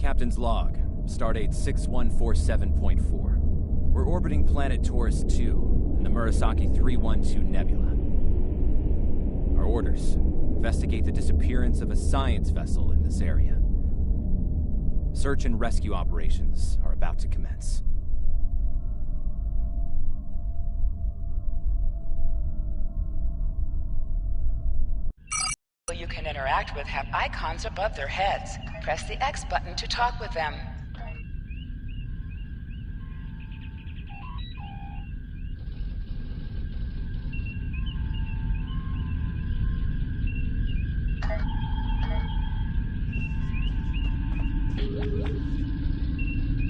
Captain's log, stardate 6147.4. We're orbiting planet Taurus 2 in the Murasaki 312 Nebula. Our orders: investigate the disappearance of a science vessel in this area. Search and rescue operations are about to commence. You can interact with have icons above their heads. Press the X button to talk with them.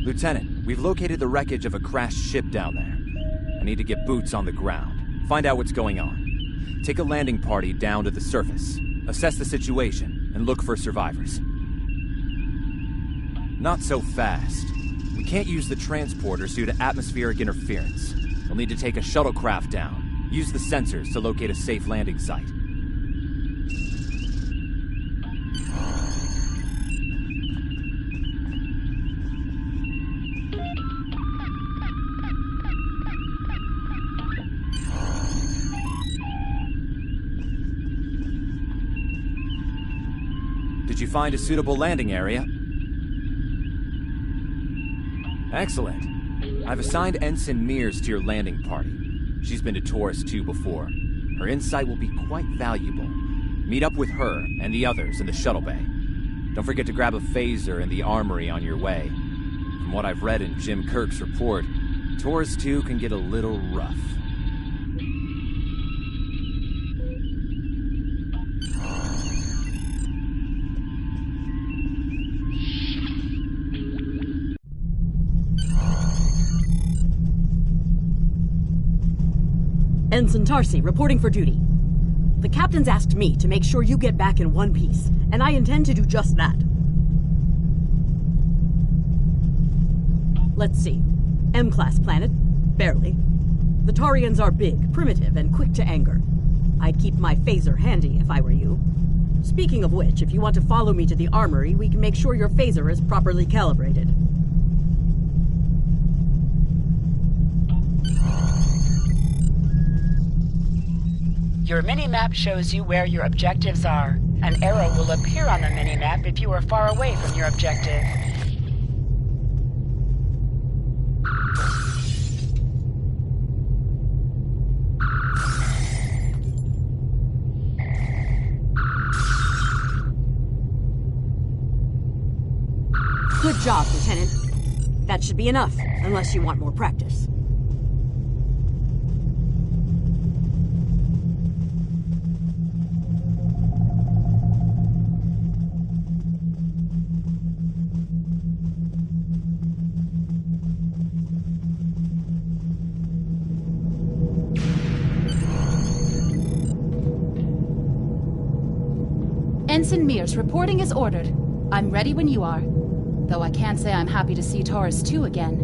Lieutenant, we've located the wreckage of a crashed ship down there. I need to get boots on the ground, find out what's going on. Take a landing party down to the surface, assess the situation, and look for survivors. Not so fast. We can't use the transporters due to atmospheric interference. We'll need to take a shuttlecraft down, use the sensors to locate a safe landing site. Did you find a suitable landing area? Excellent. I've assigned Ensign Mears to your landing party. She's been to Taurus 2 before. Her insight will be quite valuable. Meet up with her and the others in the shuttle bay. Don't forget to grab a phaser in the armory on your way. From what I've read in Jim Kirk's report, Taurus 2 can get a little rough. Ensign Tarsi, reporting for duty. The captain's asked me to make sure you get back in one piece, and I intend to do just that. Let's see. M-class planet? Barely. The Tarians are big, primitive, and quick to anger. I'd keep my phaser handy if I were you. Speaking of which, if you want to follow me to the armory, we can make sure your phaser is properly calibrated. Your mini-map shows you where your objectives are. An arrow will appear on the mini-map if you are far away from your objective. Good job, Lieutenant. That should be enough, unless you want more practice. Ensign Mears, reporting as ordered. I'm ready when you are. Though I can't say I'm happy to see Taurus 2 again.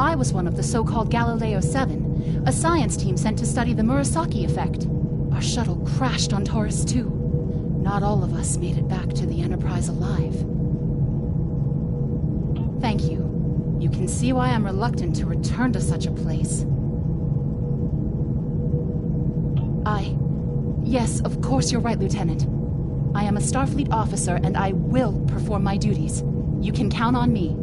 I was one of the so-called Galileo 7, a science team sent to study the Murasaki effect. Our shuttle crashed on Taurus 2. Not all of us made it back to the Enterprise alive. Thank you. You can see why I'm reluctant to return to such a place. Yes, of course you're right, Lieutenant. I am a Starfleet officer, and I will perform my duties. You can count on me.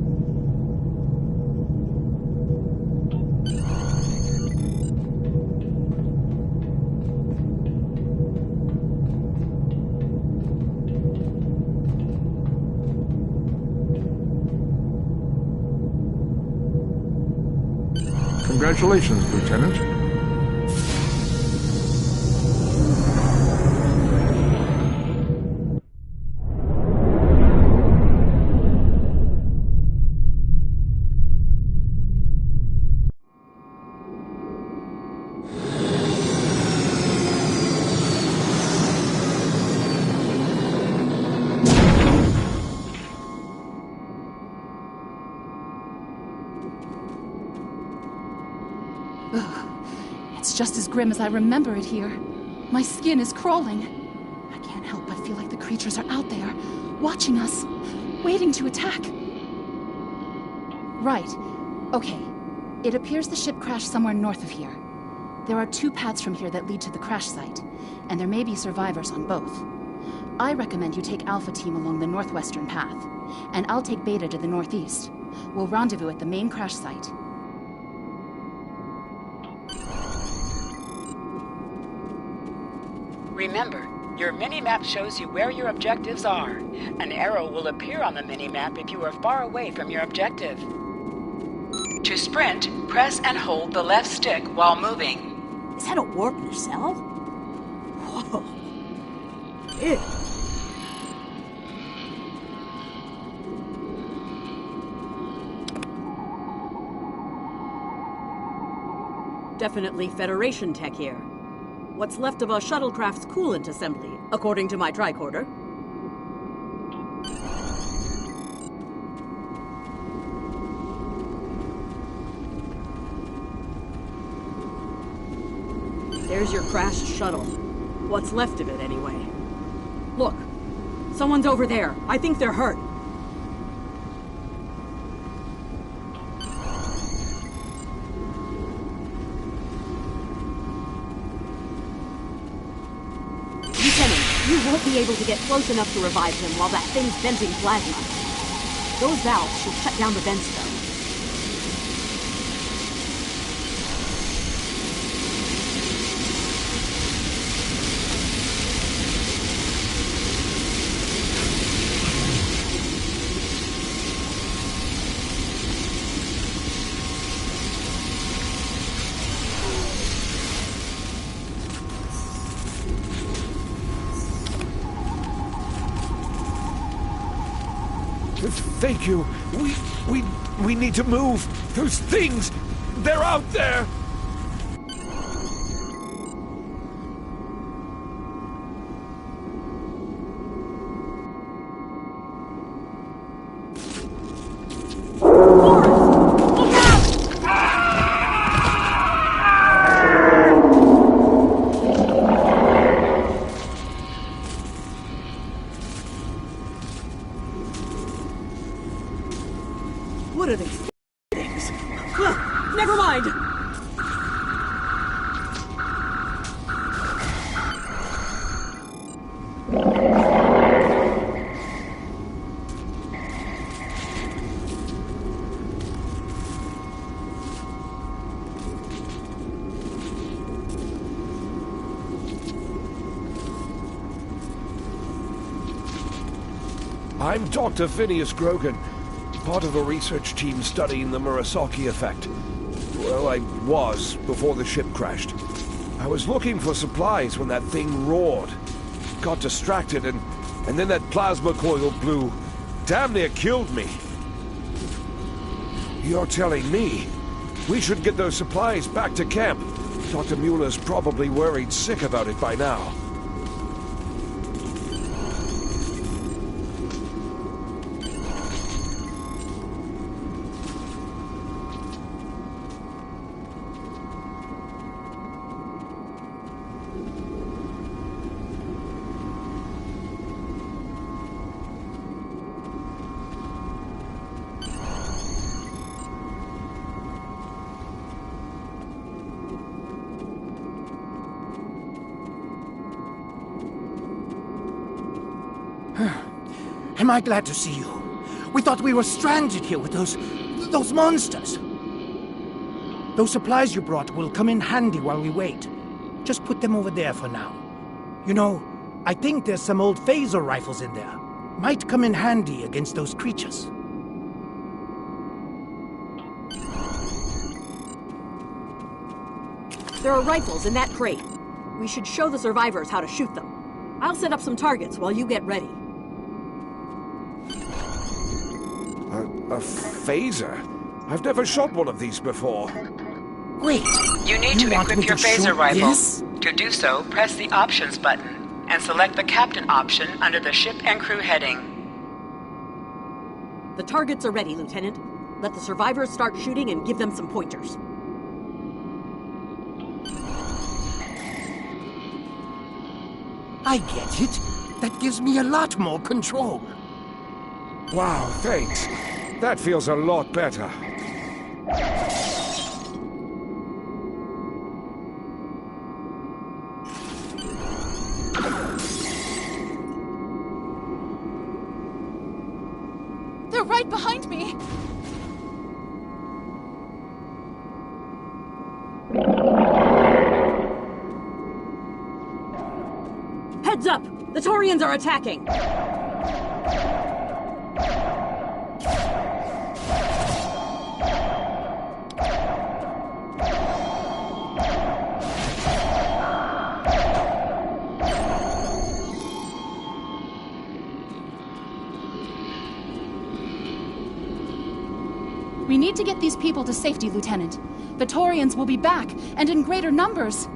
Congratulations, Lieutenant. It's just as grim as I remember it here. My skin is crawling. I can't help but feel like the creatures are out there, watching us, waiting to attack. Right. Okay. It appears the ship crashed somewhere north of here. There are 2 paths from here that lead to the crash site, and there may be survivors on both. I recommend you take Alpha Team along the northwestern path, and I'll take Beta to the northeast. We'll rendezvous at the main crash site. Remember, your mini-map shows you where your objectives are. An arrow will appear on the mini-map if you are far away from your objective. To sprint, press and hold the left stick while moving. Is that a warp nacelle? Whoa. Ew. Definitely Federation tech here. What's left of a shuttlecraft's coolant assembly, according to my tricorder. There's your crashed shuttle. What's left of it, anyway. Look, someone's over there. I think they're hurt. Lieutenant, you won't be able to get close enough to revive him while that thing's venting plasma. Those valves should shut down the vents, though. Thank you. We need to move. Those things, they're out there. What are these things? Never mind! I'm Dr. Phineas Grogan, part of a research team studying the Murasaki effect. Well, I was before the ship crashed. I was looking for supplies when that thing roared. Got distracted and then that plasma coil blew. Damn near killed me. You're telling me we should get those supplies back to camp? Dr. Mueller's probably worried sick about it by now. Am I glad to see you? We thought we were stranded here with those monsters. Those supplies you brought will come in handy while we wait. Just put them over there for now. You know, I think there's some old phaser rifles in there. Might come in handy against those creatures. There are rifles in that crate. We should show the survivors how to shoot them. I'll set up some targets while you get ready. A phaser? I've never shot one of these before. Wait, You need to want equip me your to phaser shoot rifle. this? To do so, press the Options button and select the Captain option under the Ship and Crew heading. The targets are ready, Lieutenant. Let the survivors start shooting and give them some pointers. I get it. That gives me a lot more control. Wow, thanks. That feels a lot better. They're right behind me! Heads up! The Taurians are attacking! We need to get these people to safety, Lieutenant. The Taurians will be back, and in greater numbers.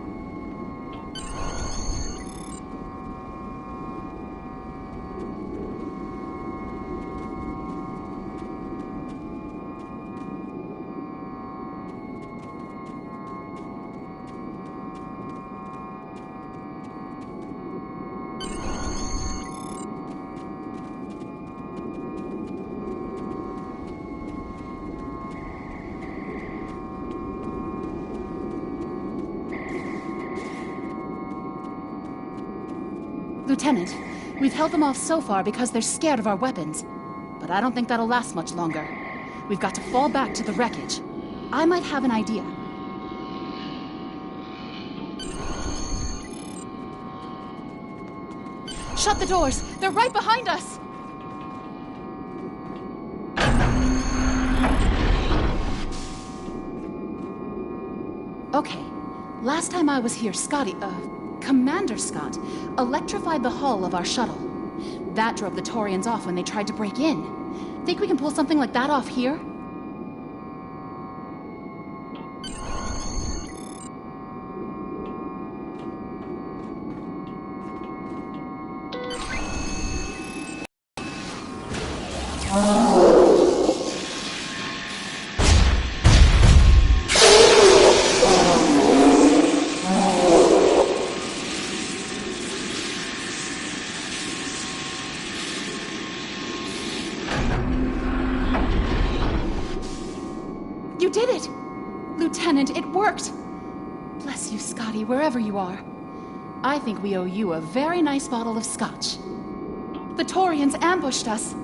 Lieutenant, we've held them off so far because they're scared of our weapons. But I don't think that'll last much longer. We've got to fall back to the wreckage. I might have an idea. Shut the doors! They're right behind us! Okay. Last time I was here, Commander Scott electrified the hull of our shuttle. That drove the Taurians off when they tried to break in. Think we can pull something like that off here? You did it! Lieutenant, it worked! Bless you, Scotty, wherever you are. I think we owe you a very nice bottle of scotch. The Taurians ambushed us.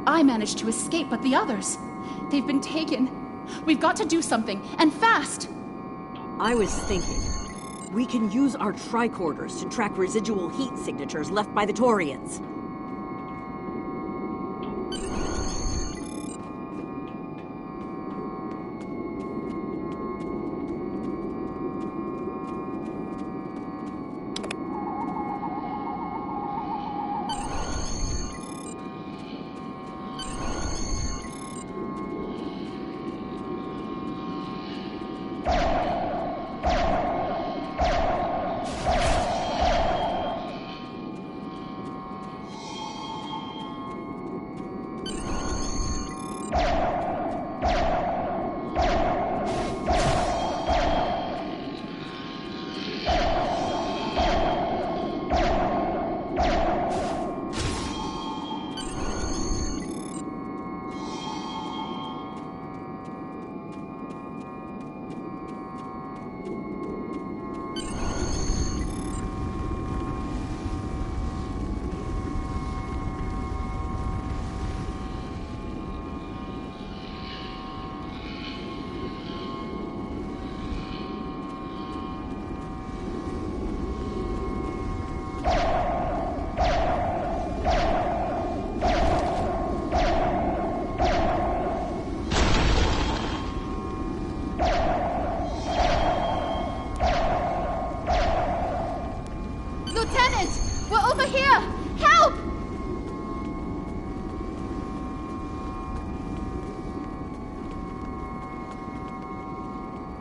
I managed to escape, but the others, they've been taken. We've got to do something, and fast! I was thinking, we can use our tricorders to track residual heat signatures left by the Taurians.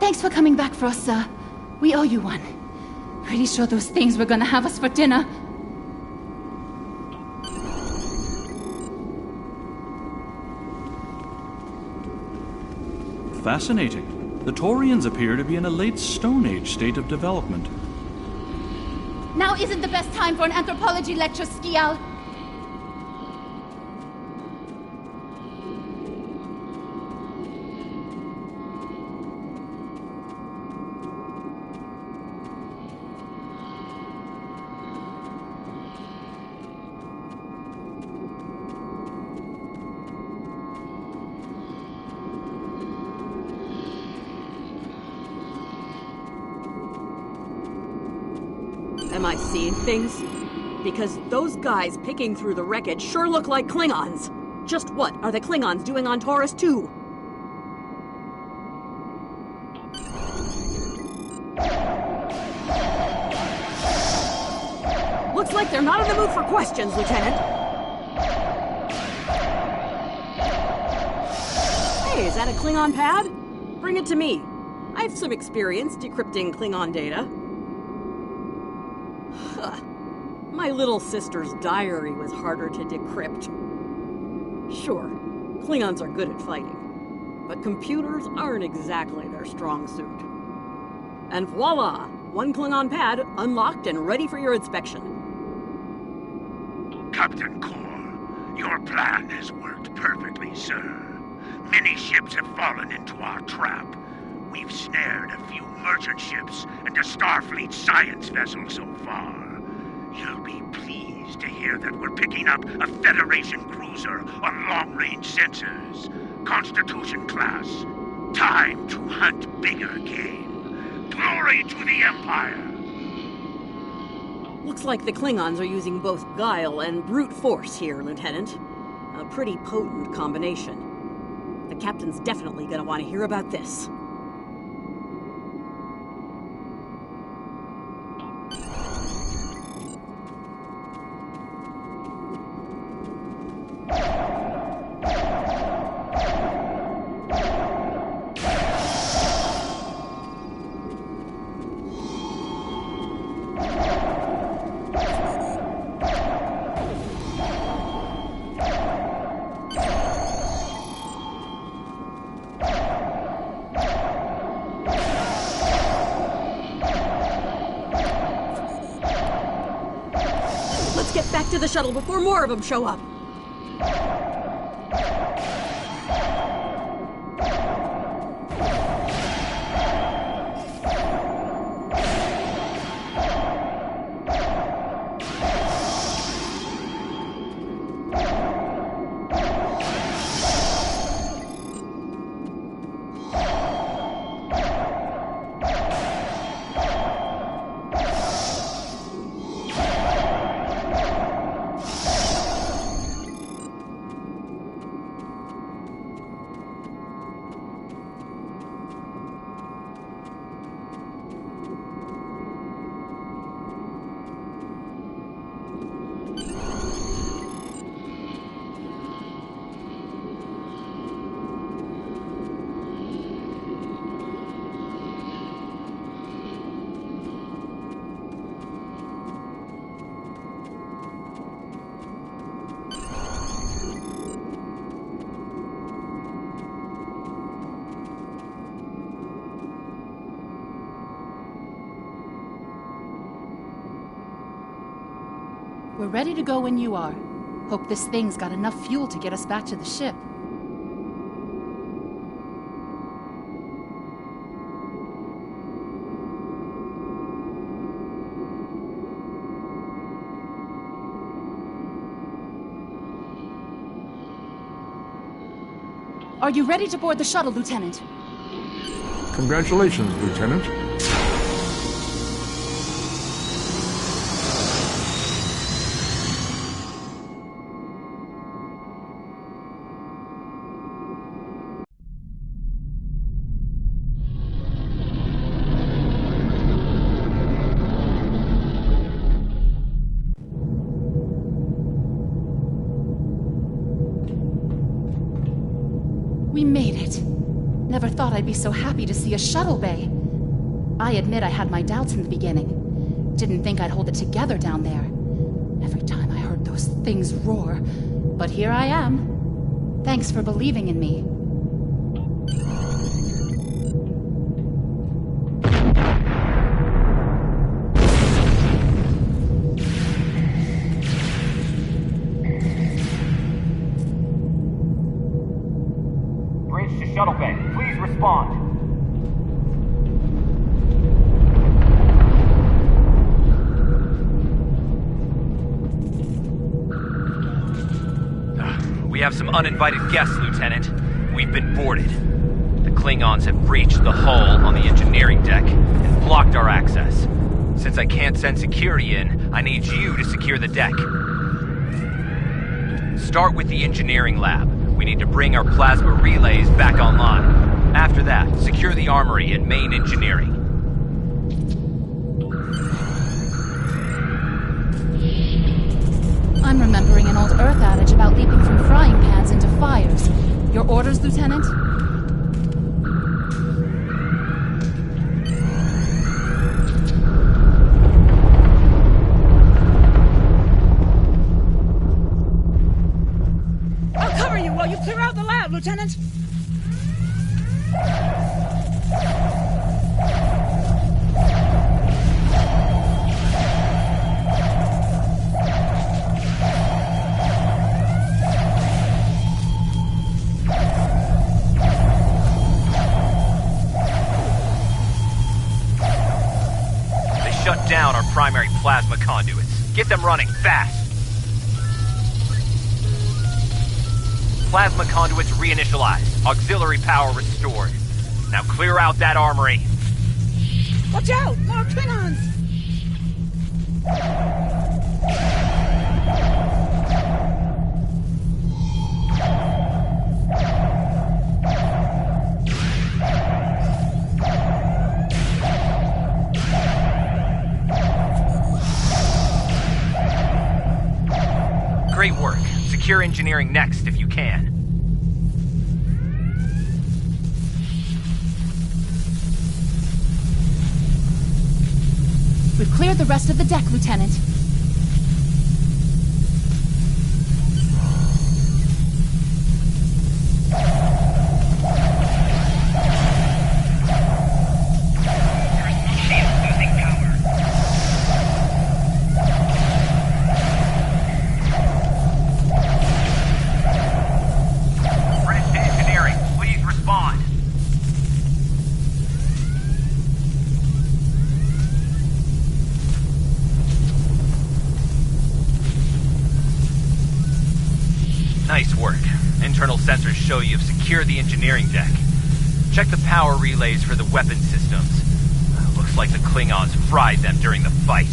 Thanks for coming back for us, sir. We owe you one. Pretty sure those things were gonna have us for dinner. Fascinating. The Taurians appear to be in a late Stone Age state of development. Now isn't the best time for an anthropology lecture, Skial. Am I seeing things? Because those guys picking through the wreckage sure look like Klingons. Just what are the Klingons doing on Taurus 2? Looks like they're not in the mood for questions, Lieutenant. Hey, is that a Klingon pad? Bring it to me. I have some experience decrypting Klingon data. My little sister's diary was harder to decrypt. Sure, Klingons are good at fighting, but computers aren't exactly their strong suit. And voila! One Klingon pad unlocked and ready for your inspection. Captain Core, your plan has worked perfectly, sir. Many ships have fallen into our trap. We've snared a few merchant ships and a Starfleet science vessel so far. You'll be pleased to hear that we're picking up a Federation cruiser on long-range sensors. Constitution class. Time to hunt bigger game. Glory to the Empire! Looks like the Klingons are using both guile and brute force here, Lieutenant. A pretty potent combination. The captain's definitely gonna want to hear about this. Get back to the shuttle before more of them show up. We're ready to go when you are. Hope this thing's got enough fuel to get us back to the ship. Are you ready to board the shuttle, Lieutenant? Congratulations, Lieutenant. We made it. Never thought I'd be so happy to see a shuttle bay. I admit I had my doubts in the beginning. Didn't think I'd hold it together down there. Every time I heard those things roar. But here I am. Thanks for believing in me. have some uninvited guests, Lieutenant. We've been boarded. The Klingons have breached the hull on the engineering deck and blocked our access. Since I can't send security in, I need you to secure the deck. Start with the engineering lab. We need to bring our plasma relays back online. After that, secure the armory and main engineering. I'm remembering an old Earth adage about leaping from frying pans into fires. Your orders, Lieutenant? I'll cover you while you clear out the lab, Lieutenant! Shut down our primary plasma conduits. Get them running, fast! Plasma conduits reinitialized. Auxiliary power restored. Now clear out that armory. Watch out! More Klingons! Great work. Secure engineering next if you can. We've cleared the rest of the deck, Lieutenant. Nice work. Internal sensors show you've secured the engineering deck. Check the power relays for the weapon systems. Looks like the Klingons fried them during the fight.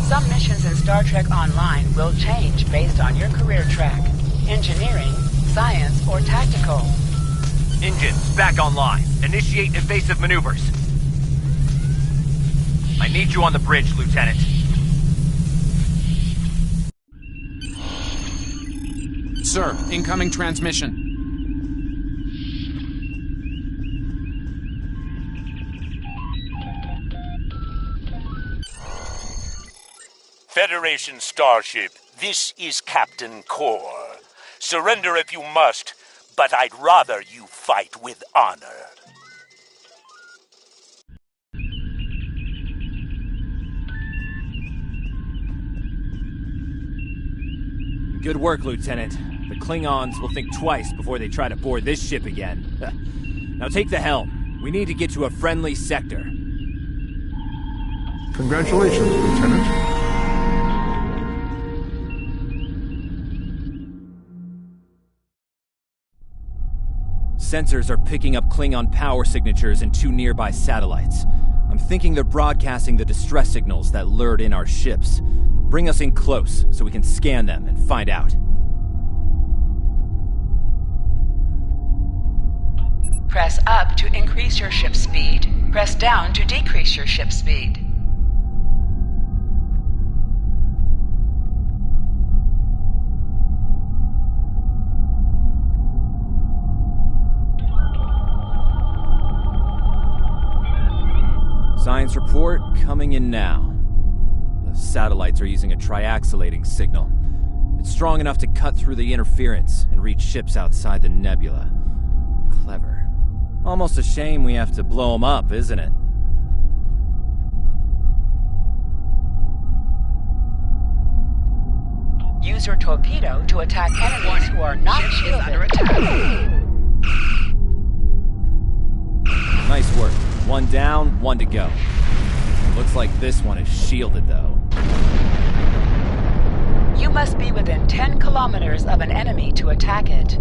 Some missions in Star Trek Online will change based on your career track. Engineering, science, or tactical. Engines, back online. Initiate evasive maneuvers. I need you on the bridge, Lieutenant. Sir, incoming transmission. Federation starship, this is Captain Core. Surrender if you must, but I'd rather you fight with honor. Good work, Lieutenant. The Klingons will think twice before they try to board this ship again. Now take the helm. We need to get to a friendly sector. Congratulations, Lieutenant. Sensors are picking up Klingon power signatures in 2 nearby satellites. I'm thinking they're broadcasting the distress signals that lured in our ships. Bring us in close so we can scan them and find out. Press up to increase your ship speed. Press down to decrease your ship speed. Science report coming in now. The satellites are using a triaxulating signal. It's strong enough to cut through the interference and reach ships outside the nebula. Clever. Almost a shame we have to blow them up, isn't it? Use your torpedo to attack enemies who are not shielded. Under attack. Nice work. 1 down, 1 to go. Looks like this one is shielded, though. You must be within 10 kilometers of an enemy to attack it.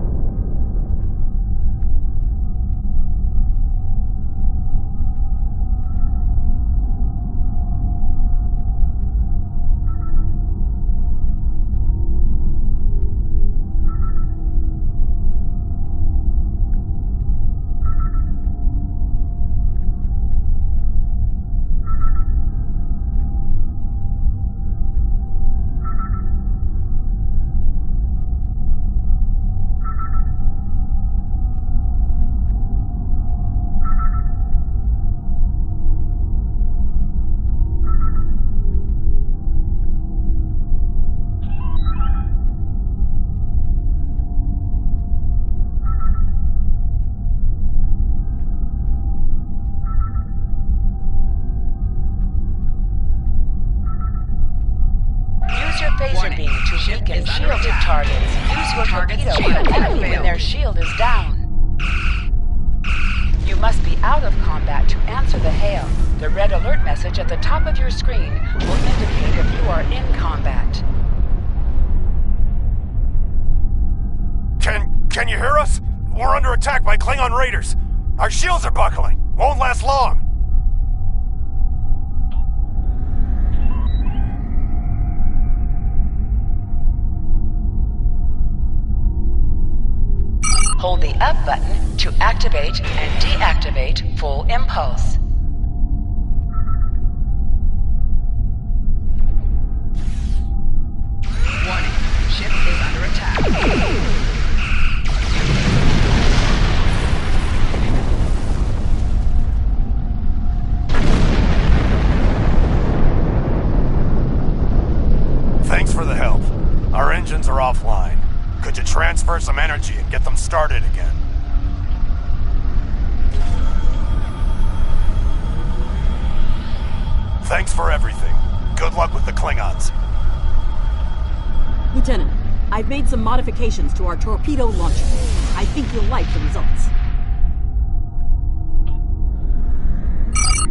Phaser beam to weaken shielded targets. Use your torpedo on an enemy when their shield is down. You must be out of combat to answer the hail. The red alert message at the top of your screen will indicate if you are in combat. Can you hear us? We're under attack by Klingon raiders. Our shields are buckling. Won't last long. Hold the up button to activate and deactivate full impulse. Warning, ship is under attack. Thanks for the help. Our engines are offline. Could you transfer some energy and get them started again? Thanks for everything. Good luck with the Klingons. Lieutenant, I've made some modifications to our torpedo launcher. I think you'll like the results.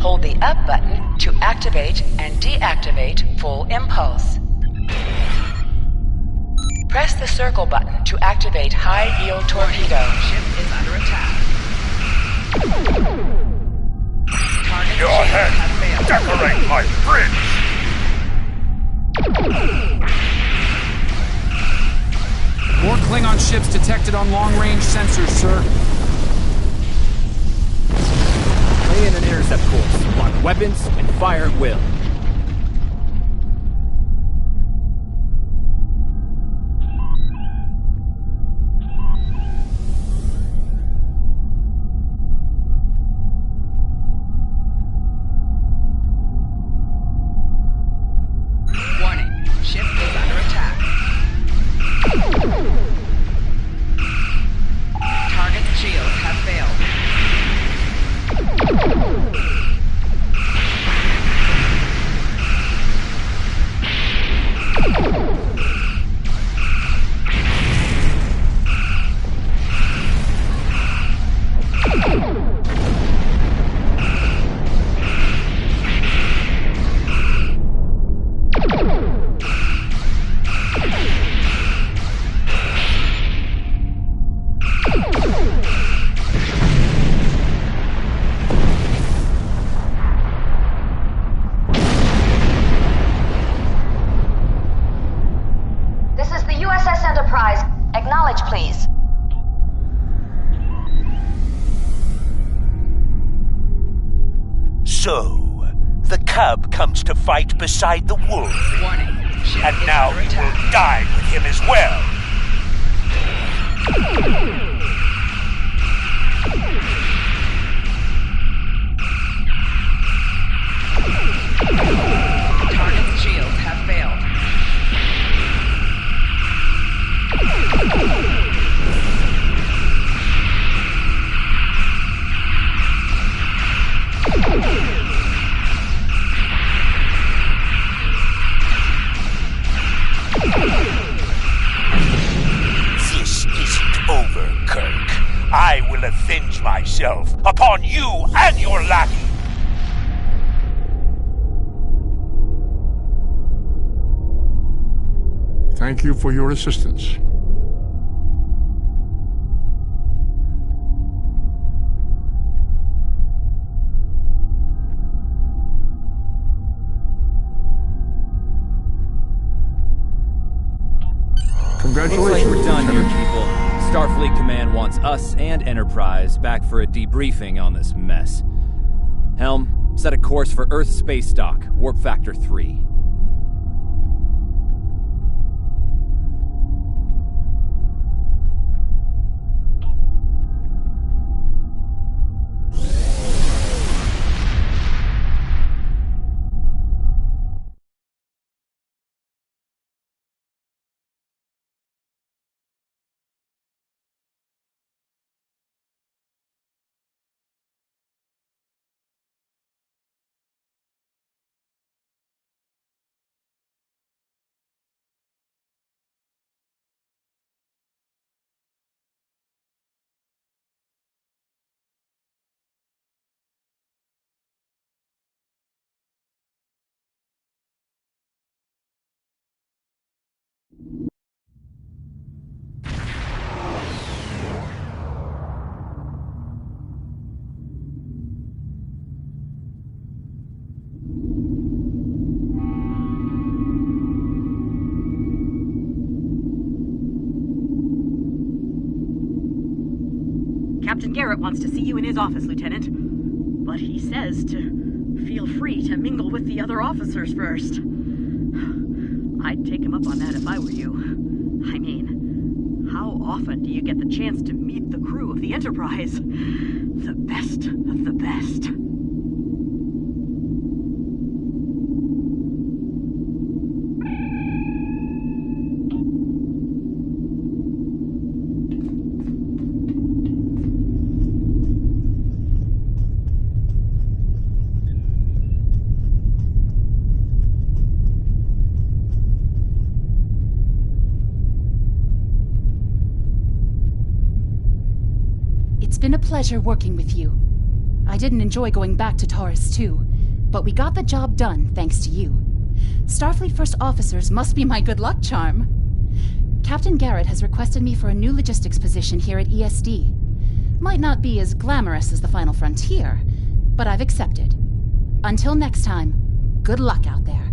Hold the up button to activate and deactivate full impulse. Press the circle button to activate high-yield torpedo. Ship is under attack. Target Your head! Decorate my bridge! More Klingon ships detected on long-range sensors, sir. Lay in an intercept course. Lock weapons and fire at will. So, the cub comes to fight beside the wolf. Warning. And now you will die with him as well. Target's shields have failed. This isn't over, Kirk. I will avenge myself upon you and your lackey. Thank you for your assistance. Congratulations, Looks like we're done here, Lieutenant. people. Starfleet Command wants us and Enterprise back for a debriefing on this mess. Helm, set a course for Earth Space Dock, Warp Factor 3. Captain Garrett wants to see you in his office, Lieutenant. But he says to feel free to mingle with the other officers first. I'd take him up on that if I were you. I mean, how often do you get the chance to meet the crew of the Enterprise? The best of the best. It's been a pleasure working with you. I didn't enjoy going back to Taurus 2, but we got the job done thanks to you. Starfleet First Officers must be my good luck charm. Captain Garrett has requested me for a new logistics position here at ESD. Might not be as glamorous as the Final Frontier, but I've accepted. Until next time, good luck out there.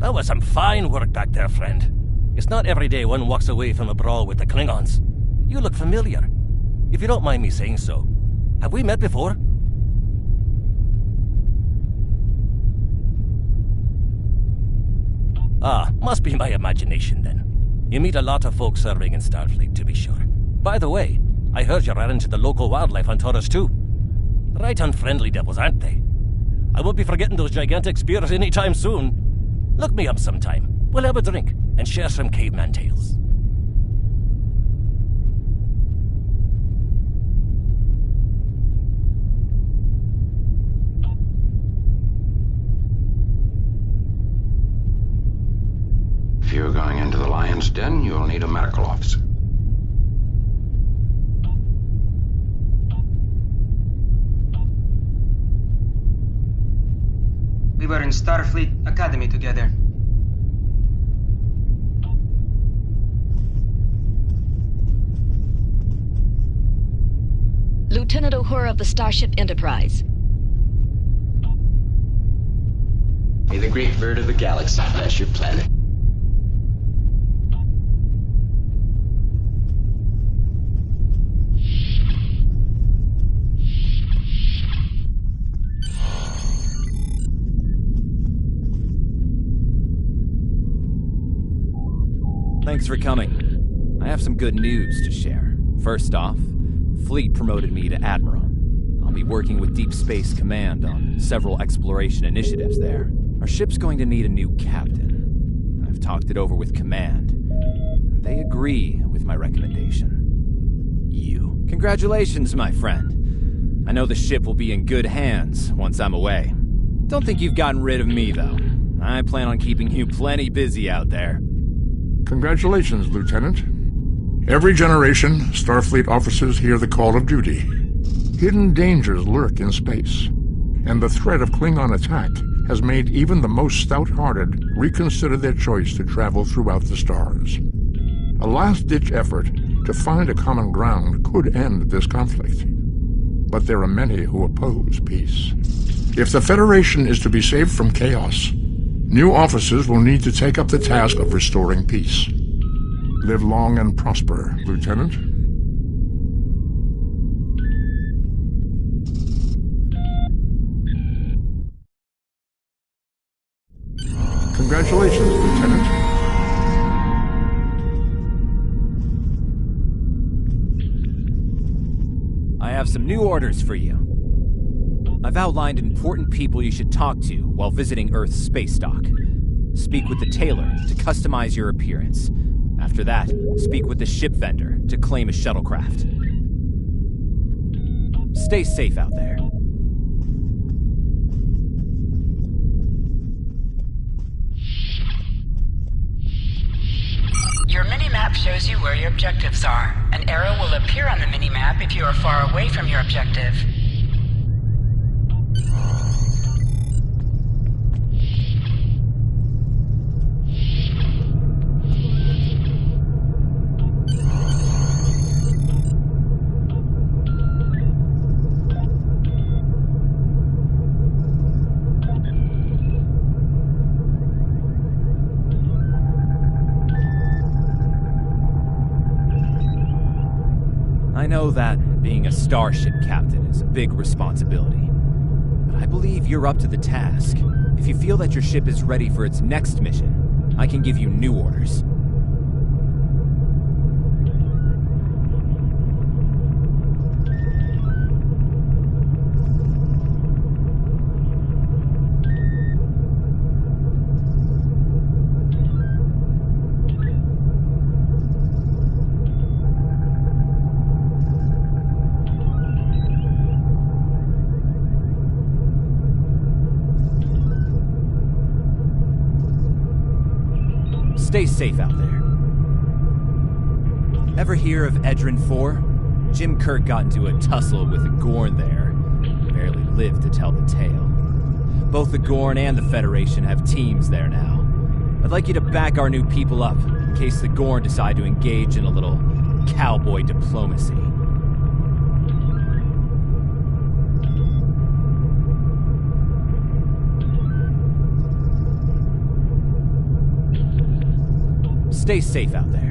That was some fine work back there, friend. It's not every day one walks away from a brawl with the Klingons. You look familiar. If you don't mind me saying so, have we met before? Ah, must be my imagination then. You meet a lot of folks serving in Starfleet, to be sure. By the way, I heard you ran into the local wildlife on Taurus too. Right unfriendly devils, aren't they? I won't be forgetting those gigantic spears anytime soon. Look me up sometime. We'll have a drink and share some caveman tales. If you're going into the lion's den, you'll need a medical officer. We were in Starfleet Academy together. Lieutenant Uhura of the Starship Enterprise. May the great bird of the galaxy bless your planet. Thanks for coming. I have some good news to share. First off, Fleet promoted me to Admiral. I'll be working with Deep Space Command on several exploration initiatives there. Our ship's going to need a new captain. I've talked it over with Command. they agree with my recommendation. You. Congratulations, my friend. I know the ship will be in good hands once I'm away. Don't think you've gotten rid of me, though. I plan on keeping you plenty busy out there. Congratulations, Lieutenant. Every generation, Starfleet officers hear the call of duty. Hidden dangers lurk in space, and the threat of Klingon attack has made even the most stout-hearted reconsider their choice to travel throughout the stars. A last-ditch effort to find a common ground could end this conflict. But there are many who oppose peace. If the Federation is to be saved from chaos, new officers will need to take up the task of restoring peace. Live long and prosper, Lieutenant. Congratulations, Lieutenant. I have some new orders for you. I've outlined important people you should talk to while visiting Earth's space dock. Speak with the tailor to customize your appearance. After that, speak with the ship vendor to claim a shuttlecraft. Stay safe out there. Your mini-map shows you where your objectives are. An arrow will appear on the mini-map if you are far away from your objective. I know that being a starship captain is a big responsibility, but I believe you're up to the task. If you feel that your ship is ready for its next mission, I can give you new orders. Stay safe out there. Ever hear of Edrin 4? Jim Kirk got into a tussle with a Gorn there. Barely lived to tell the tale. Both the Gorn and the Federation have teams there now. I'd like you to back our new people up, in case the Gorn decide to engage in a little cowboy diplomacy. Stay safe out there.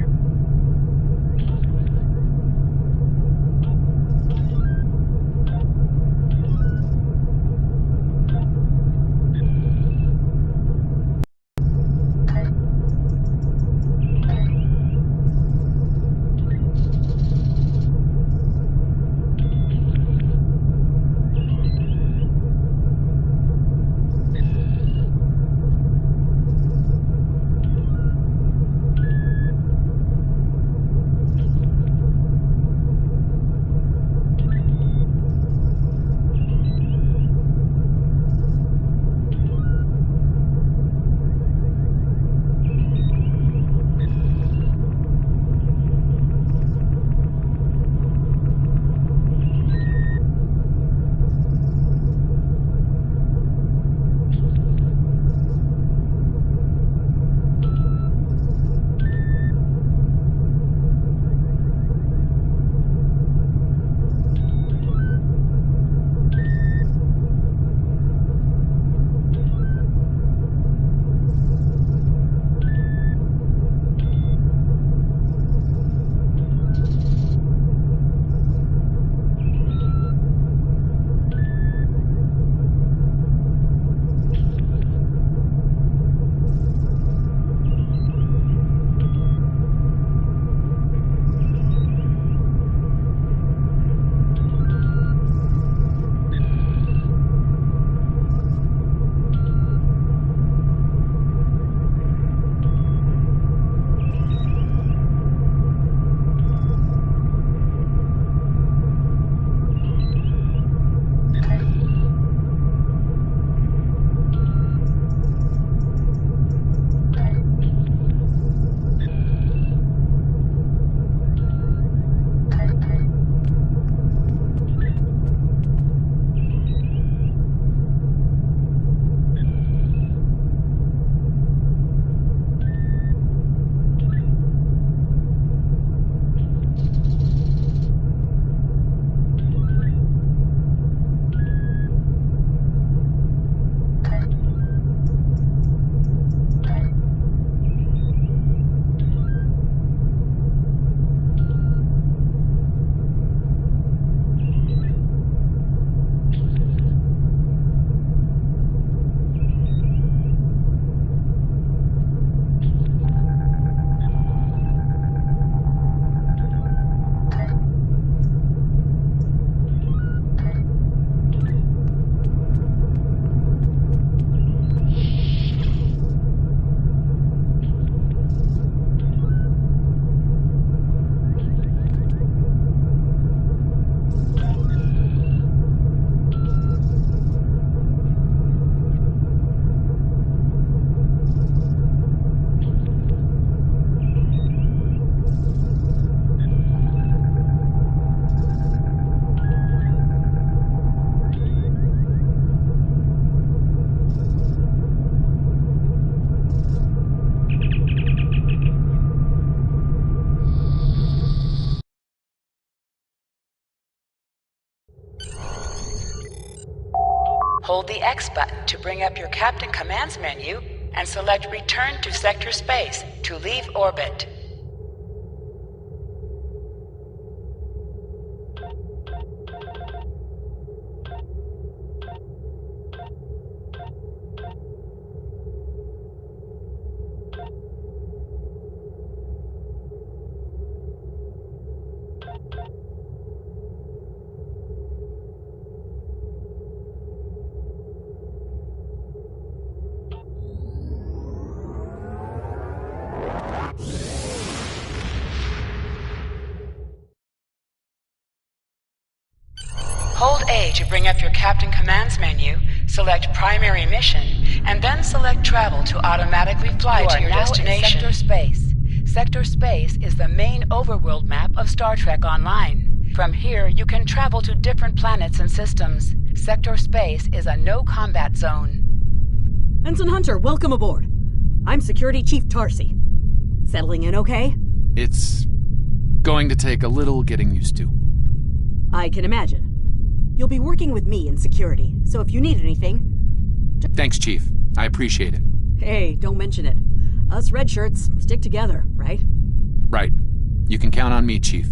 Hold the X button to bring up your Captain Commands menu and select Return to Sector Space to leave orbit. Hold A to bring up your Captain Commands menu, select Primary Mission, and then select Travel to automatically fly to your destination. Sector Space. Sector Space is the main overworld map of Star Trek Online. From here, you can travel to different planets and systems. Sector Space is a no-combat zone. Ensign Hunter, welcome aboard. I'm Security Chief Tarsi. Settling in okay? It's going to take a little getting used to. I can imagine. You'll be working with me in security, so if you need anything... Thanks, Chief. I appreciate it. Hey, don't mention it. Us red shirts stick together, right? Right. You can count on me, Chief.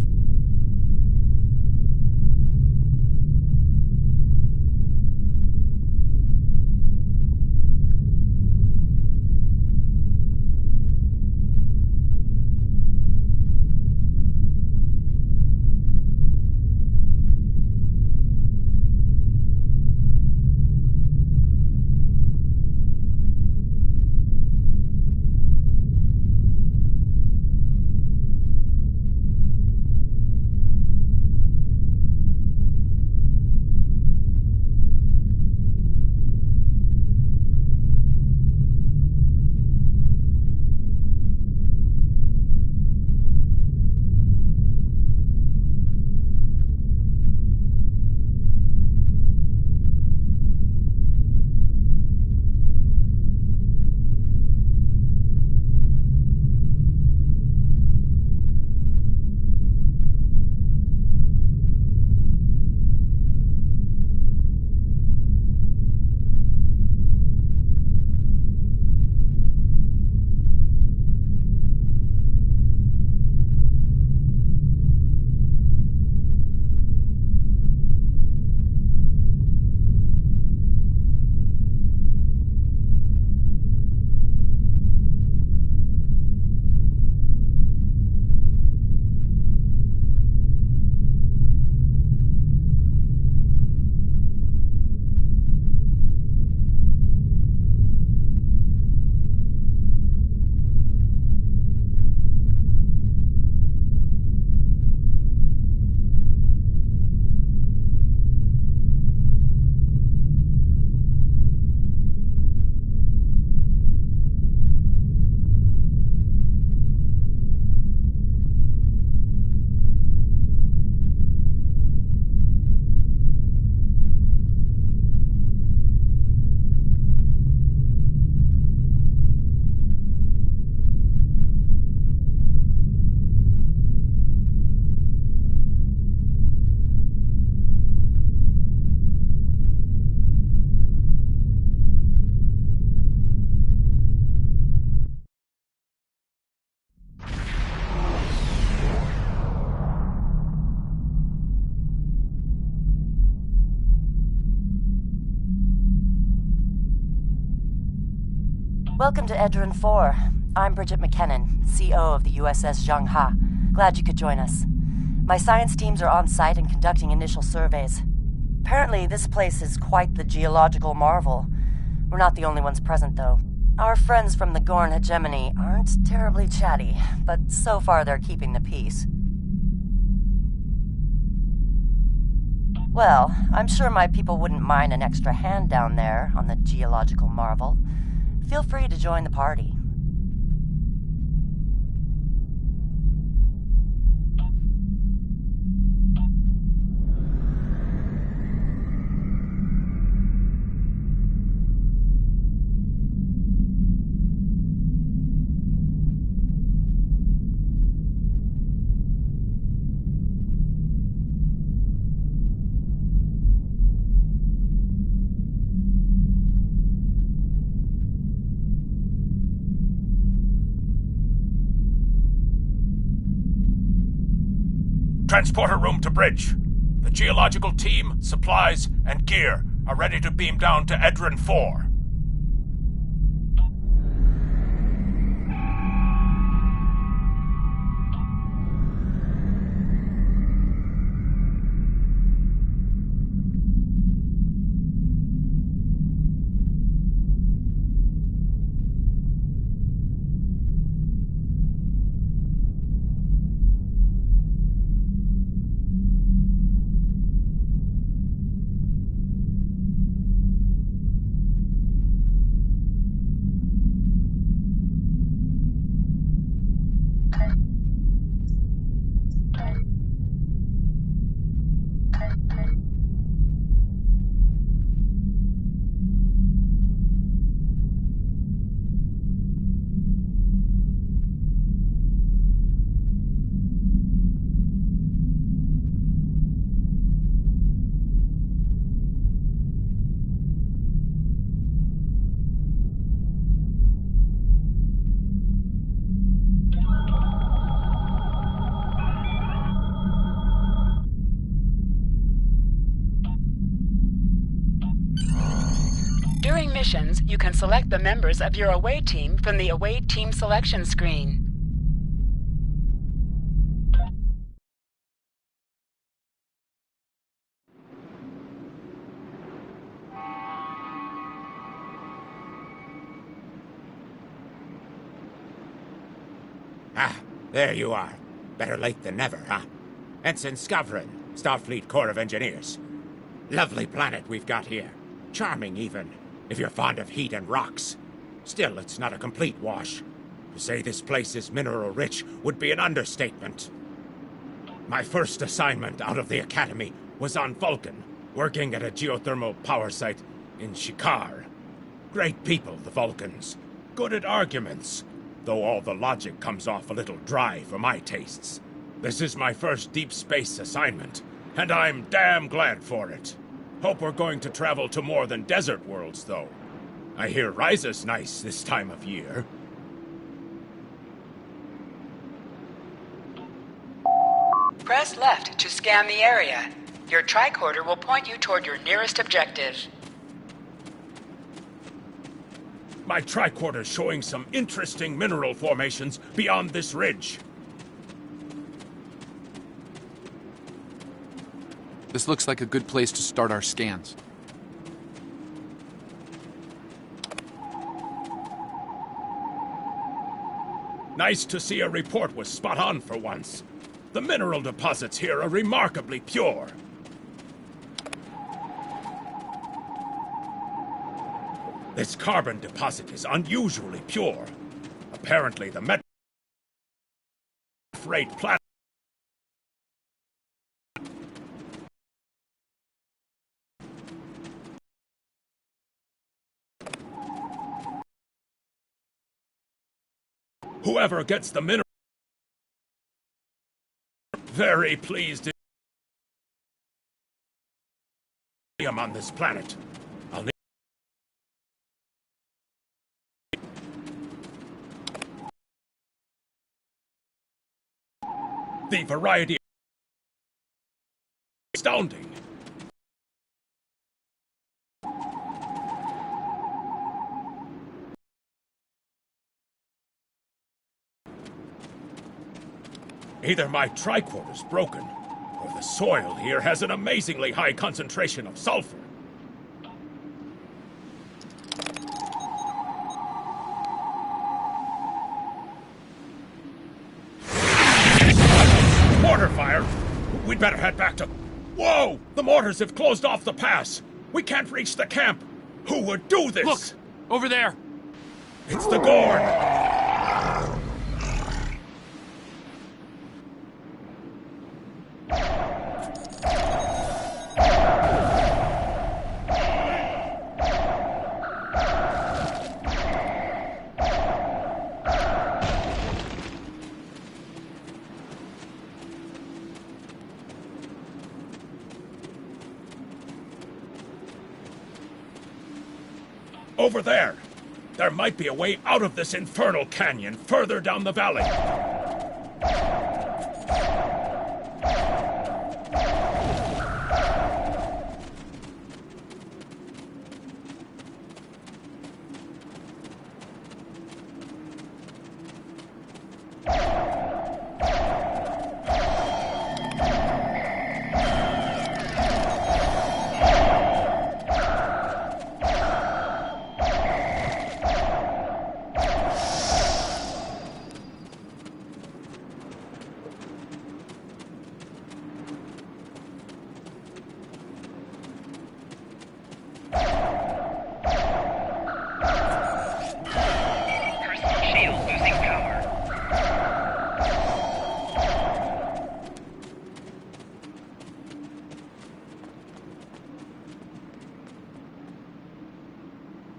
Welcome to Edrin 4. I'm Bridget McKinnon, CO of the USS Zhangha. Glad you could join us. My science teams are on site and conducting initial surveys. Apparently, this place is quite the geological marvel. We're not the only ones present, though. Our friends from the Gorn hegemony aren't terribly chatty, but so far they're keeping the peace. Well, I'm sure my people wouldn't mind an extra hand down there on the geological marvel. Feel free to join the party. Transporter room to bridge. The geological team, supplies, and gear are ready to beam down to Edron 4. During missions, you can select the members of your away team from the away team selection screen. Ah, there you are. Better late than never, huh? Ensign Skavron, Starfleet Corps of Engineers. Lovely planet we've got here. Charming, even, if you're fond of heat and rocks. Still, it's not a complete wash. To say this place is mineral-rich would be an understatement. My first assignment out of the Academy was on Vulcan, working at a geothermal power site in Shikar. Great people, the Vulcans. Good at arguments, though all the logic comes off a little dry for my tastes. This is my first deep space assignment, and I'm damn glad for it. Hope we're going to travel to more than desert worlds, though. I hear Ryza's nice this time of year. Press left to scan the area. Your tricorder will point you toward your nearest objective. My tricorder's showing some interesting mineral formations beyond this ridge. This looks like a good place to start our scans. Nice to see a report was spot on for once. The mineral deposits here are remarkably pure. This carbon deposit is unusually pure. Apparently the rate planet. Whoever gets the mineral, very pleased to see him on this planet. I'll need the variety astounding. Either my tricorder's broken, or the soil here has an amazingly high concentration of sulfur. Mortar fire! We'd better head back to... Whoa! The mortars have closed off the pass! We can't reach the camp! Who would do this? Look! Over there! It's the Gorn! Over there! There might be a way out of this infernal canyon further down the valley.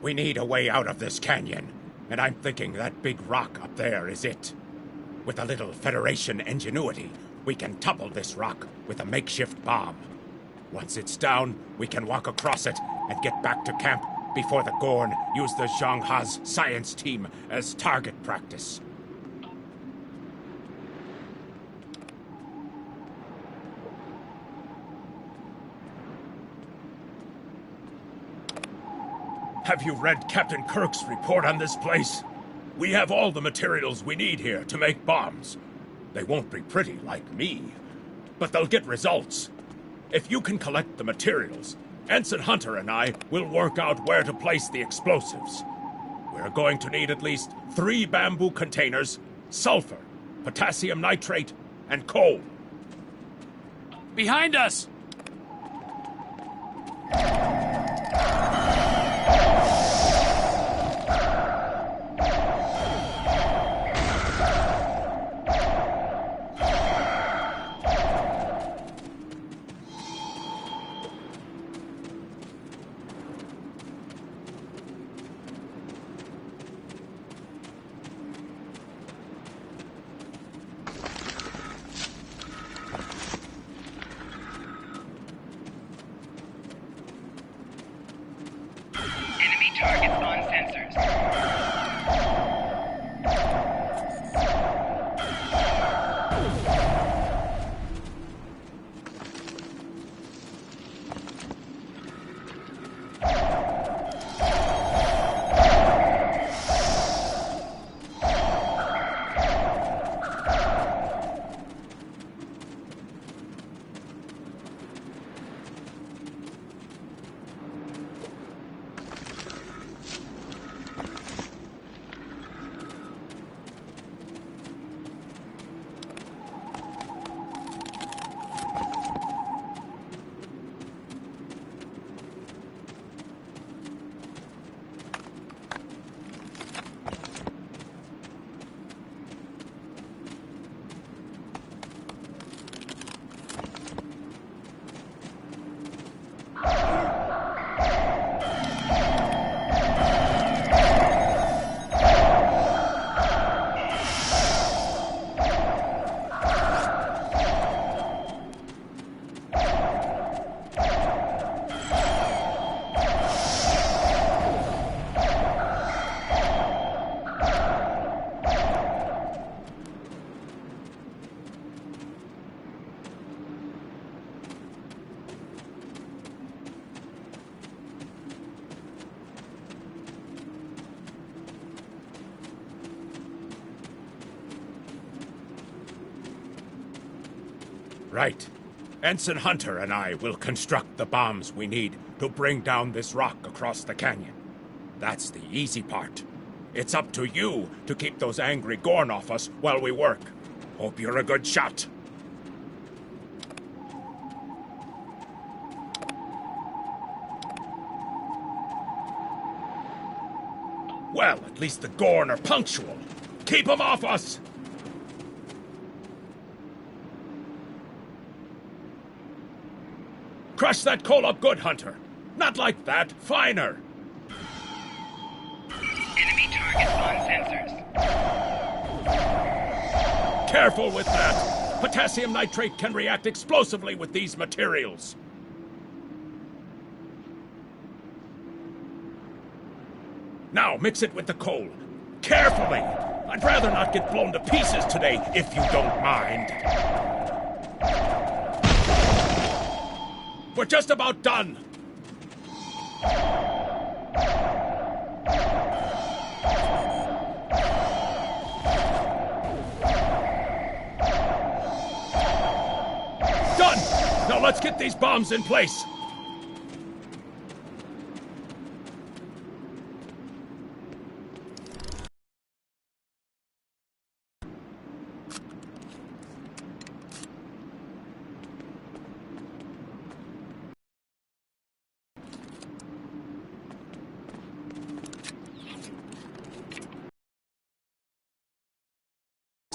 We need a way out of this canyon, and I'm thinking that big rock up there is it. With a little Federation ingenuity, we can topple this rock with a makeshift bomb. Once it's down, we can walk across it and get back to camp before the Gorn use the Zhang Ha's science team as target practice. Have you read Captain Kirk's report on this place? We have all the materials we need here to make bombs. They won't be pretty like me, but they'll get results. If you can collect the materials, Ensign Hunter and I will work out where to place the explosives. We're going to need at least 3 bamboo containers, sulfur, potassium nitrate, and coal. Behind us! Targets on sensors. Right. Ensign Hunter and I will construct the bombs we need to bring down this rock across the canyon. That's the easy part. It's up to you to keep those angry Gorn off us while we work. Hope you're a good shot. Well, at least the Gorn are punctual. Keep them off us! Crush that coal up good, Hunter. Not like that, finer. Enemy targets on sensors. Careful with that. Potassium nitrate can react explosively with these materials. Now mix it with the coal. Carefully! I'd rather not get blown to pieces today, if you don't mind. We're just about done. Done! Now let's get these bombs in place.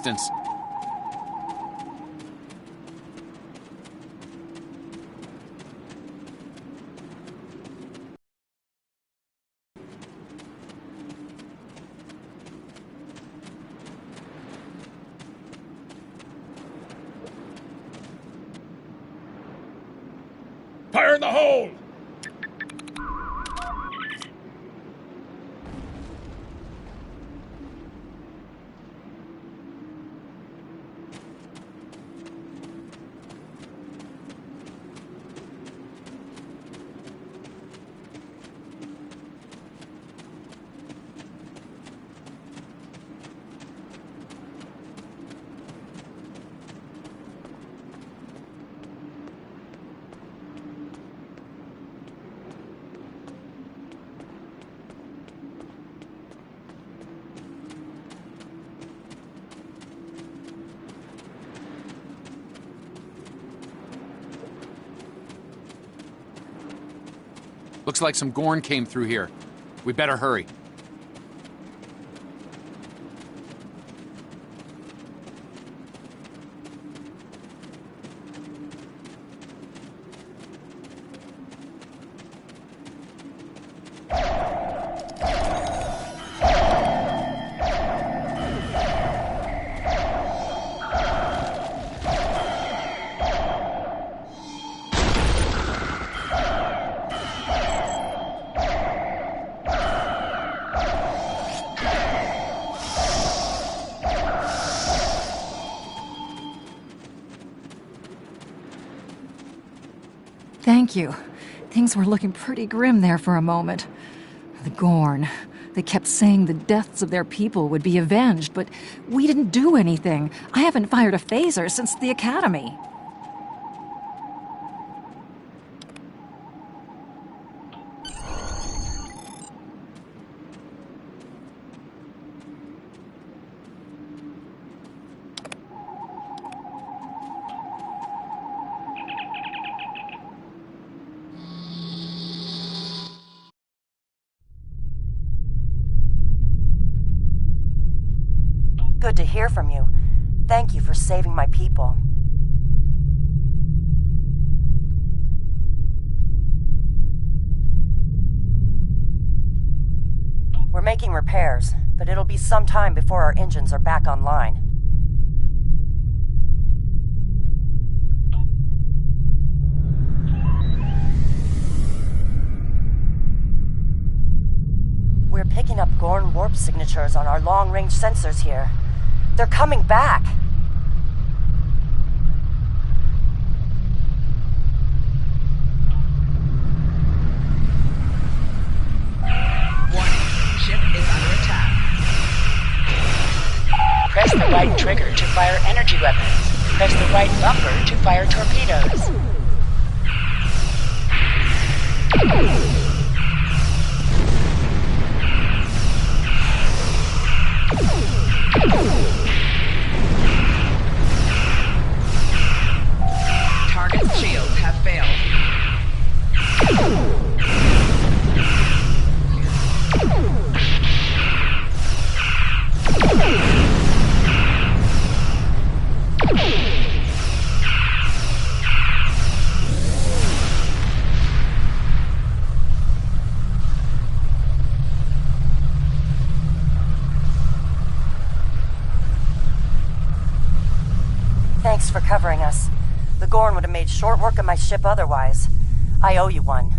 Distance. Fire in the hole! Looks like some Gorn came through here. We better hurry. Thank you. Things were looking pretty grim there for a moment. The Gorn. They kept saying the deaths of their people would be avenged, but we didn't do anything. I haven't fired a phaser since the Academy. Good to hear from you. Thank you for saving my people. We're making repairs, but it'll be some time before our engines are back online. We're picking up Gorn warp signatures on our long-range sensors here. They're coming back! Warning, ship is under attack. Press the right trigger to fire energy weapons. Press the right bumper to fire torpedoes. Target shields have failed. Thanks for covering us. The Gorn would have made short work of my ship otherwise. I owe you one.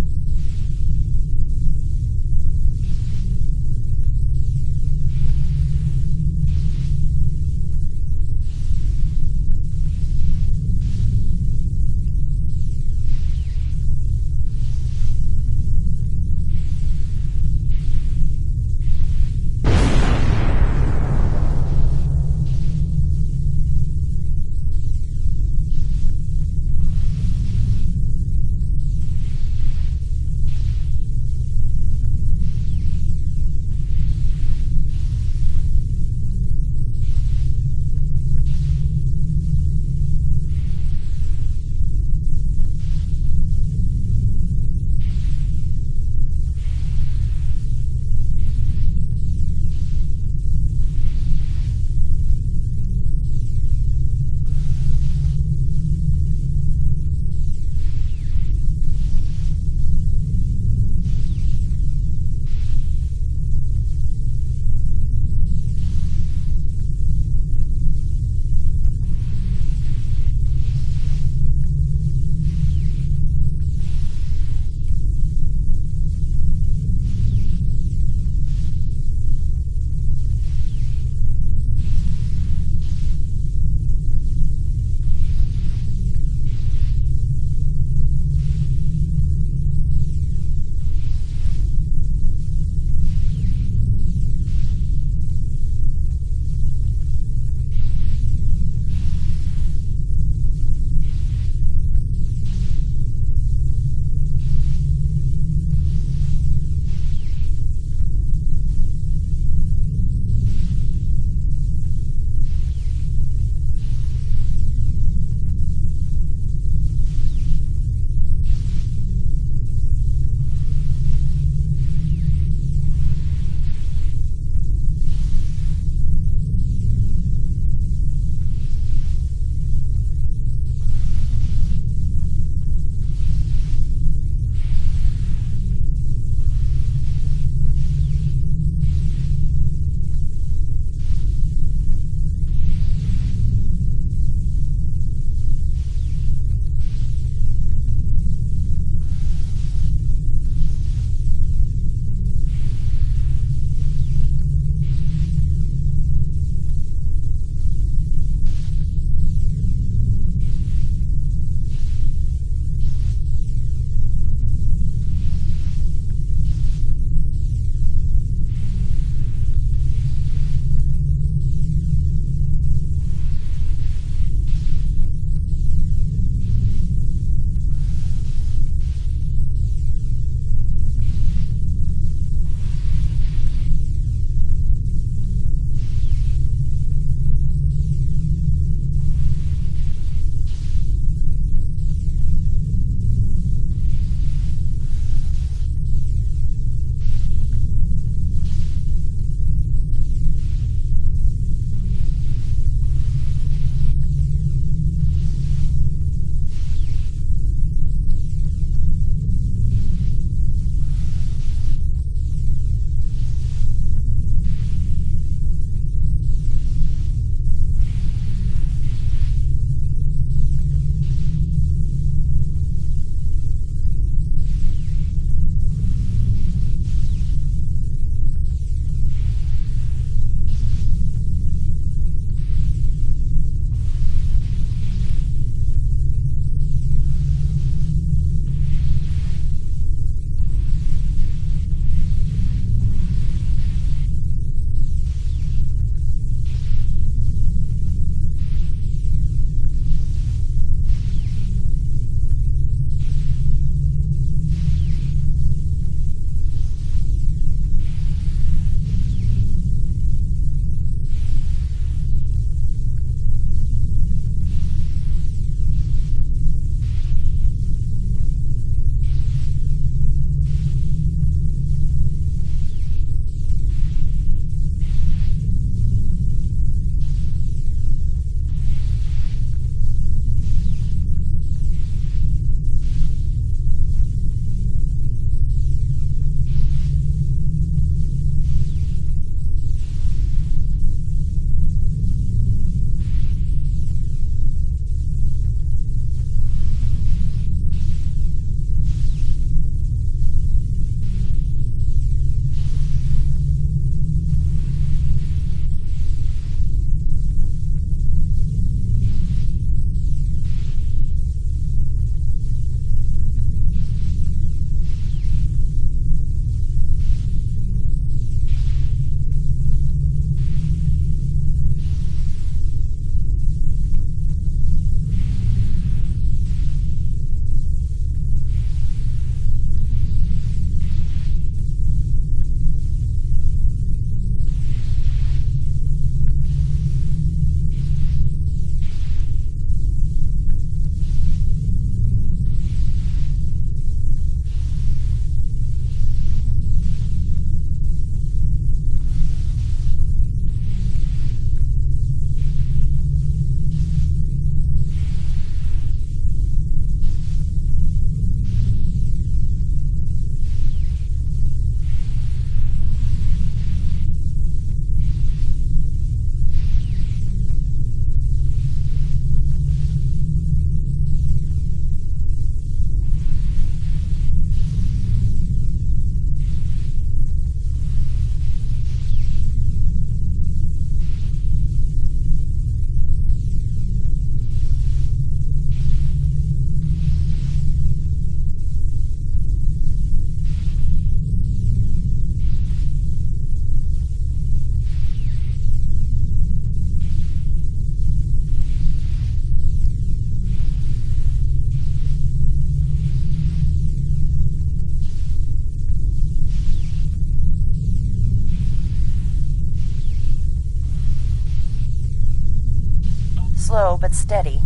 slow but steady.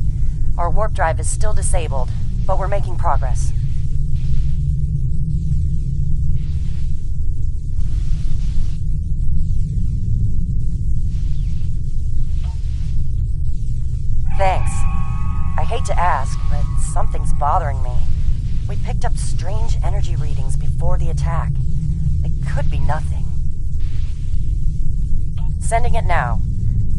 Our warp drive is still disabled, but we're making progress. Thanks. I hate to ask, but something's bothering me. We picked up strange energy readings before the attack. It could be nothing. Sending it now.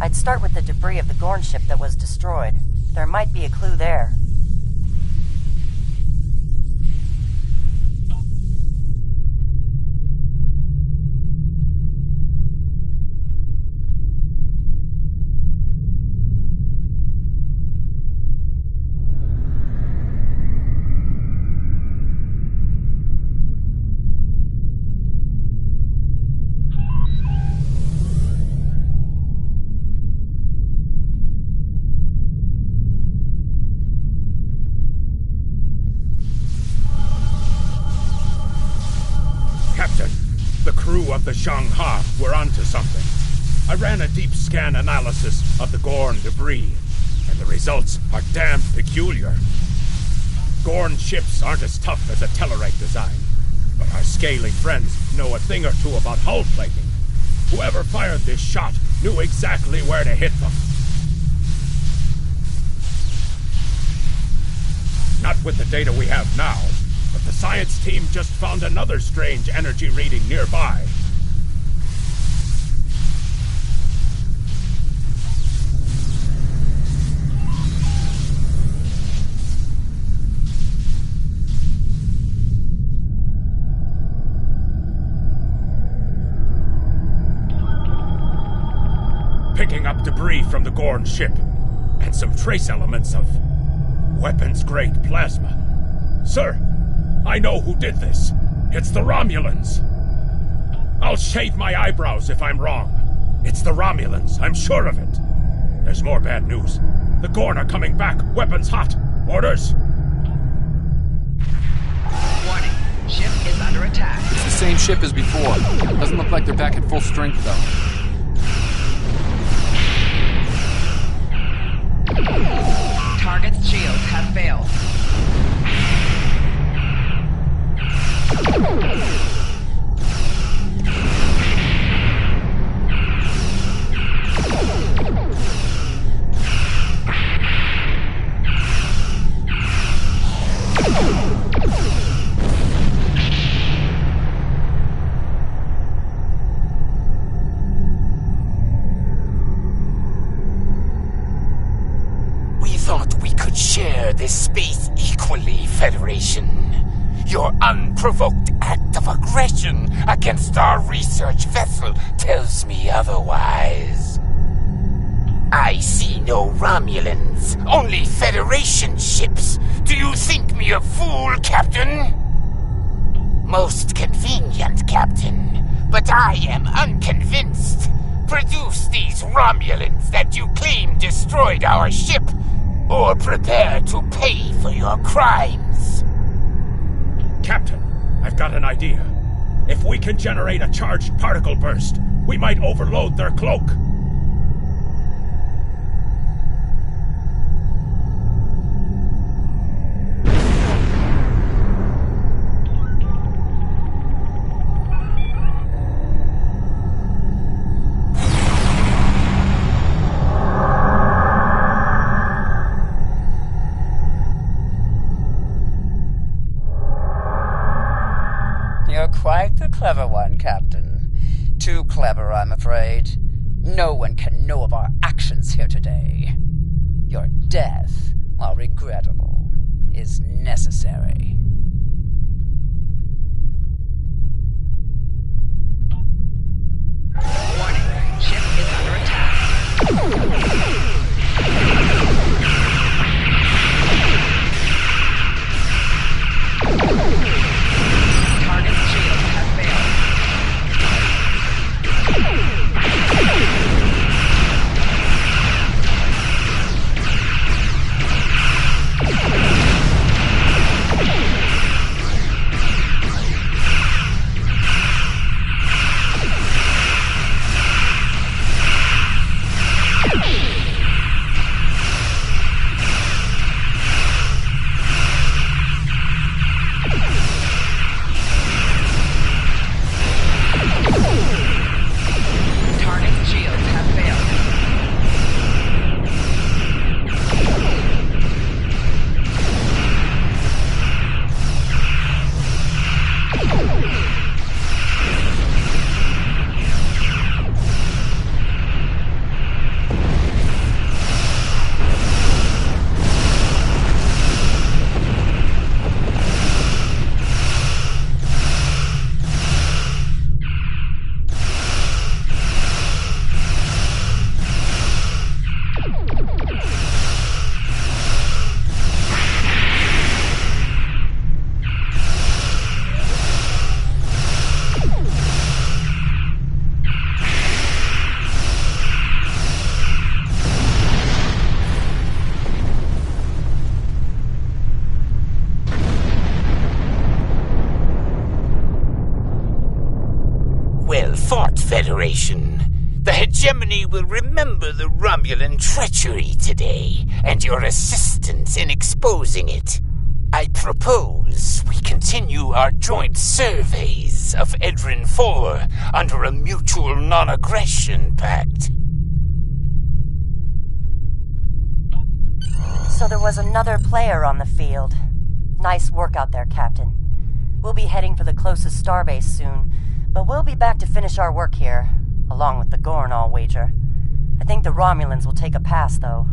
I'd start with the debris of the Gorn ship that was destroyed. There might be a clue there. Of the Zhang-Ha were onto something. I ran a deep scan analysis of the Gorn debris, and the results are damn peculiar. Gorn ships aren't as tough as a Tellarite design, but our scaling friends know a thing or two about hull plating. Whoever fired this shot knew exactly where to hit them. Not with the data we have now, but the science team just found another strange energy reading nearby. Picking up debris from the Gorn ship, and some trace elements of weapons-grade plasma. Sir, I know who did this. It's the Romulans. I'll shave my eyebrows if I'm wrong. It's the Romulans, I'm sure of it. There's more bad news. The Gorn are coming back, weapons hot. Orders? Warning, ship is under attack. It's the same ship as before. Doesn't look like they're back at full strength, though. Target's shields have failed. This space equally, Federation. Your unprovoked act of aggression against our research vessel tells me otherwise. I see no Romulans, only Federation ships. Do you think me a fool, Captain? Most convenient, Captain, but I am unconvinced. Produce these Romulans that you claim destroyed our ship, or prepare to pay for your crimes. Captain, I've got an idea. If we can generate a charged particle burst, we might overload their cloak. Quite the clever one, Captain. Too clever, I'm afraid. No one can know of our actions here today. Your death, while regrettable, is necessary. Warning, ship is under attack. Federation. The hegemony will remember the Romulan treachery today, and your assistance in exposing it. I propose we continue our joint surveys of Edrin 4 under a mutual non-aggression pact. So there was another player on the field. Nice work out there, Captain. We'll be heading for the closest starbase soon, but we'll be back to finish our work here, along with the Gorn, I'll wager. I think the Romulans will take a pass, though.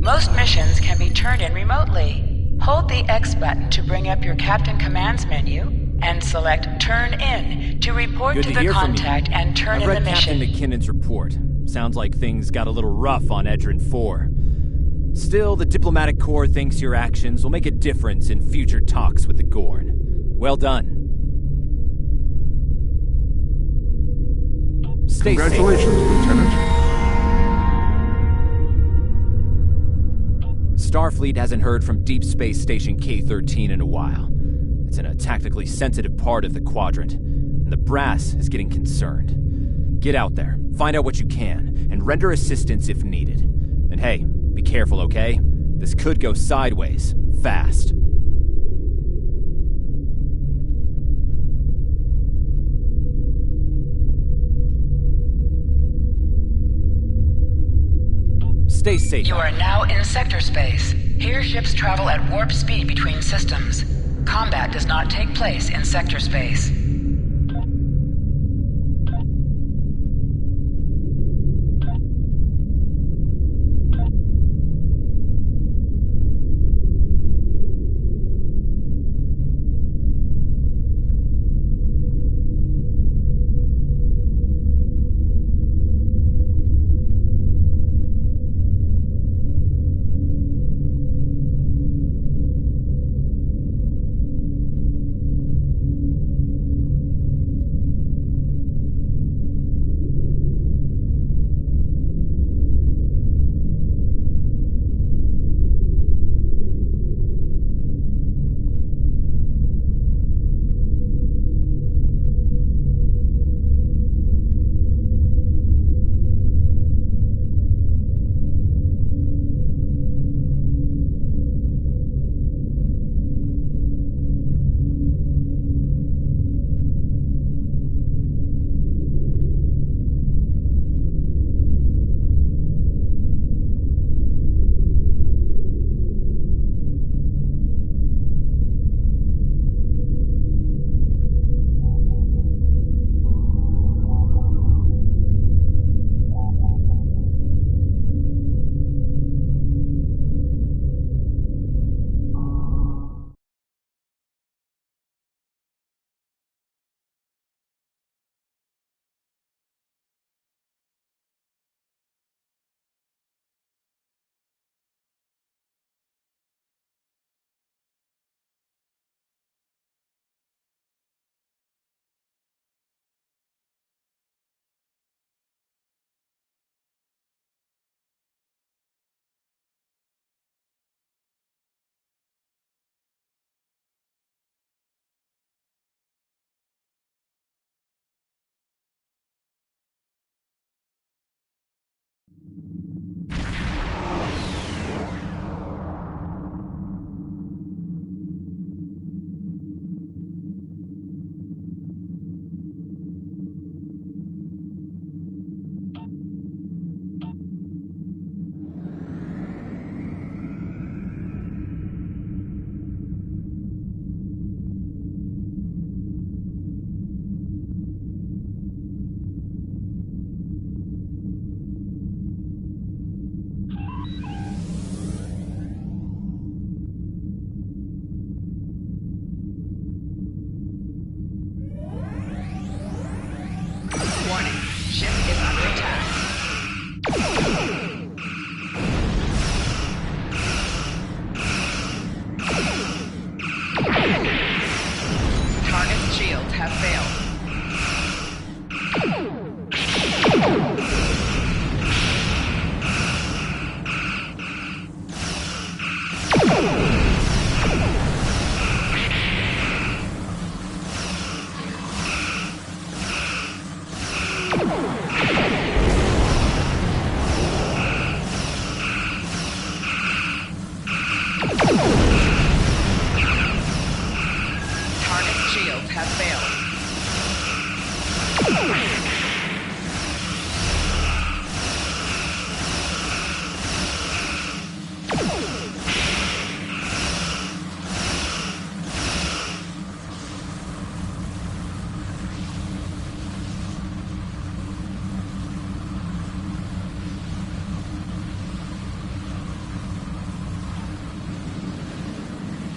Most missions can be turned in remotely. Hold the X button to bring up your Captain Commands menu, and select Turn In to report Good to to the hear from contact you. and turn I've in read the mission. Captain McKinnon's report. Sounds like things got a little rough on Edrin 4. Still, the diplomatic corps thinks your actions will make a difference in future talks with the Gorn. Well done. Stay Congratulations, safe. Lieutenant. Starfleet hasn't heard from Deep Space Station K-13 in a while. It's in a tactically sensitive part of the quadrant, and the brass is getting concerned. Get out there, find out what you can, and render assistance if needed. And hey, be careful, okay? This could go sideways, fast. Stay safe. You are now in sector space. Here ships travel at warp speed between systems. Combat does not take place in sector space. Warning, ship is under attack. Target shields have failed.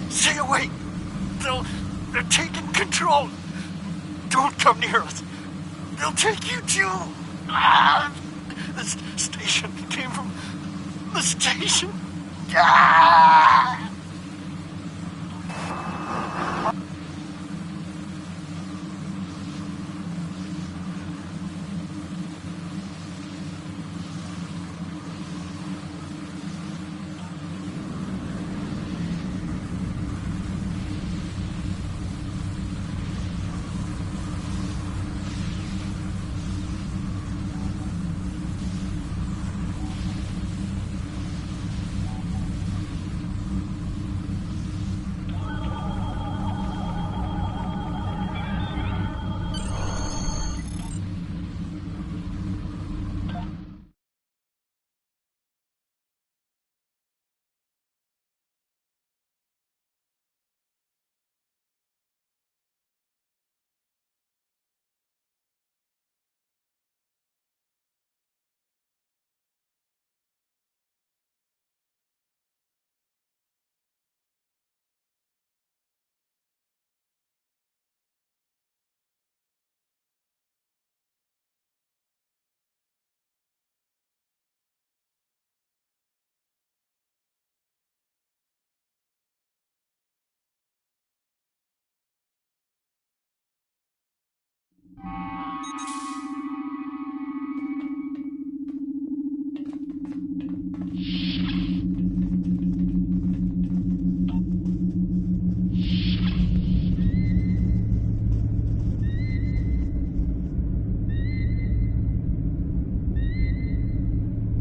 Stay away! They're taking control! Don't come near us! They'll take you too! The station came from the station!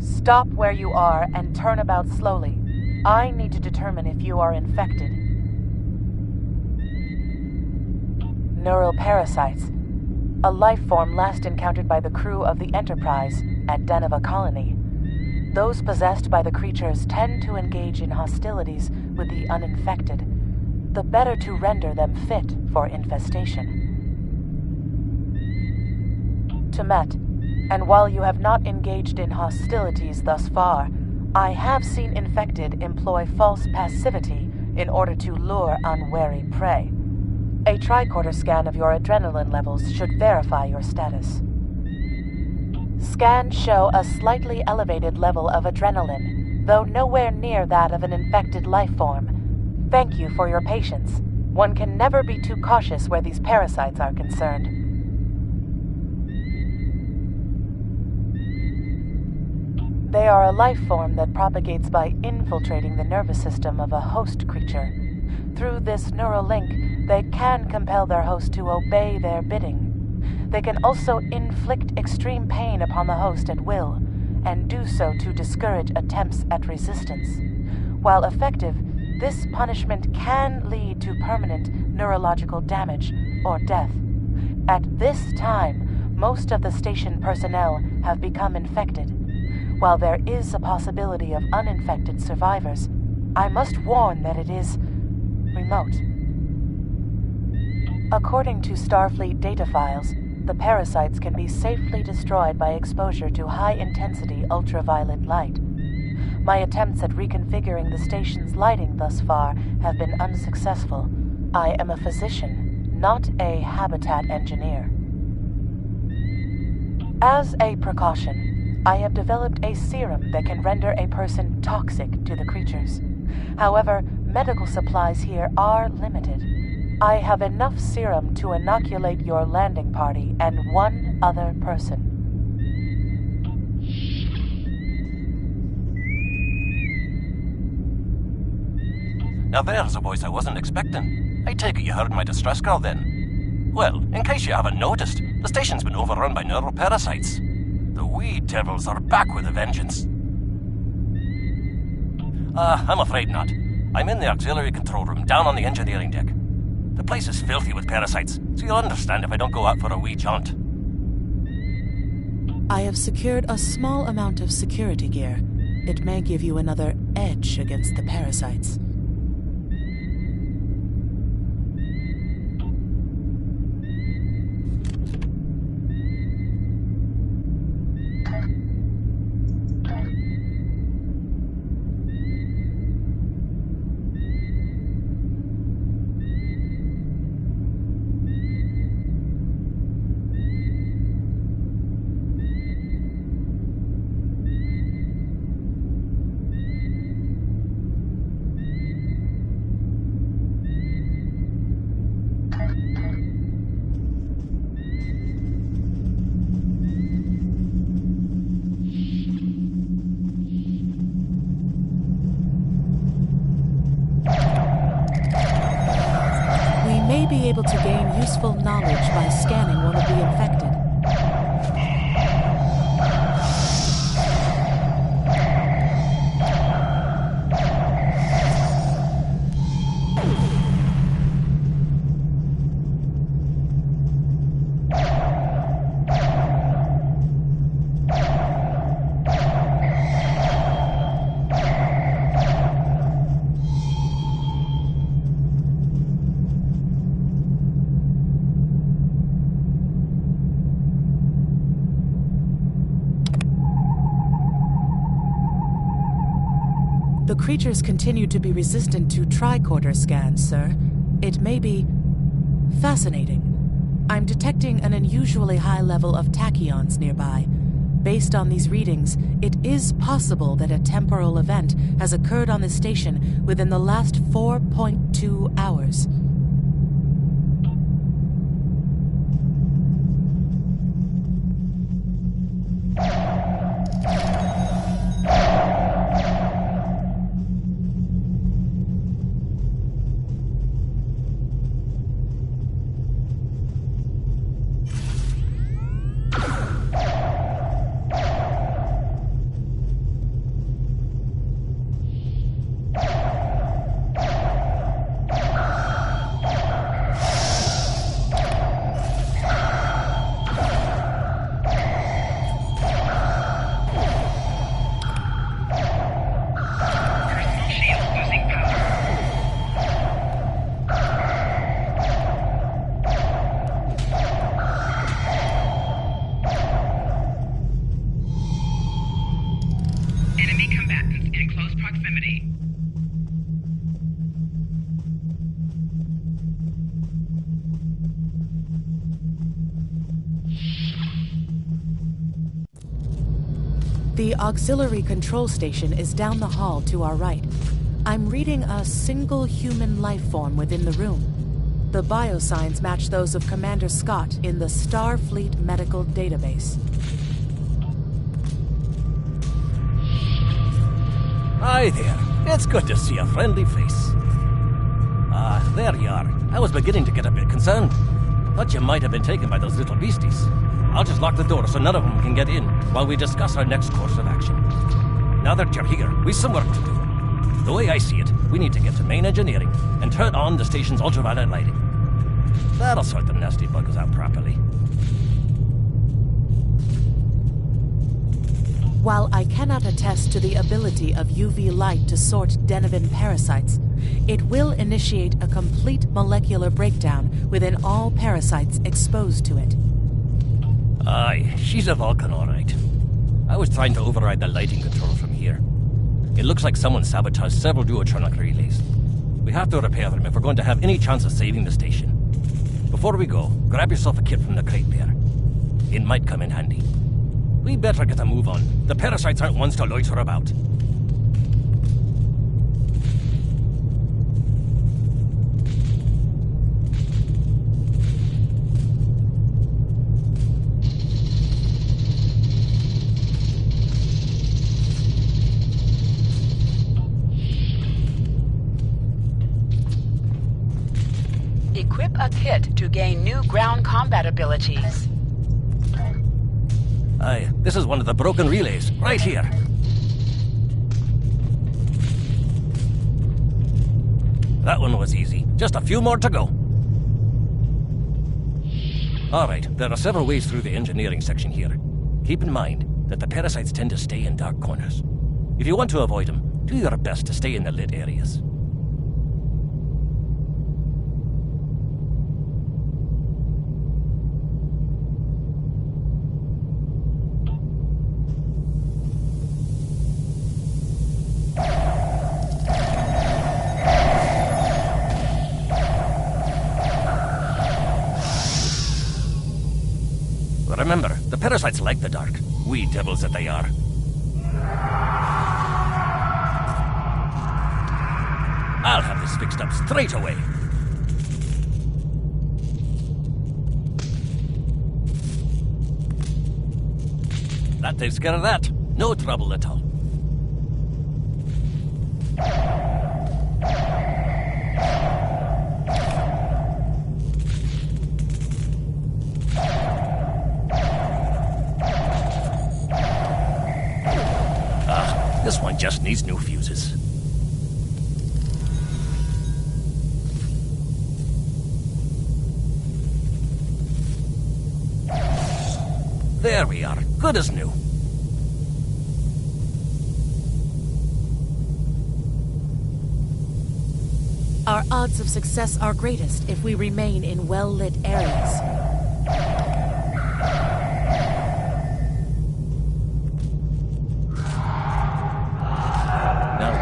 Stop where you are and turn about slowly. I need to determine if you are infected. Neural parasites. A life form last encountered by the crew of the Enterprise at Deneva Colony. Those possessed by the creatures tend to engage in hostilities with the uninfected, the better to render them fit for infestation. Temet, and while you have not engaged in hostilities thus far, I have seen infected employ false passivity in order to lure unwary prey. A tricorder scan of your adrenaline levels should verify your status. Scans show a slightly elevated level of adrenaline, though nowhere near that of an infected life form. Thank you for your patience. One can never be too cautious where these parasites are concerned. They are a life form that propagates by infiltrating the nervous system of a host creature. Through this neural link, they can compel their host to obey their bidding. They can also inflict extreme pain upon the host at will, and do so to discourage attempts at resistance. While effective, this punishment can lead to permanent neurological damage or death. At this time, most of the station personnel have become infected. While there is a possibility of uninfected survivors, I must warn that it is remote. According to Starfleet data files, the parasites can be safely destroyed by exposure to high-intensity ultraviolet light. My attempts at reconfiguring the station's lighting thus far have been unsuccessful. I am a physician, not a habitat engineer. As a precaution, I have developed a serum that can render a person toxic to the creatures. However, medical supplies here are limited. I have enough serum to inoculate your landing party and one other person. Now there's a voice I wasn't expecting. I take it you heard my distress call then. Well, in case you haven't noticed, the station's been overrun by neuroparasites. The wee devils are back with a vengeance. I'm afraid not. I'm in the auxiliary control room down on the engineering deck. The place is filthy with parasites, so you'll understand if I don't go out for a wee jaunt. I have secured a small amount of security gear. It may give you another edge against the parasites. Be able to gain useful knowledge by scanning one of the infected. The creatures continue to be resistant to tricorder scans, sir. It may be fascinating. I'm detecting an unusually high level of tachyons nearby. Based on these readings, it is possible that a temporal event has occurred on this station within the last 4.2 hours. The auxiliary control station is down the hall to our right. I'm reading a single human life form within the room. The biosigns match those of Commander Scott in the Starfleet Medical Database. Hi there. It's good to see a friendly face. There you are. I was beginning to get a bit concerned. Thought you might have been taken by those little beasties. I'll just lock the door so none of them can get in while we discuss our next course of action. Now that you're here, we've some work to do. The way I see it, we need to get to main engineering and turn on the station's ultraviolet lighting. That'll sort the nasty buggers out properly. While I cannot attest to the ability of UV light to sort Denivan parasites, it will initiate a complete molecular breakdown within all parasites exposed to it. Aye, she's a Vulcan, all right. I was trying to override the lighting control from here. It looks like someone sabotaged several duotronic relays. We have to repair them if we're going to have any chance of saving the station. Before we go, grab yourself a kit from the crate there. It might come in handy. We better get a move on. The parasites aren't ones to loiter about. Equip a kit to gain new ground combat abilities. Aye, this is one of the broken relays, right here. That one was easy. Just a few more to go. Alright, there are several ways through the engineering section here. Keep in mind that the parasites tend to stay in dark corners. If you want to avoid them, do your best to stay in the lit areas. Remember, the parasites like the dark. Wee devils that they are. I'll have this fixed up straight away. That takes care of that. No trouble at all. This one just needs new fuses. There we are. Good as new. Our odds of success are greatest if we remain in well-lit areas.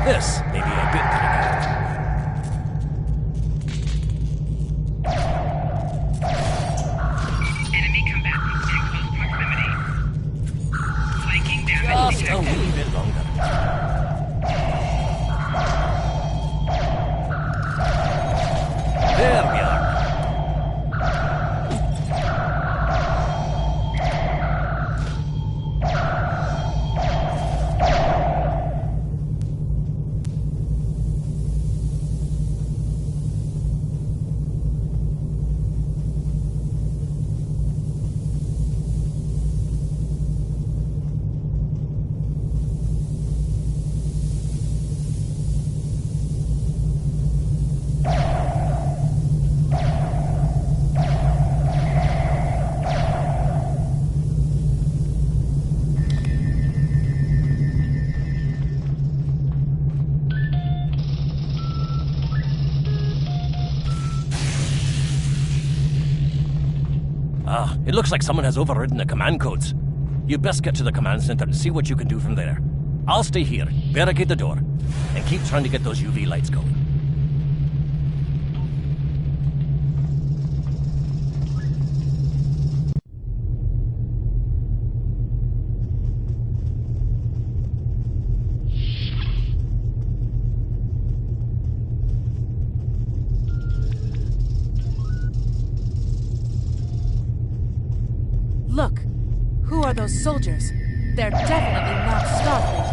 This may be a bit tricky. Enemy combatants in close proximity. Flanking damage Just a wee bit longer. There we are. It looks like someone has overridden the command codes. You best get to the command center and see what you can do from there. I'll stay here, barricade the door, and keep trying to get those UV lights going. Look, who are those soldiers? They're definitely not Starfleet.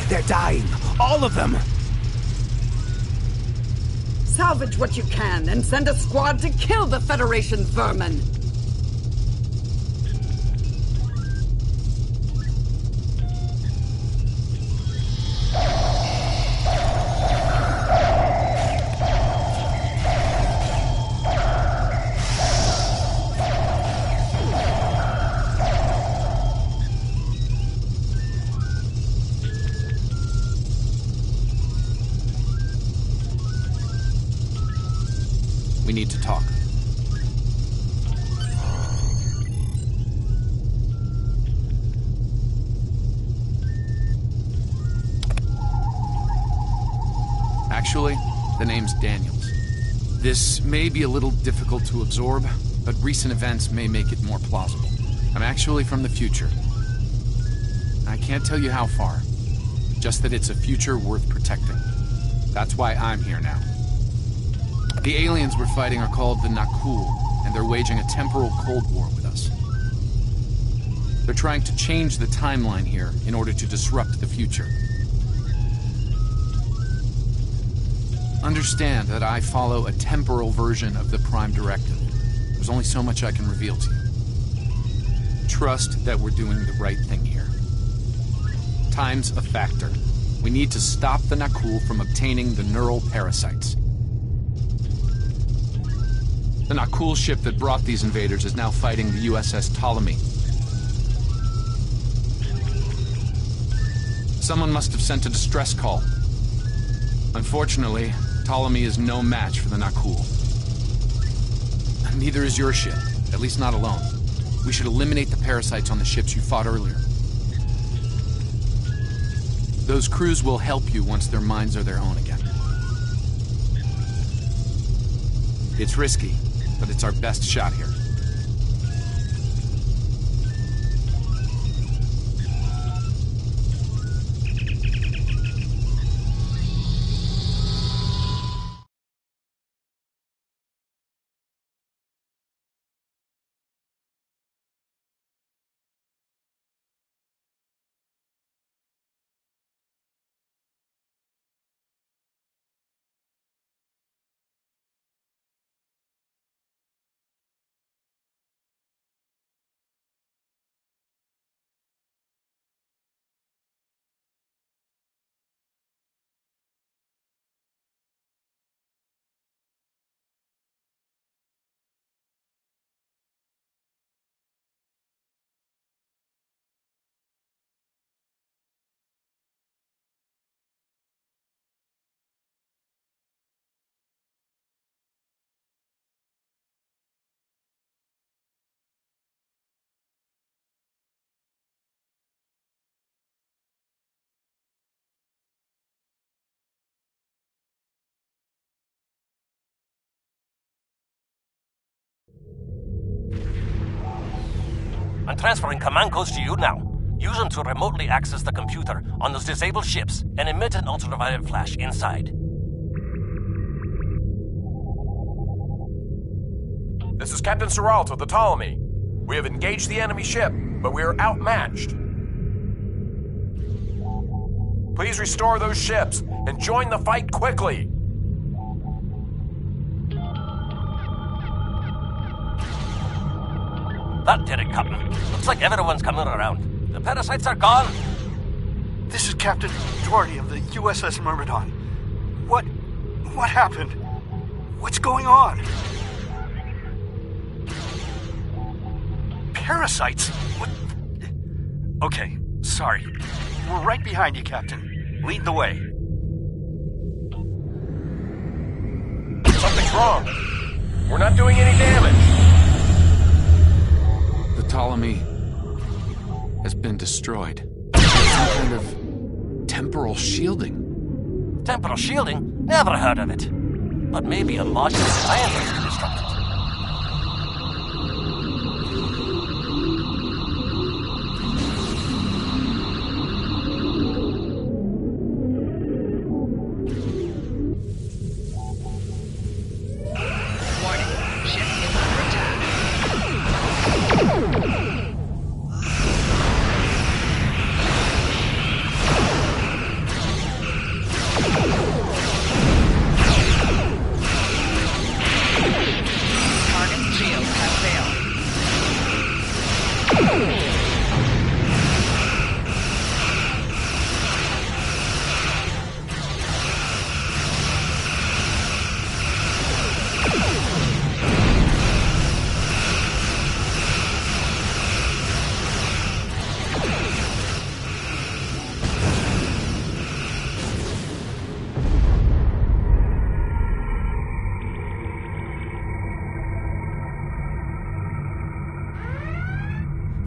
They're dying. All of them. Salvage what you can and send a squad to kill the Federation vermin. need to talk. Actually, the name's Daniels. This may be a little difficult to absorb, but recent events may make it more plausible. I'm actually from the future. I can't tell you how far, just that it's a future worth protecting. That's why I'm here now. The aliens we're fighting are called the Nakul, and they're waging a temporal Cold War with us. They're trying to change the timeline here in order to disrupt the future. Understand that I follow a temporal version of the Prime Directive. There's only so much I can reveal to you. Trust that we're doing the right thing here. Time's a factor. We need to stop the Nakul from obtaining the neural parasites. The Nakul ship that brought these invaders is now fighting the USS Ptolemy. Someone must have sent a distress call. Unfortunately, Ptolemy is no match for the Nakul. Neither is your ship, at least not alone. We should eliminate the parasites on the ships you fought earlier. Those crews will help you once their minds are their own again. It's risky, but it's our best shot here. I'm transferring command codes to you now. Use them to remotely access the computer on those disabled ships and emit an ultraviolet flash inside. This is Captain Seralt of the Ptolemy. We have engaged the enemy ship, but we are outmatched. Please restore those ships and join the fight quickly. That did it, Captain. Looks like everyone's coming around. The parasites are gone. This is Captain Doherty of the USS Myrmidon. What happened? What's going on? Parasites? What? Okay, sorry. We're right behind you, Captain. Lead the way. Something's wrong. We're not doing any damage. The Ptolemy has been destroyed. Some kind of temporal shielding. Temporal shielding? Never heard of it. But maybe a modular scientist can construct it.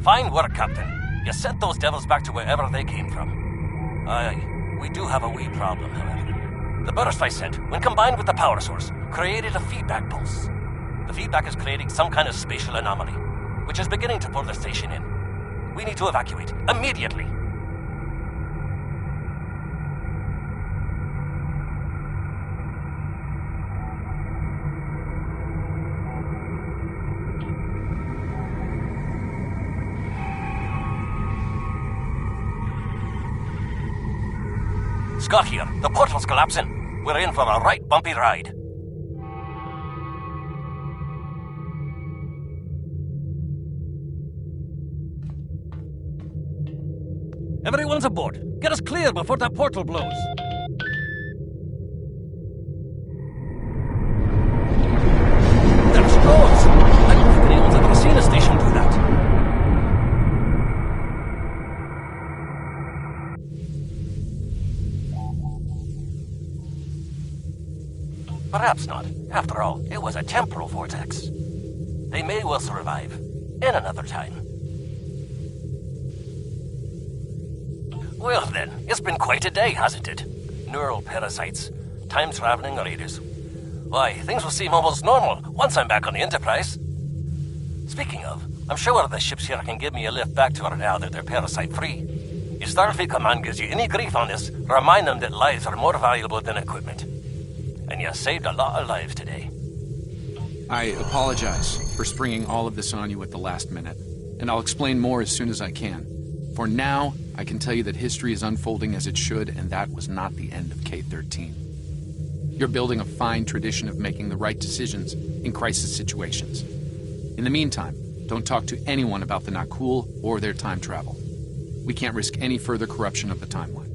Fine work, Captain. You sent those devils back to wherever they came from. Aye, we do have a wee problem, however. The burst I sent, when combined with the power source, created a feedback pulse. The feedback is creating some kind of spatial anomaly, which is beginning to pull the station in. We need to evacuate, immediately. Scott here. The portal's collapsing. We're in for a right bumpy ride. Everyone's aboard. Get us clear before that portal blows. There's doors. I don't think anyone's ever seen a station do that. Perhaps not. After all, it was a temporal vortex. They may well survive. In another time. Well then, it's been quite a day, hasn't it? Neural parasites, time-traveling raiders. Why, things will seem almost normal once I'm back on the Enterprise. Speaking of, I'm sure the ships here can give me a lift back to her now that they're parasite-free. If Starfleet Command gives you any grief on this, remind them that lives are more valuable than equipment. And you saved a lot of lives today. I apologize for springing all of this on you at the last minute, and I'll explain more as soon as I can. For now, I can tell you that history is unfolding as it should, and that was not the end of K-13. You're building a fine tradition of making the right decisions in crisis situations. In the meantime, don't talk to anyone about the Nakul or their time travel. We can't risk any further corruption of the timeline.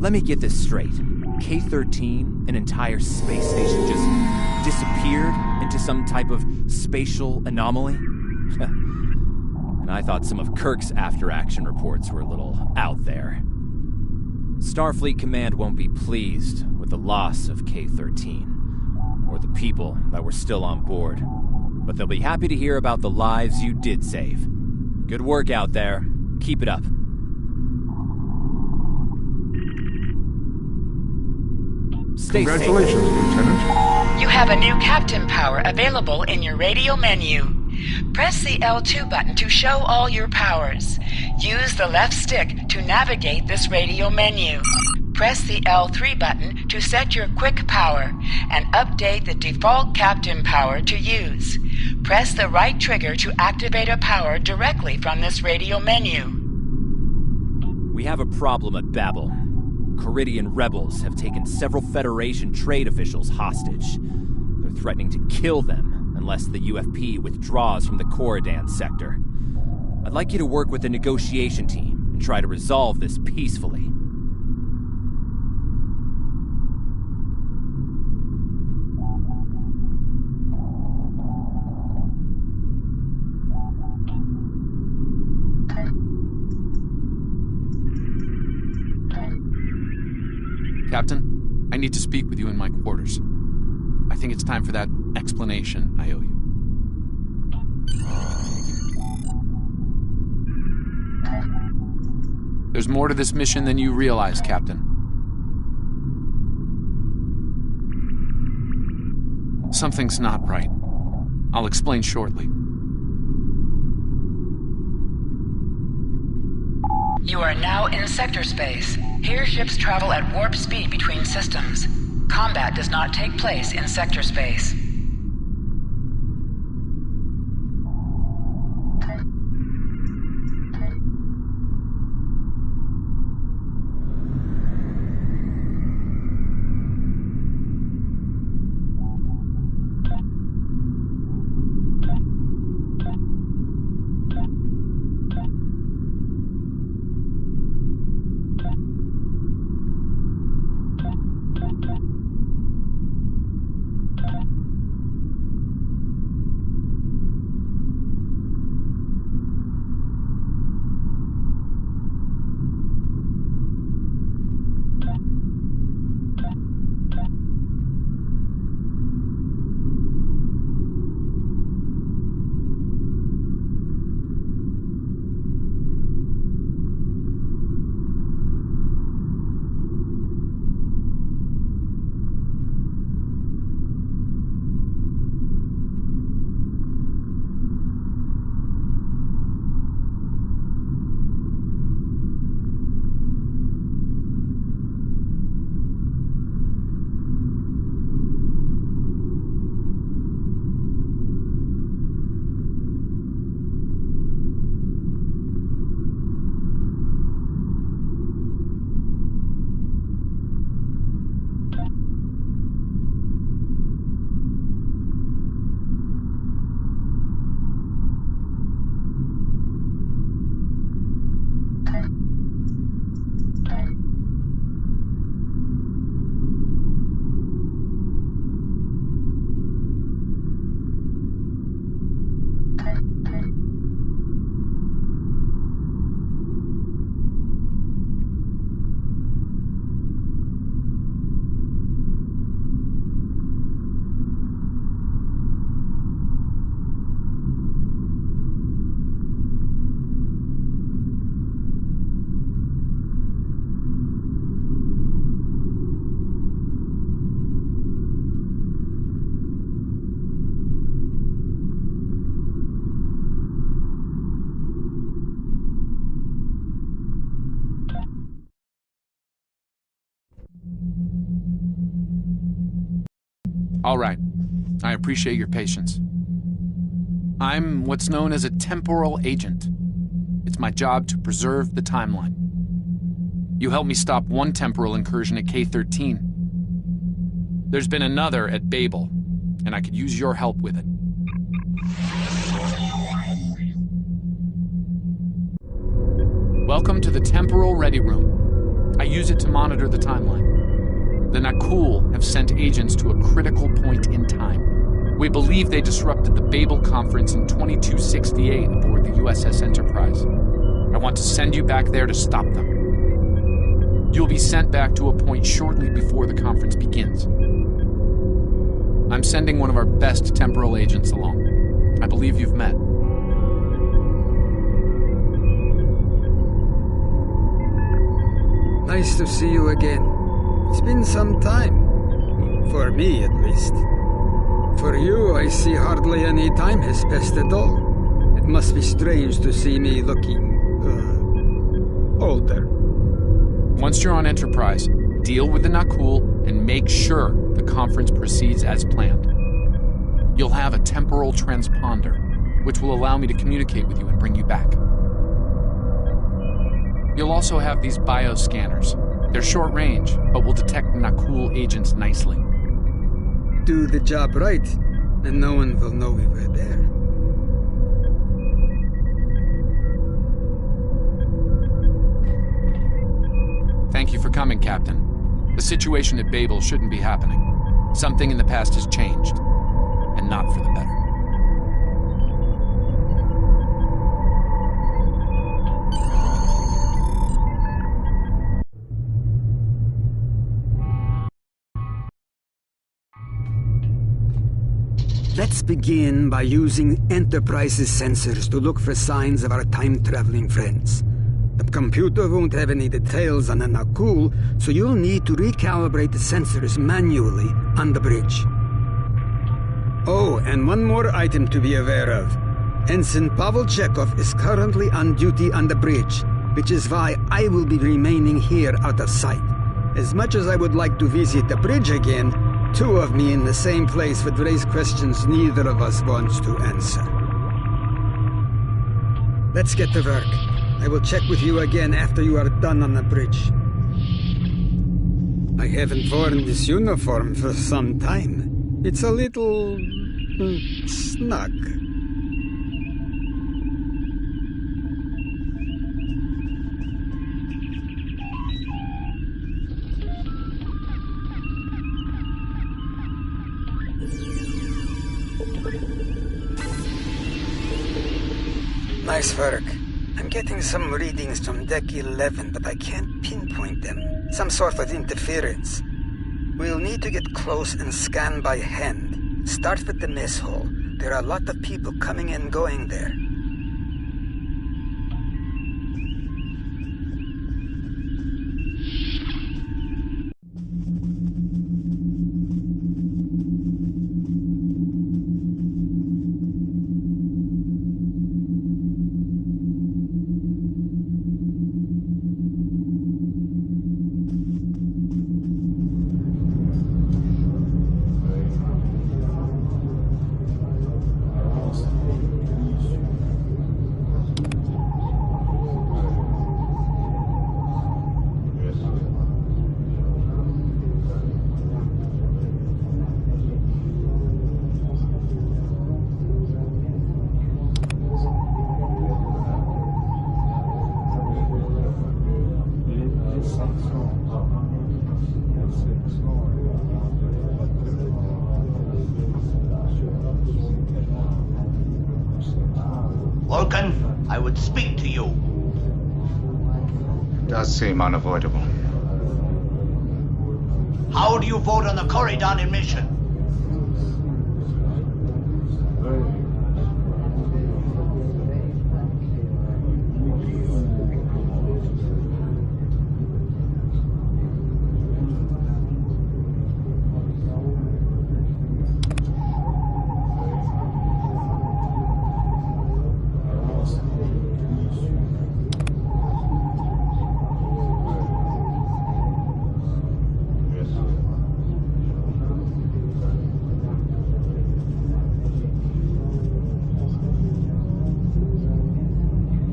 Let me get this straight. K-13, an entire space station, just disappeared into some type of spatial anomaly? And I thought some of Kirk's after-action reports were a little out there. Starfleet Command won't be pleased with the loss of K-13, or the people that were still on board. But they'll be happy to hear about the lives you did save. Good work out there. Keep it up. Stay Congratulations, safe. Lieutenant. You have a new captain power available in your radio menu. Press the L2 button to show all your powers. Use the left stick to navigate this radio menu. Press the L3 button to set your quick power and update the default captain power to use. Press the right trigger to activate a power directly from this radio menu. We have a problem at Babel. Caridian rebels have taken several Federation trade officials hostage. They're threatening to kill them unless the UFP withdraws from the Corridan sector. I'd like you to work with the negotiation team and try to resolve this peacefully. Captain, I need to speak with you in my quarters. I think it's time for that explanation I owe you. There's more to this mission than you realize, Captain. Something's not right. I'll explain shortly. You are now in sector space. Here ships travel at warp speed between systems. Combat does not take place in sector space. All right. I appreciate your patience. I'm what's known as a temporal agent. It's my job to preserve the timeline. You helped me stop one temporal incursion at K-13. There's been another at Babel, and I could use your help with it. Welcome to the Temporal Ready Room. I use it to monitor the timeline. The Nakul have sent agents to a critical point in time. We believe they disrupted the Babel conference in 2268 aboard the USS Enterprise. I want to send you back there to stop them. You'll be sent back to a point shortly before the conference begins. I'm sending one of our best temporal agents along. I believe you've met. Nice to see you again. It's been some time. For me, at least. For you, I see hardly any time has passed at all. It must be strange to see me looking, older. Once you're on Enterprise, deal with the Nakul and make sure the conference proceeds as planned. You'll have a temporal transponder, which will allow me to communicate with you and bring you back. You'll also have these bioscanners. They're short range, but will detect Nakul agents nicely. Do the job right, and no one will know we were there. Thank you for coming, Captain. The situation at Babel shouldn't be happening. Something in the past has changed, and not for the better. Let's begin by using Enterprise's sensors to look for signs of our time-traveling friends. The computer won't have any details on the Nakul, so you'll need to recalibrate the sensors manually on the bridge. Oh, and one more item to be aware of. Ensign Pavel Chekhov is currently on duty on the bridge, which is why I will be remaining here out of sight. As much as I would like to visit the bridge again, two of me in the same place would raise questions neither of us wants to answer. Let's get to work. I will check with you again after you are done on the bridge. I haven't worn this uniform for some time. It's a little snug. Nice work. I'm getting some readings from Deck 11, but I can't pinpoint them. Some sort of interference. We'll need to get close and scan by hand. Start with the mess hall. There are a lot of people coming and going there. Vulcan, I would speak to you. Does seem unavoidable. How do you vote on the Corridon mission?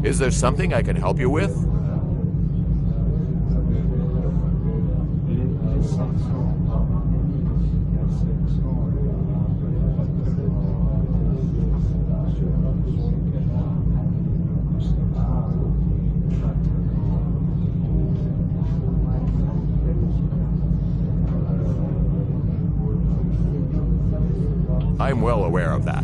Is there something I can help you with? I'm well aware of that.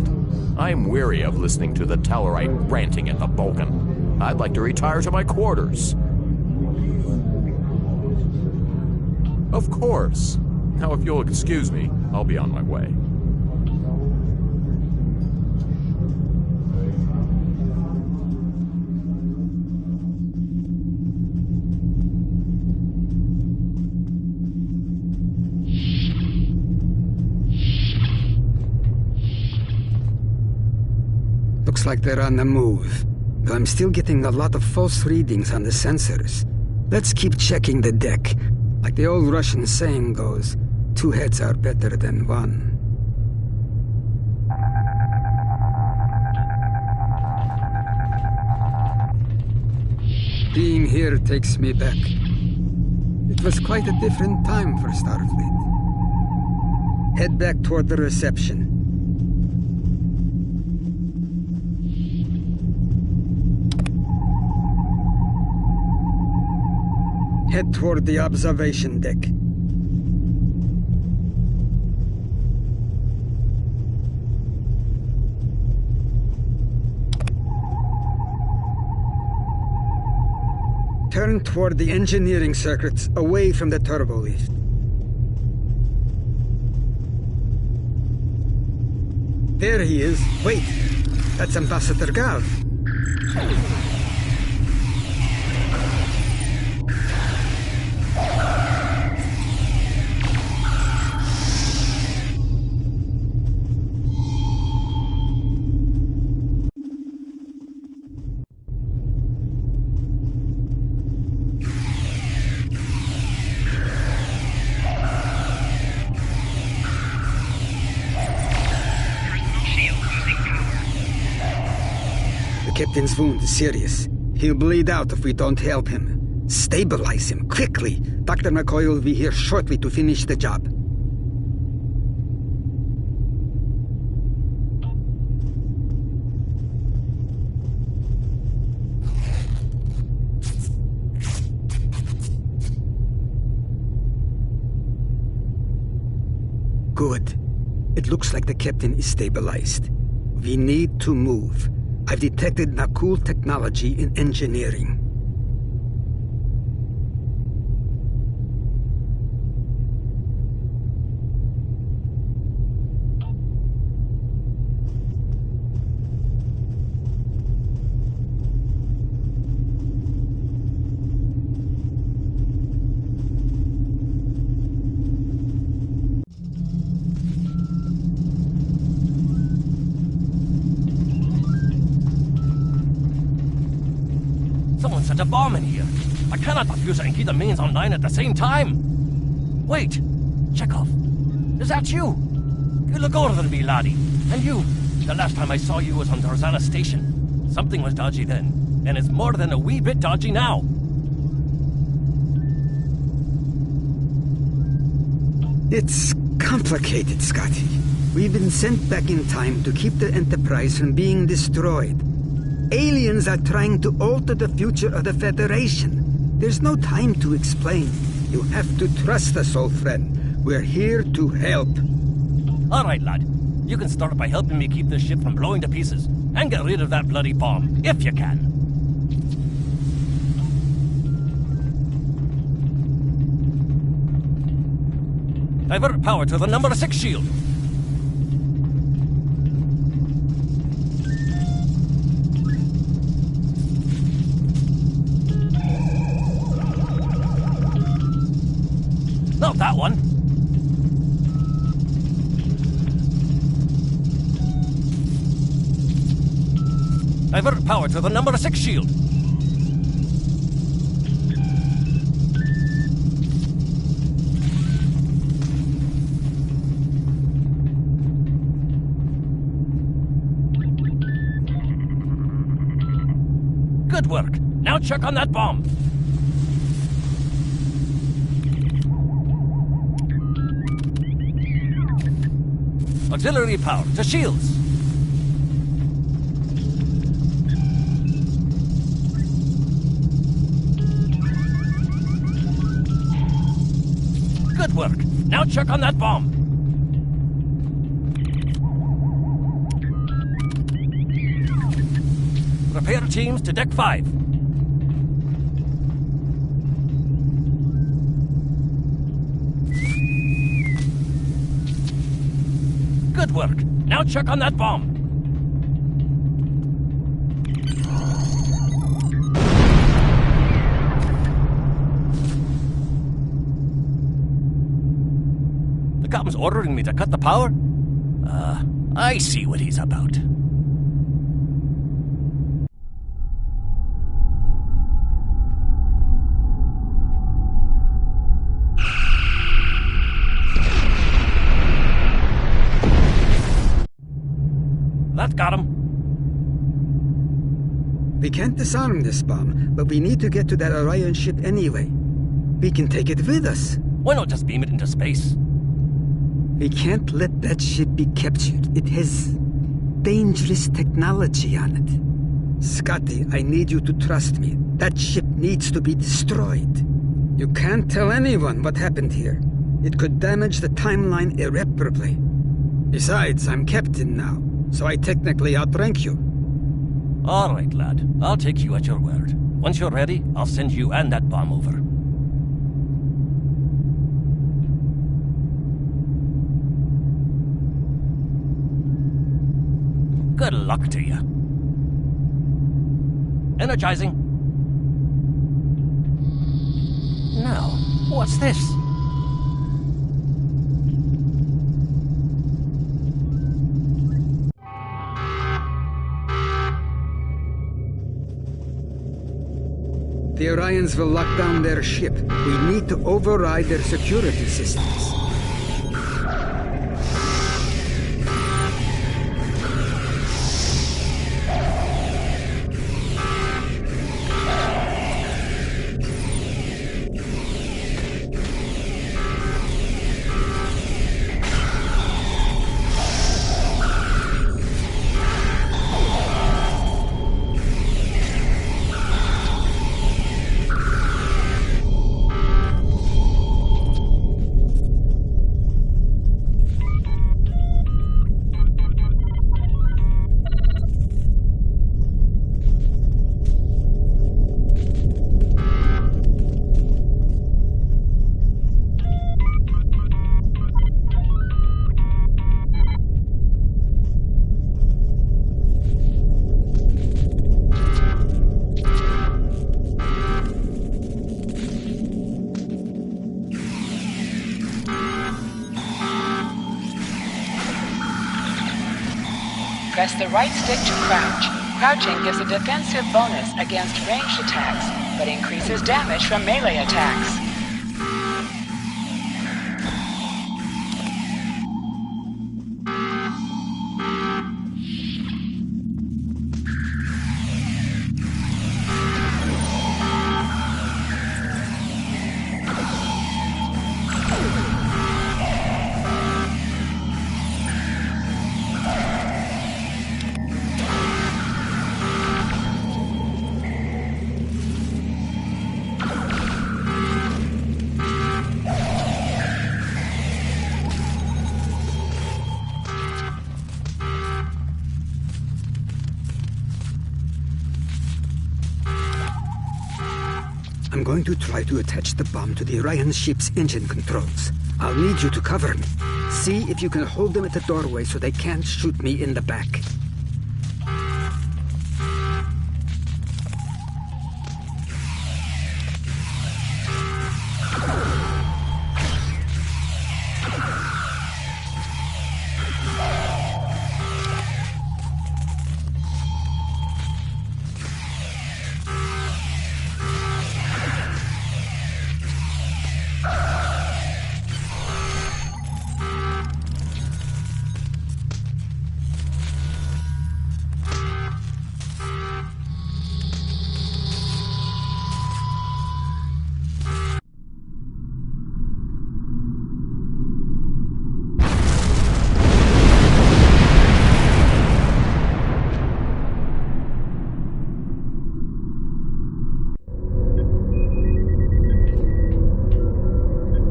I'm weary of listening to the Tellarite ranting at the Vulcan. I'd like to retire to my quarters. Of course. Now, if you'll excuse me, I'll be on my way. Looks like they're on the move. Though I'm still getting a lot of false readings on the sensors. Let's keep checking the deck. Like the old Russian saying goes, 2 heads are better than 1. Being here takes me back. It was quite a different time for Starfleet. Head back toward the reception. Head toward the observation deck. Turn toward the engineering circuits away from the turbo lift. There he is. Wait, that's Ambassador Gav. The captain's wound is serious. He'll bleed out if we don't help him. Stabilize him, quickly. Dr. McCoy will be here shortly to finish the job. Good. It looks like the captain is stabilized. We need to move. I've detected Nakul technology in engineering. Someone set a bomb in here. I cannot defuse it and keep the mains online at the same time. Wait, Chekhov, is that you? You look older than me, laddie. And you, the last time I saw you was on Tarzana Station. Something was dodgy then, and it's more than a wee bit dodgy now. It's complicated, Scotty. We've been sent back in time to keep the Enterprise from being destroyed. Aliens are trying to alter the future of the Federation. There's no time to explain. You have to trust us, old friend. We're here to help. All right, lad. You can start by helping me keep this ship from blowing to pieces. and get rid of that bloody bomb, if you can. Divert power to the number 6 shield. Not that one. Divert power to the number 6 shield. Good work. Now check on that bomb. Auxiliary power to shields. Good work. Now check on that bomb. Repair teams to deck 5. Good work. Now check on that bomb. The captain's ordering me to cut the power? I see what he's about. That got him. We can't disarm this bomb, but we need to get to that Orion ship anyway. We can take it with us. Why not just beam it into space? We can't let that ship be captured. It has dangerous technology on it. Scotty, I need you to trust me. That ship needs to be destroyed. You can't tell anyone what happened here. It could damage the timeline irreparably. Besides, I'm captain now, so I technically outrank you. All right, lad. I'll take you at your word. Once you're ready, I'll send you and that bomb over. Good luck to you. Energizing. Now, what's this? The Orions will lock down their ship. We need to override their security systems. Press the right stick to crouch. Crouching gives a defensive bonus against ranged attacks, but increases damage from melee attacks. I'm going to try to attach the bomb to the Orion ship's engine controls. I'll need you to cover me. See if you can hold them at the doorway so they can't shoot me in the back.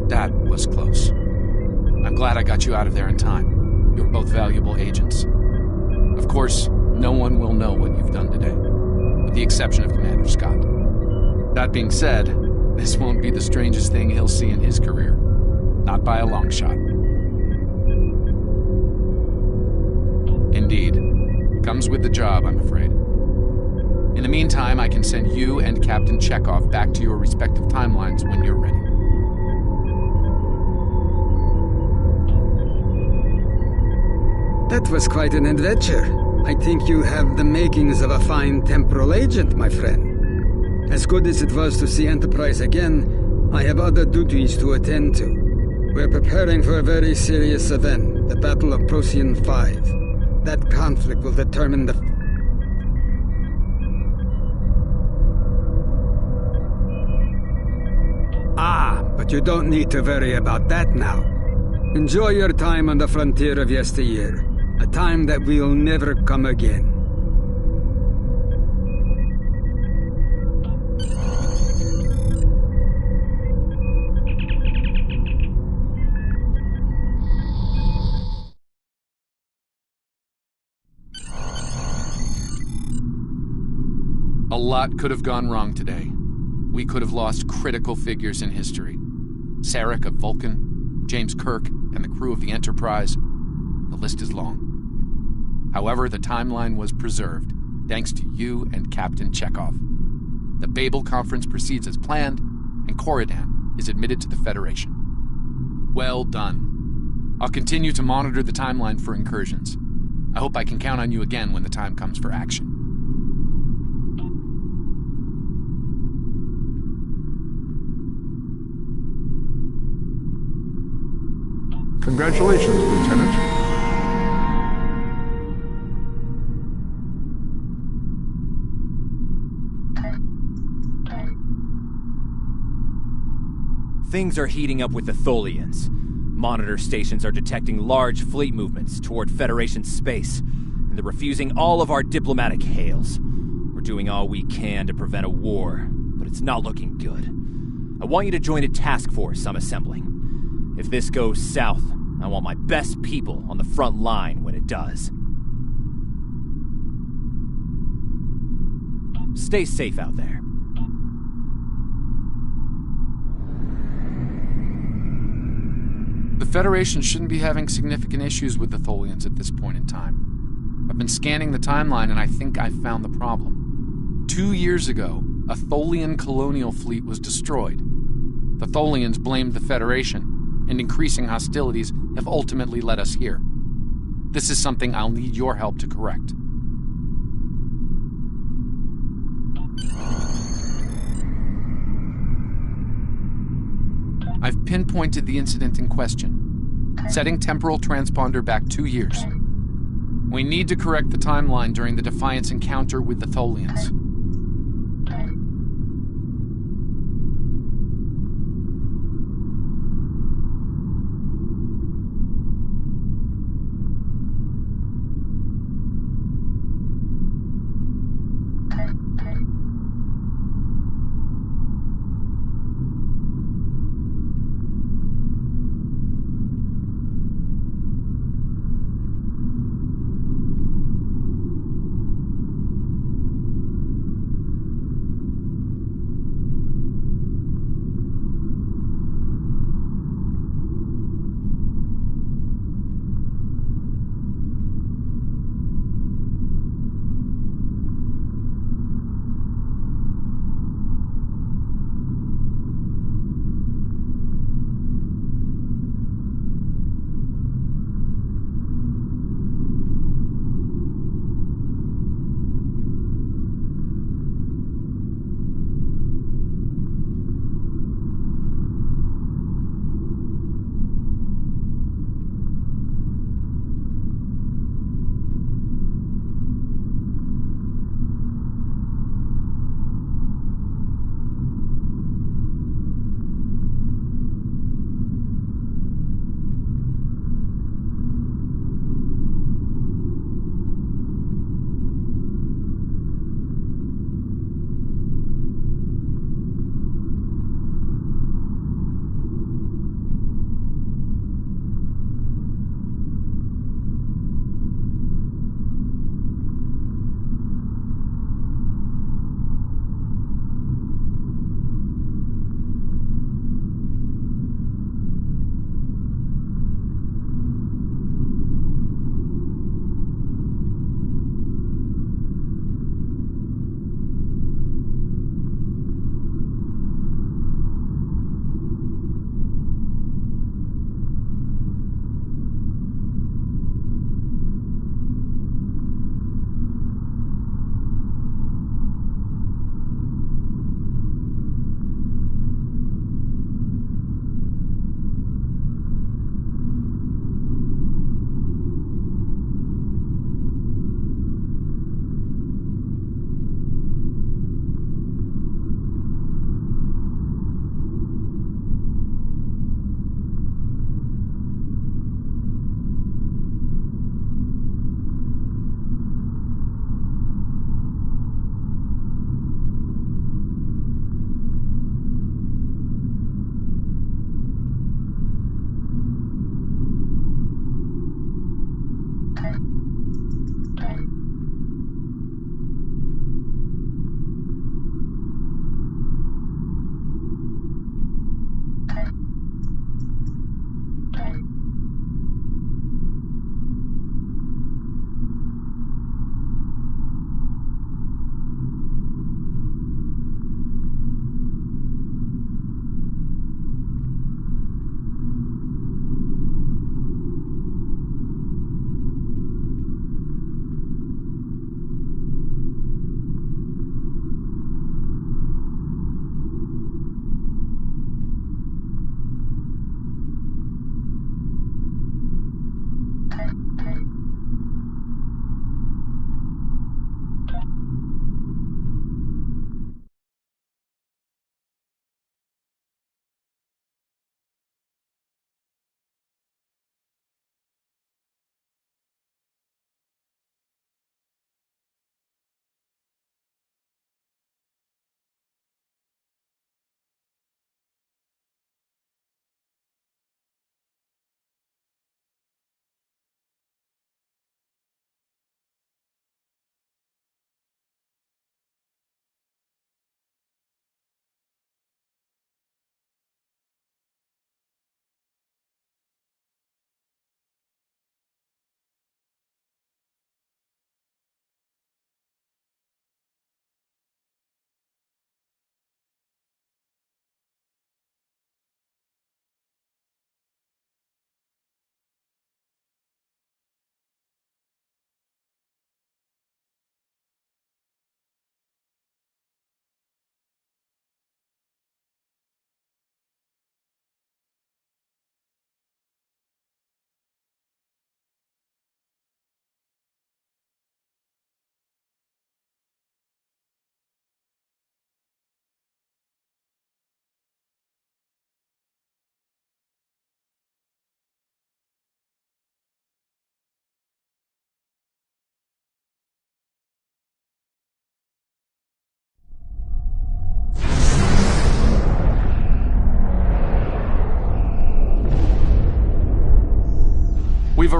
That was close. I'm glad I got you out of there in time. You're both valuable agents. Of course, no one will know what you've done today, with the exception of Commander Scott. That being said, this won't be the strangest thing he'll see in his career. Not by a long shot. Indeed. Comes with the job, I'm afraid. In the meantime, I can send you and Captain Chekhov back to your respective timelines when you're ready. That was quite an adventure. I think you have the makings of a fine temporal agent, my friend. As good as it was to see Enterprise again, I have other duties to attend to. We're preparing for a very serious event, the Battle of Procyon 5. That conflict will determine the... But you don't need to worry about that now. Enjoy your time on the frontier of yesteryear. A time that will never come again. A lot could have gone wrong today. We could have lost critical figures in history. Sarek of Vulcan, James Kirk, and the crew of the Enterprise. The list is long. However, the timeline was preserved, thanks to you and Captain Chekhov. The Babel Conference proceeds as planned, and Corridan is admitted to the Federation. Well done. I'll continue to monitor the timeline for incursions. I hope I can count on you again when the time comes for action. Congratulations, Lieutenant. Things are heating up with the Tholians. Monitor stations are detecting large fleet movements toward Federation space, and they're refusing all of our diplomatic hails. We're doing all we can to prevent a war, but it's not looking good. I want you to join a task force I'm assembling. If this goes south, I want my best people on the front line when it does. Stay safe out there. The Federation shouldn't be having significant issues with the Tholians at this point in time. I've been scanning the timeline and I think I've found the problem. 2 years ago, a Tholian colonial fleet was destroyed. The Tholians blamed the Federation, and increasing hostilities have ultimately led us here. This is something I'll need your help to correct. I've pinpointed the incident in question, setting temporal transponder back 2 years. We need to correct the timeline during the Defiance encounter with the Tholians.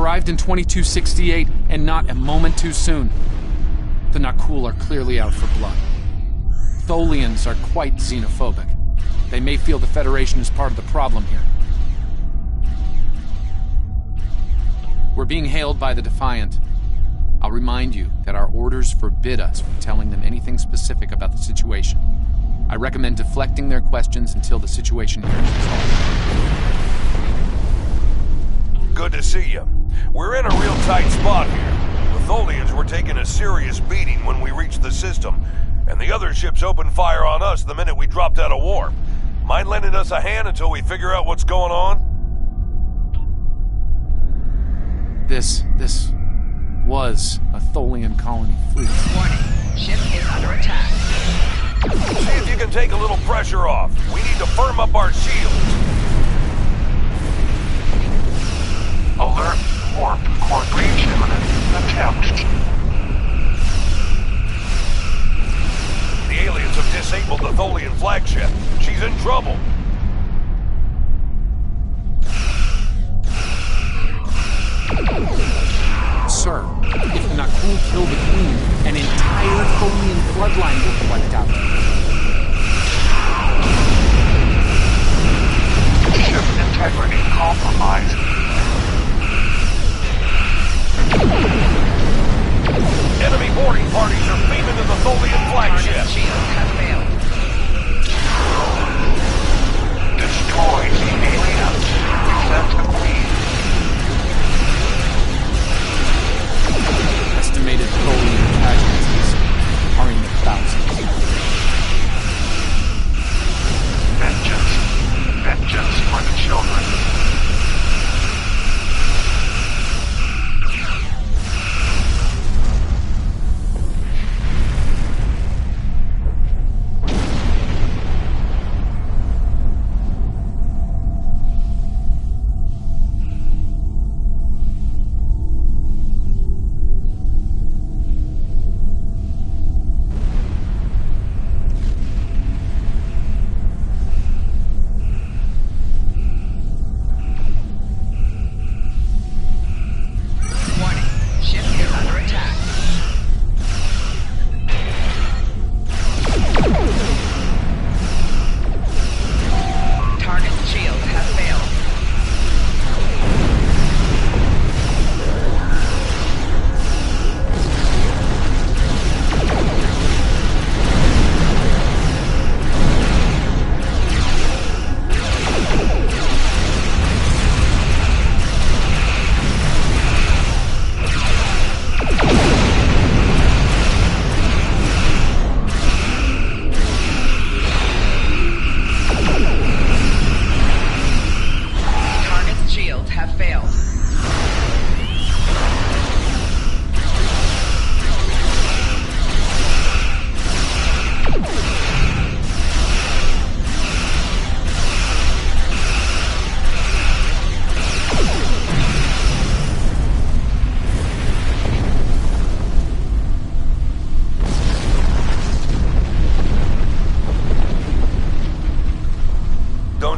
arrived in 2268, and not a moment too soon. The Nakul are clearly out for blood. Tholians are quite xenophobic. They may feel the Federation is part of the problem here. We're being hailed by the Defiant. I'll remind you that our orders forbid us from telling them anything specific about the situation. I recommend deflecting their questions until the situation here is resolved. Good to see you. We're in a real tight spot here. The Tholians were taking a serious beating when we reached the system, and the other ships opened fire on us the minute we dropped out of warp. Mind lending us a hand until we figure out what's going on? This was a Tholian colony fleet. Warning, ship is under attack. See if you can take a little pressure off. We need to firm up our shields. Alert, warp, core breach imminent. Attempt. The aliens have disabled the Tholian flagship. She's in trouble. Sir, if the Nakul kill the Queen, an entire Tholian bloodline will be wiped out. Ship integrity compromised. Enemy boarding parties are beaming to the Tholian flagship. Target shields have failed. Destroy the aliens. Protect the Queen. Estimated Tholian casualties are in the thousands. Vengeance. Vengeance for the children.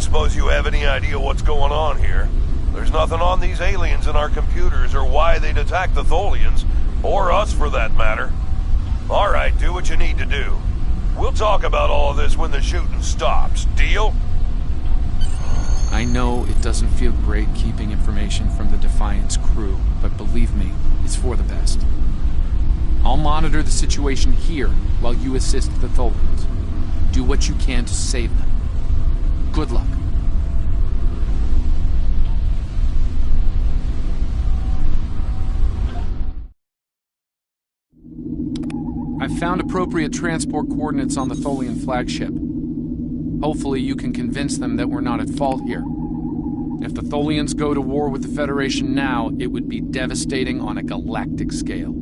Suppose you have any idea what's going on here. There's nothing on these aliens in our computers or why they'd attack the Tholians, or us for that matter. Alright, do what you need to do. We'll talk about all of this when the shooting stops. Deal? I know it doesn't feel great keeping information from the Defiant's crew, but believe me, it's for the best. I'll monitor the situation here while you assist the Tholians. Do what you can to save them. Good luck. I've found appropriate transport coordinates on the Tholian flagship. Hopefully you can convince them that we're not at fault here. If the Tholians go to war with the Federation now, it would be devastating on a galactic scale.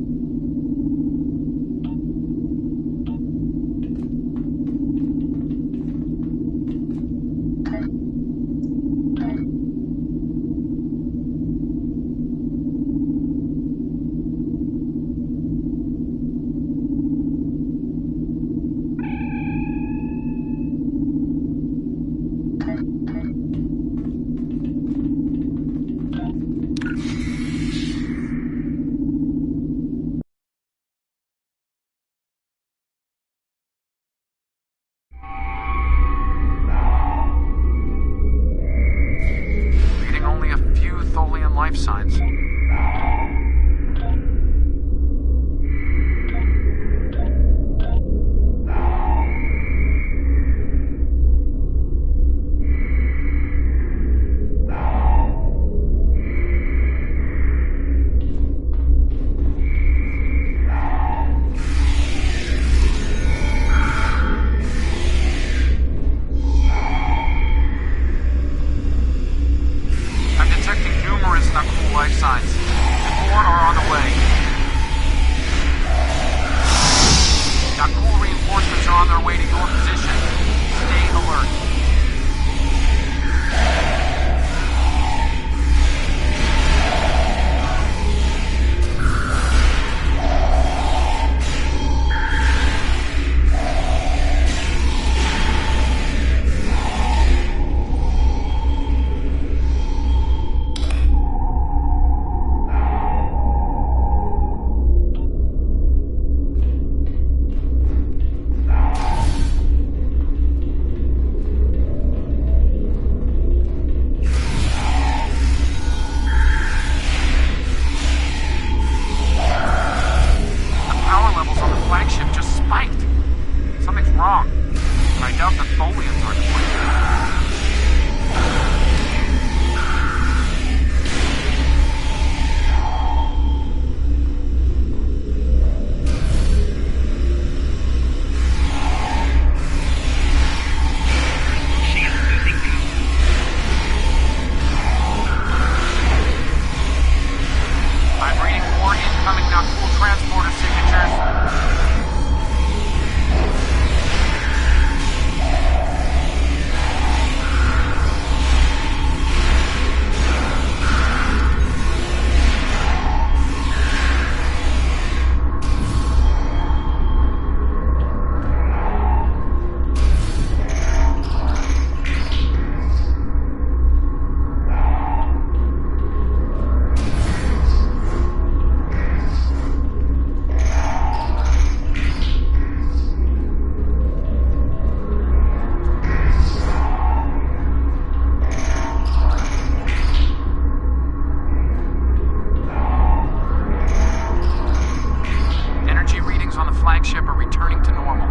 returning to normal.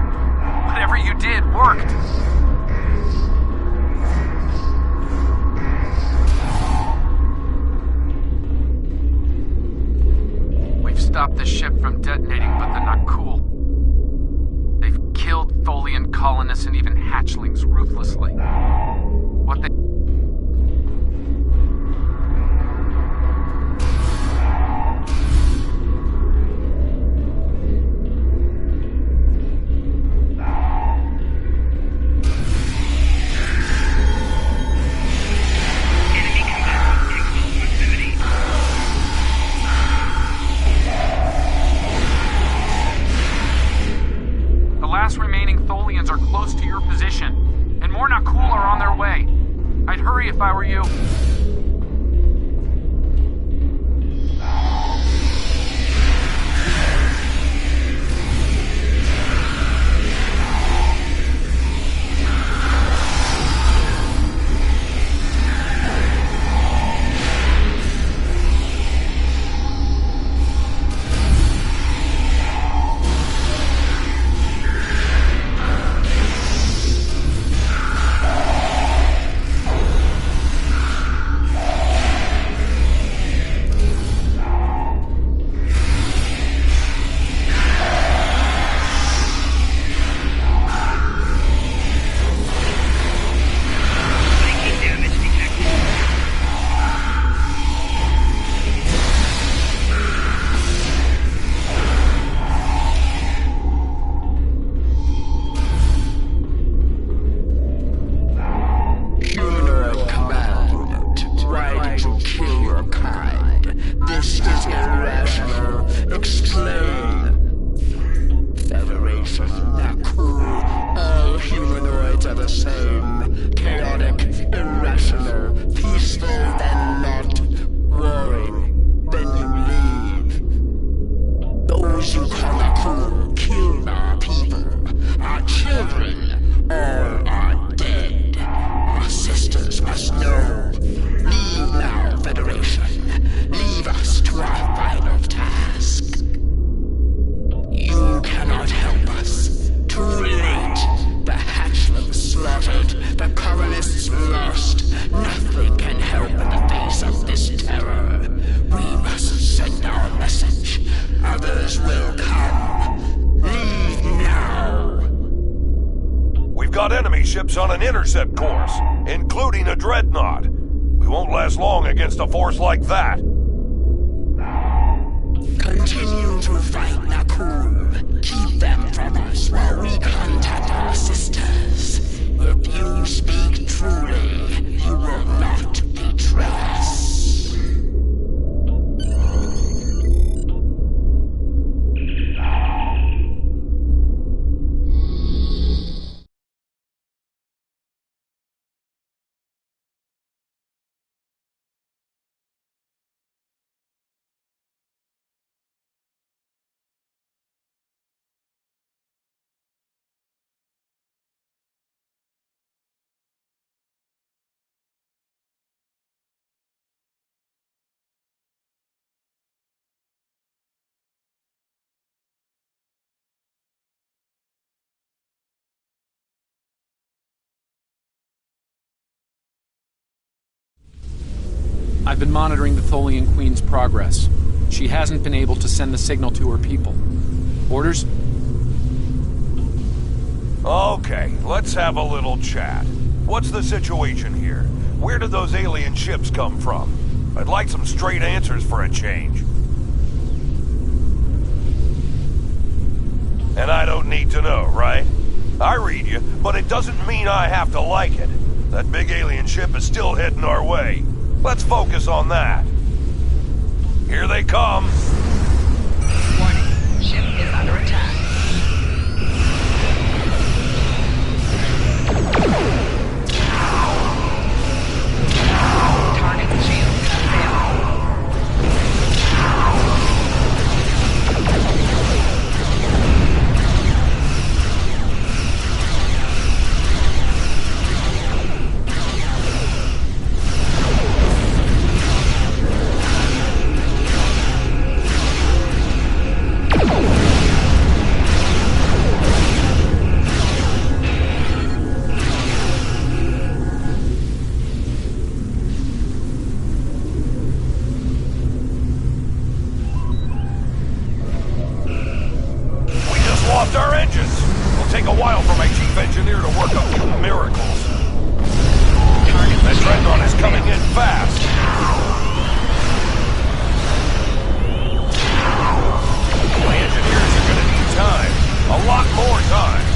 Whatever you did worked. We've stopped the ship from detonating, but they're not cool. They've killed Tholian colonists and even hatchlings ruthlessly. What they... remaining Tholians are close to your position, and more not cool are on their way. I'd hurry if I were you. Ships on an intercept course, including a dreadnought. We won't last long against a force like that. Continue to fight, Nakul. Keep them from us while we contact our sisters. If you speak truly, you will not betray us. I've been monitoring the Tholian Queen's progress. She hasn't been able to send the signal to her people. Orders? Okay, let's have a little chat. What's the situation here? Where did those alien ships come from? I'd like some straight answers for a change. And I don't need to know, right? I read you, but it doesn't mean I have to like it. That big alien ship is still heading our way. Let's focus on that. Here they come. Warning, ship is under attack. Target shield failed. take a while for my chief engineer to work a few miracles. The Dreadnought is coming in fast. My engineers are gonna need time. A lot more time.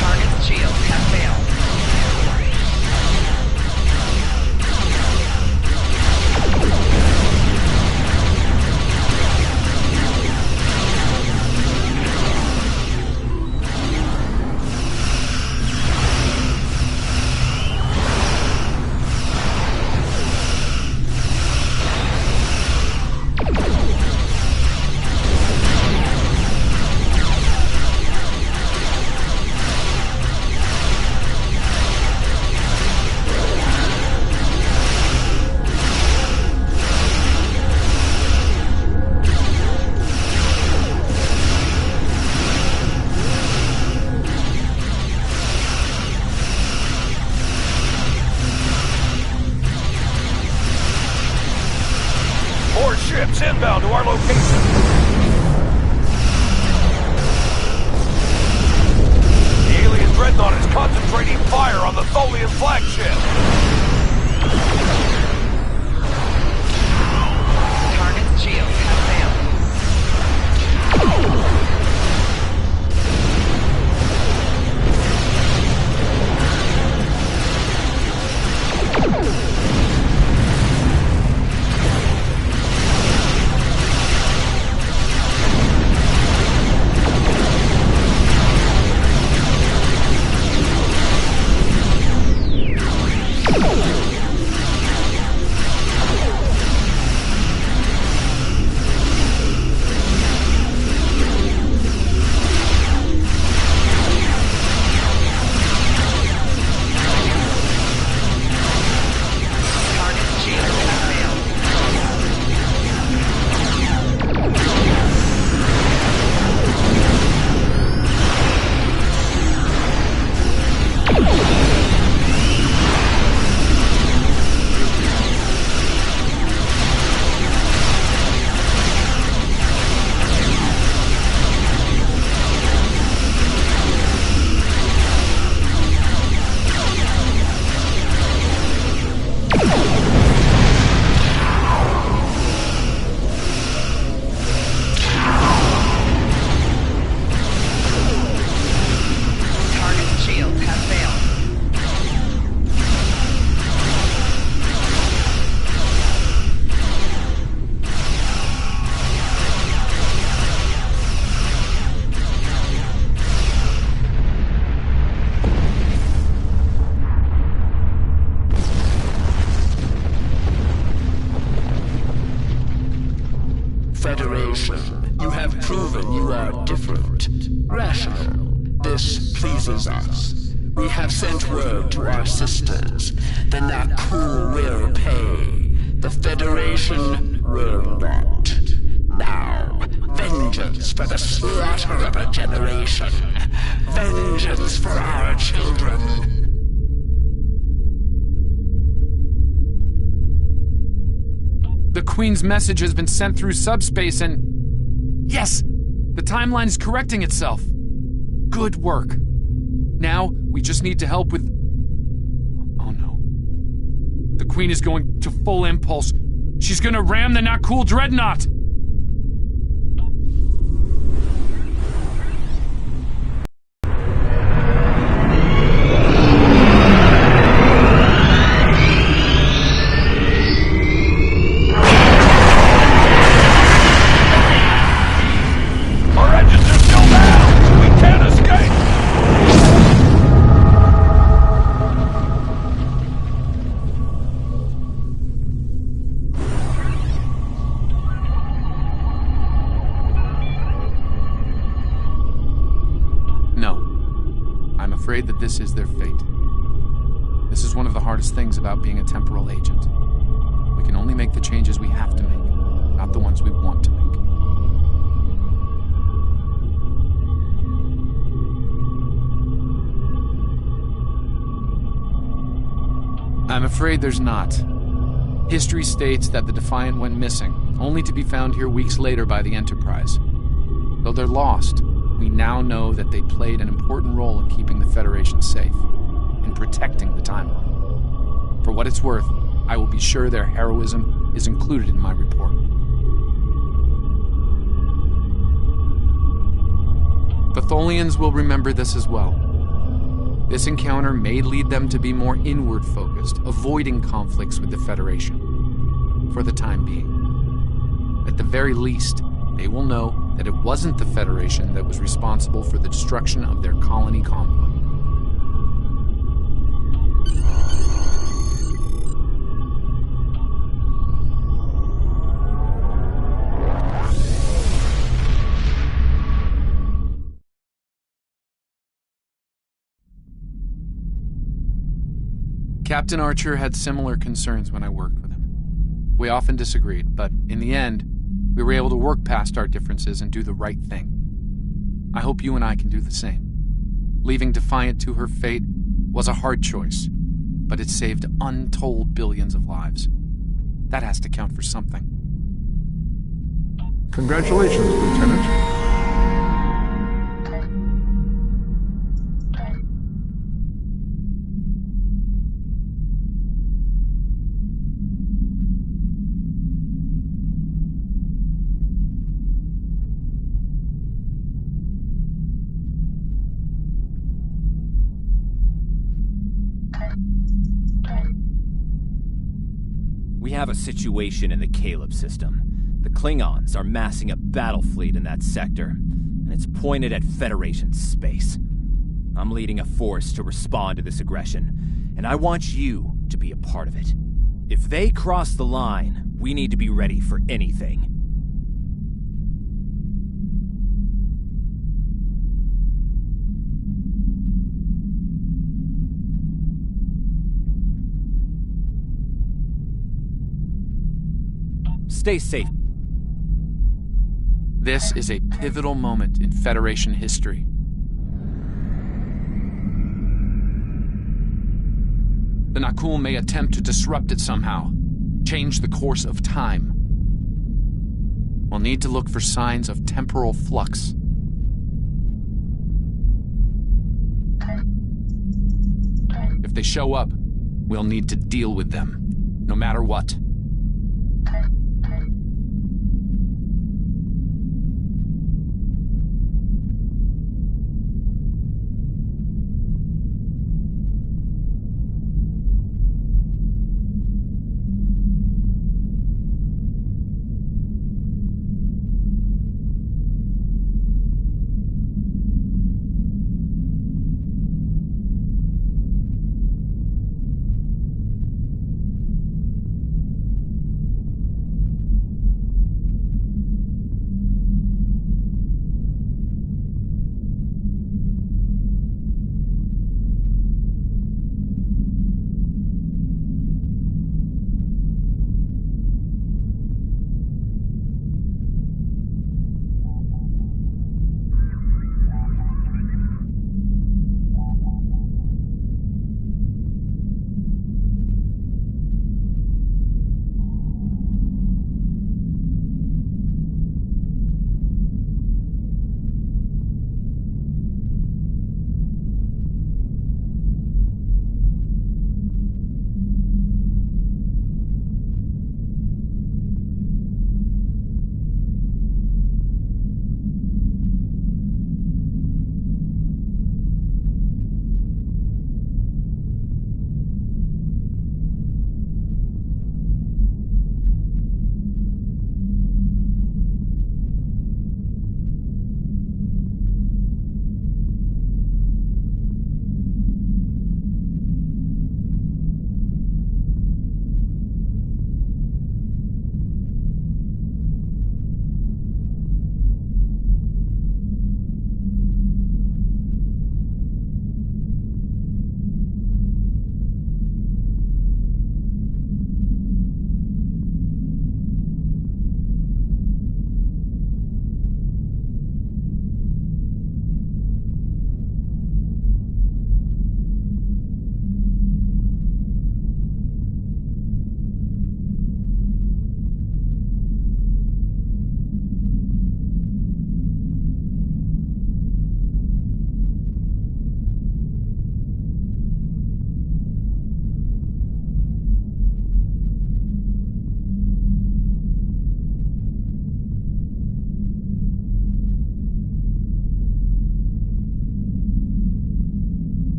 Target's shields have failed. More ships inbound to our location. The alien Dreadnought is concentrating fire on the Tholian flagship. Target's shields have failed. Federation, you have proven you are different, rational. This pleases us. We have sent word to our sisters. The Nakul will pay. The Federation will not. Now, vengeance for the slaughter of a generation. Vengeance for our children. The Queen's message has been sent through subspace and... Yes! The timeline is correcting itself. Good work. Now, we just need to help with... Oh no. The Queen is going to full impulse. She's gonna ram the Nakul Dreadnought! Afraid that this is their fate. This is is one of the hardest things about being a temporal agent. We can only make the changes we have to make, not the ones we want to make. I'm afraid there's not. History states that the Defiant went missing, only to be found here weeks later by the Enterprise. Though they're lost, we now know that they played an important role in keeping the Federation safe, in protecting the timeline. For what it's worth, I will be sure their heroism is included in my report. The Tholians will remember this as well. This encounter may lead them to be more inward-focused, avoiding conflicts with the Federation, for the time being. At the very least, they will know that it wasn't the Federation that was responsible for the destruction of their colony convoy. Captain Archer had similar concerns when I worked with him. We often disagreed, but in the end, we were able to work past our differences and do the right thing. I hope you and I can do the same. Leaving Defiant to her fate was a hard choice, but it saved untold billions of lives. That has to count for something. Congratulations, Lieutenant. We have a situation in the Caleb system. The Klingons are massing a battle fleet in that sector, and it's pointed at Federation space. I'm leading a force to respond to this aggression, and I want you to be a part of it. If they cross the line, we need to be ready for anything. Stay safe. This is a pivotal moment in Federation history. The Nakul may attempt to disrupt it somehow, change the course of time. We'll need to look for signs of temporal flux. If they show up, we'll need to deal with them, no matter what.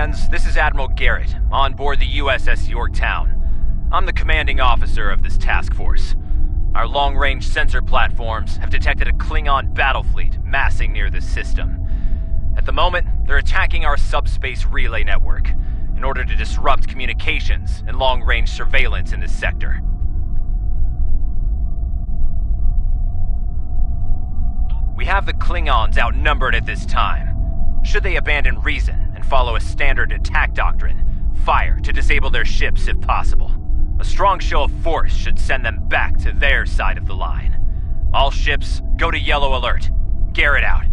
friends. This is Admiral Garrett, on board the USS Yorktown. I'm the commanding officer of this task force. Our long-range sensor platforms have detected a Klingon battle fleet massing near the system. At the moment, they're attacking our subspace relay network in order to disrupt communications and long-range surveillance in this sector. We have the Klingons outnumbered at this time. Should they abandon reason and follow a standard attack doctrine, fire to disable their ships if possible. A strong show of force should send them back to their side of the line. All ships, go to yellow alert. Garrett out.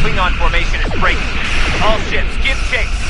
Klingon formation is breaking. All ships, give chase!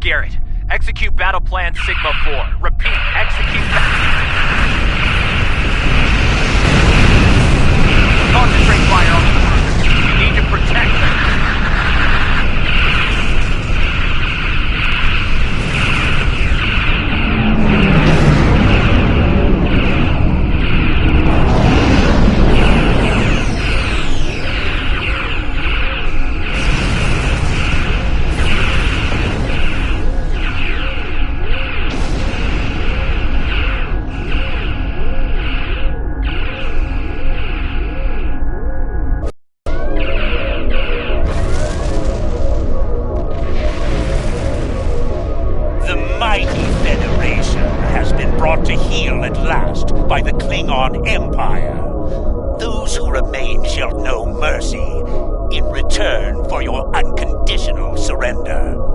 Garrett. Execute Battle Plan Sigma 4. Repeat, execute Concentrate fire on the cruisers. We need to protect them. By the Klingon Empire. Those who remain shall know mercy in return for your unconditional surrender.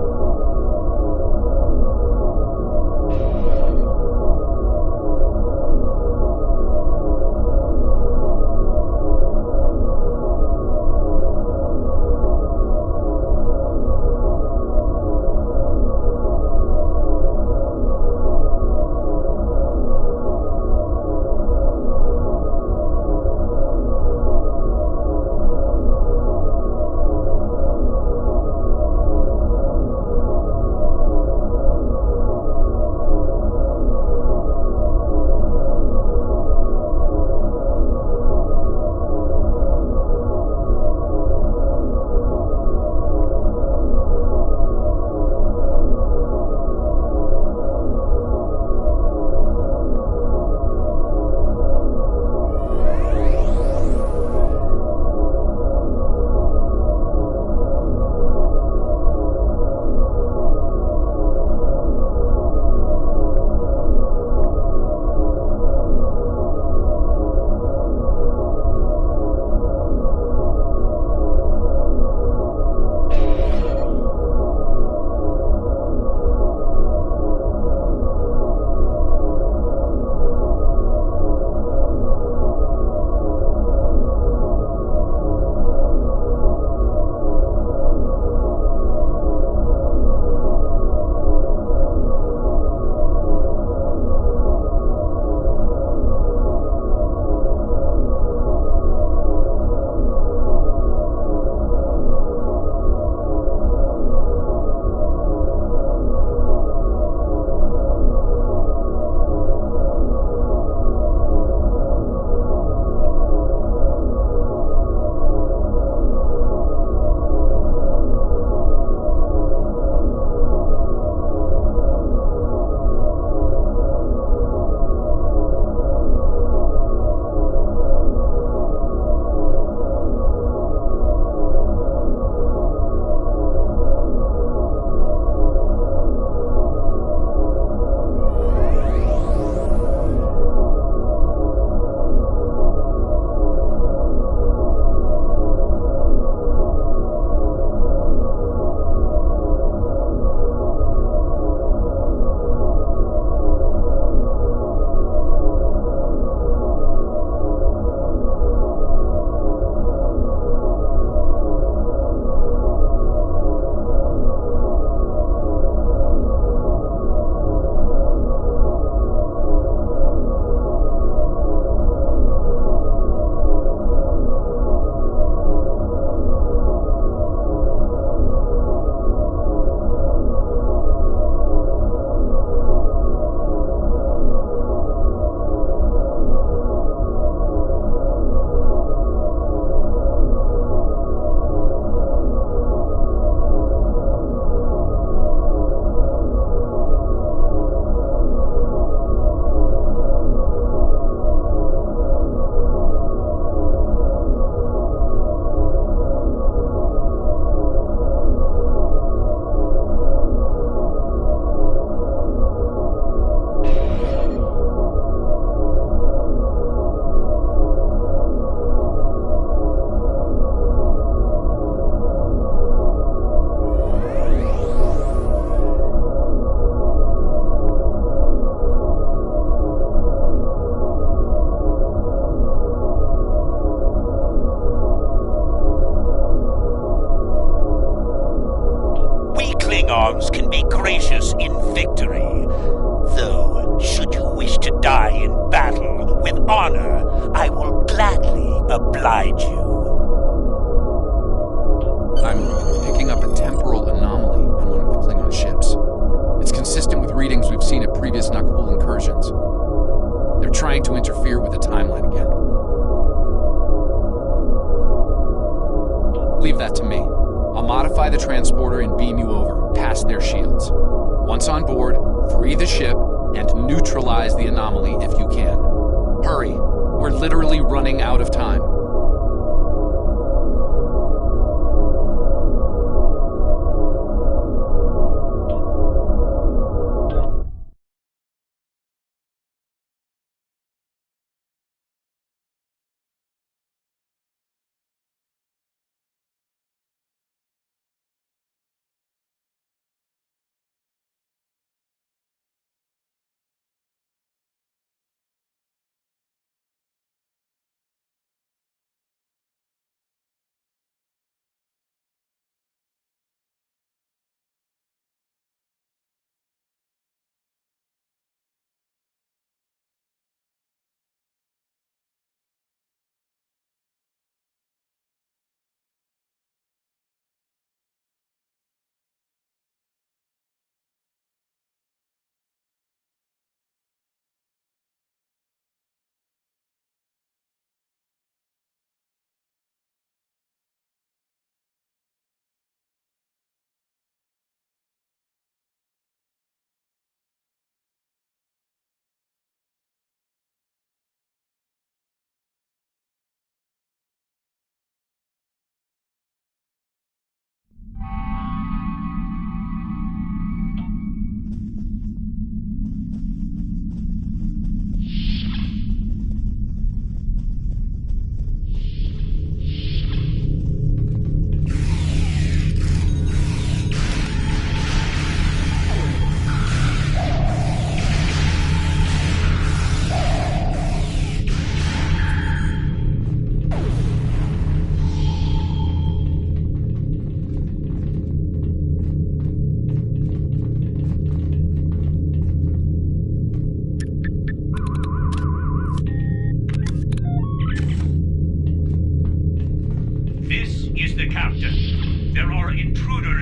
Klingons can be gracious in victory. Though, should you wish to die in battle with honor, I will gladly oblige you. I'm picking up a temporal anomaly on one of the Klingon ships. It's consistent with readings we've seen at previous Nakul incursions. They're trying to interfere with the timeline again. Leave that to me. I'll modify the transporter and beam you over, past their shields. Once on board, free the ship and neutralize the anomaly if you can. Hurry. We're literally running out of time.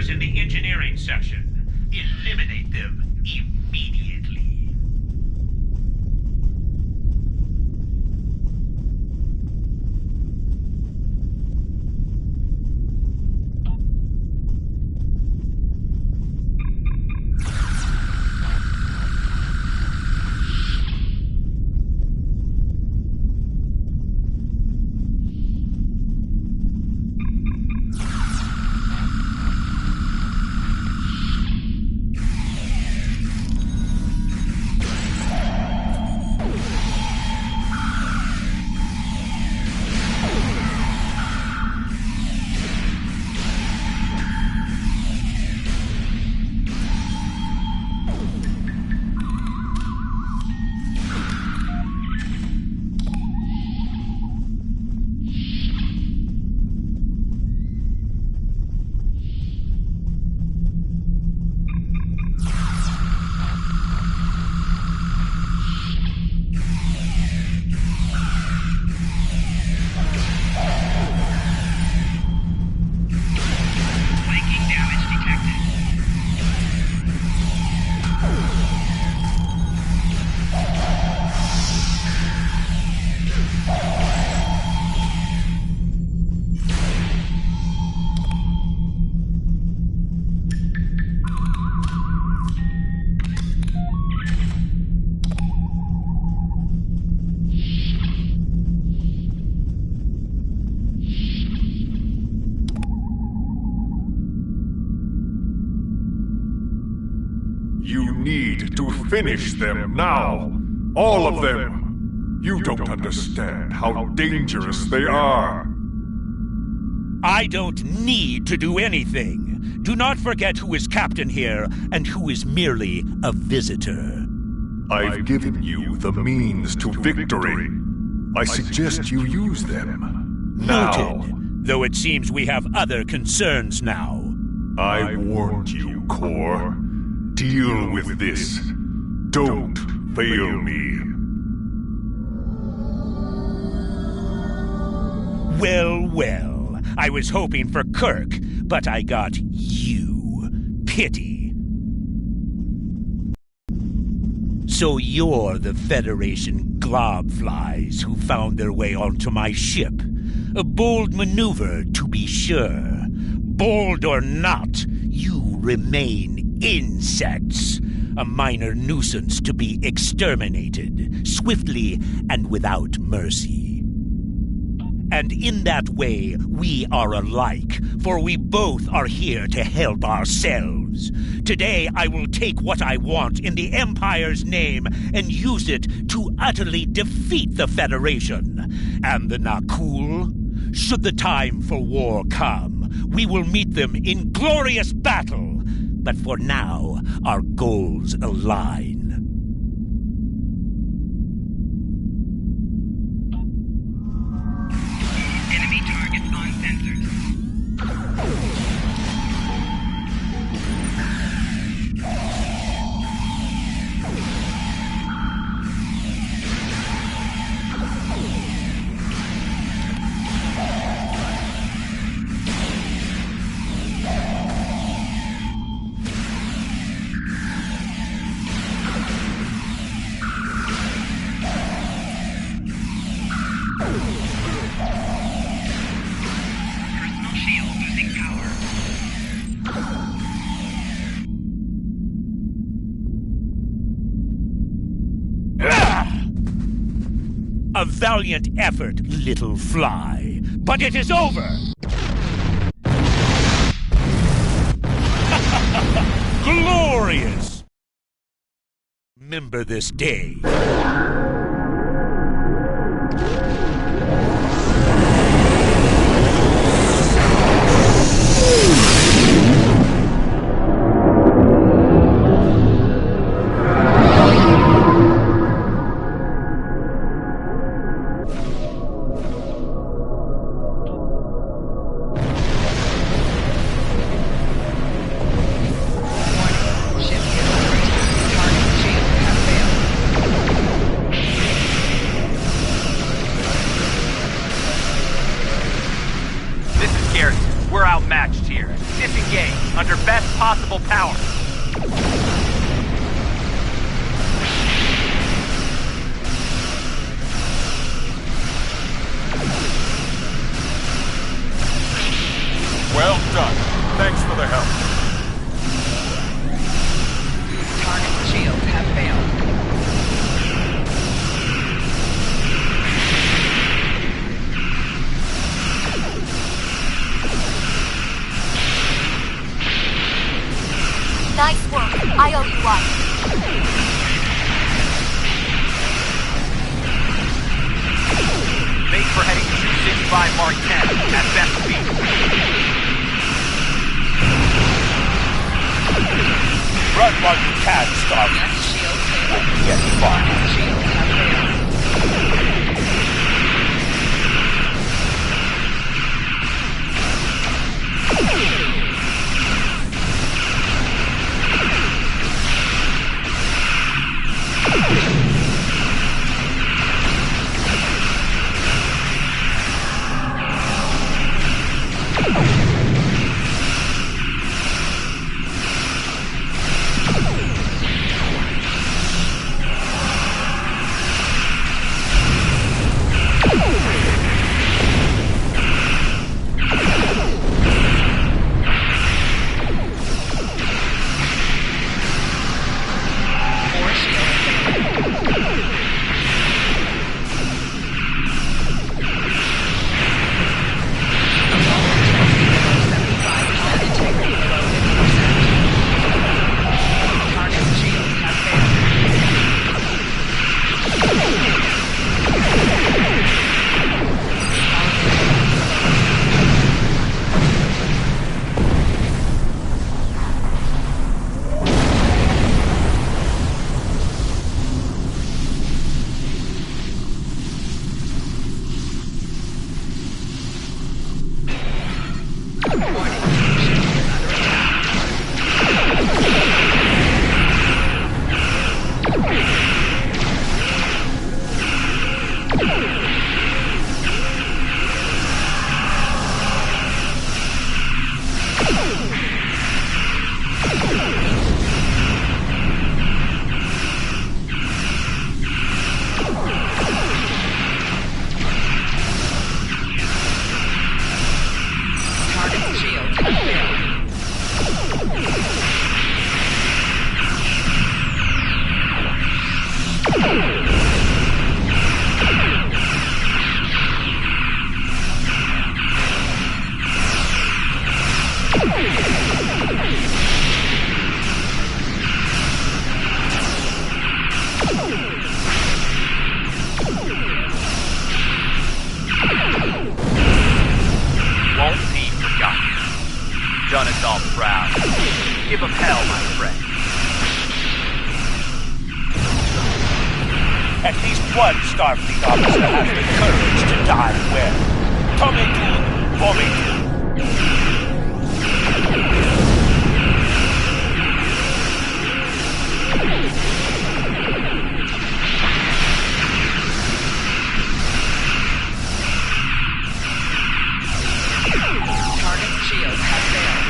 In the engineering section. Eliminate them immediately. You need to finish them now. All of them. You don't understand how dangerous they are. I don't need to do anything. Do not forget who is captain here and who is merely a visitor. I've given you the means to victory. I suggest you use them. Now. Noted. Though it seems we have other concerns now. I warned you, Core. Deal with this. Don't fail me. Well, well. I was hoping for Kirk, but I got you. Pity. So you're the Federation globflies who found their way onto my ship. A bold maneuver, to be sure. Bold or not, you remain insects. A minor nuisance to be exterminated, swiftly and without mercy. And in that way, we are alike, for we both are here to help ourselves. Today, I will take what I want in the Empire's name and use it to utterly defeat the Federation. And the Nakul? Should the time for war come, we will meet them in glorious battle. But for now, our goals align. Enemy targets on sensors. A valiant effort, little fly. But it is over! Glorious! Remember this day. We're outmatched here. Disengage under best possible power. Well done. Thanks for the help. Target shields have failed. Nice work. I owe you one. Make for heading 265 Mark 10 at best speed. Run while you can, Starfleet. Won't get far. give them hell, my friend. At least one Starfleet officer has the courage to die well. Tometu, Vometu. Target shields have failed.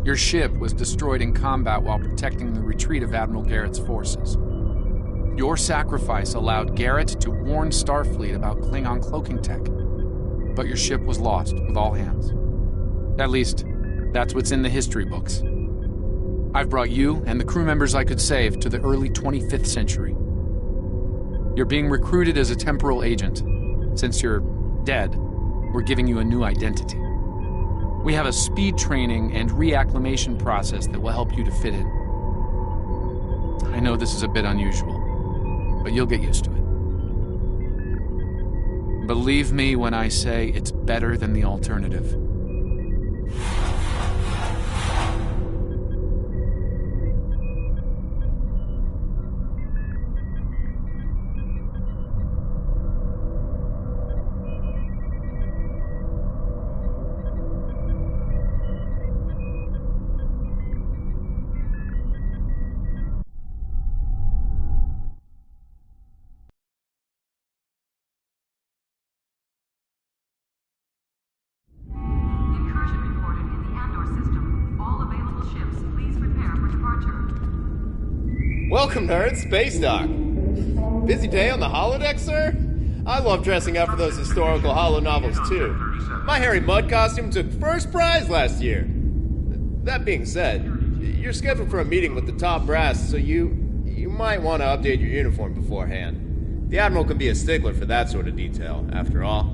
Your ship was destroyed in combat while protecting the retreat of Admiral Garrett's forces. Your sacrifice allowed Garrett to warn Starfleet about Klingon cloaking tech, but your ship was lost with all hands. At least, that's what's in the history books. I've brought you and the crew members I could save to the early 25th century. You're being recruited as a temporal agent. Since you're dead, we're giving you a new identity. We have a speed training and reacclimation process that will help you to fit in. I know this is a bit unusual, but you'll get used to it. Believe me when I say it's better than the alternative. Welcome, nerds. Space Dock. Busy day on the holodeck, sir? I love dressing up for those historical holo novels, too. My Harry Mudd costume took first prize last year. That being said, you're scheduled for a meeting with the top brass, so you might want to update your uniform beforehand. The Admiral can be a stickler for that sort of detail, after all.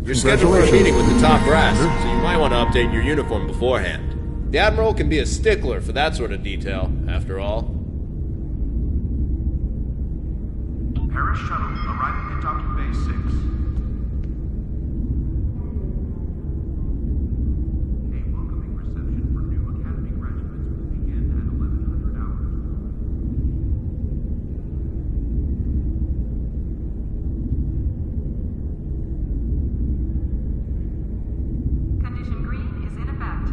You're scheduled for a meeting with the top brass, so you might want to update your uniform beforehand. The Admiral can be a stickler for that sort of detail, after all. Paris shuttle arriving at docking bay 6. A welcoming reception for new Academy graduates will begin at 1100 hours. Condition green is in effect.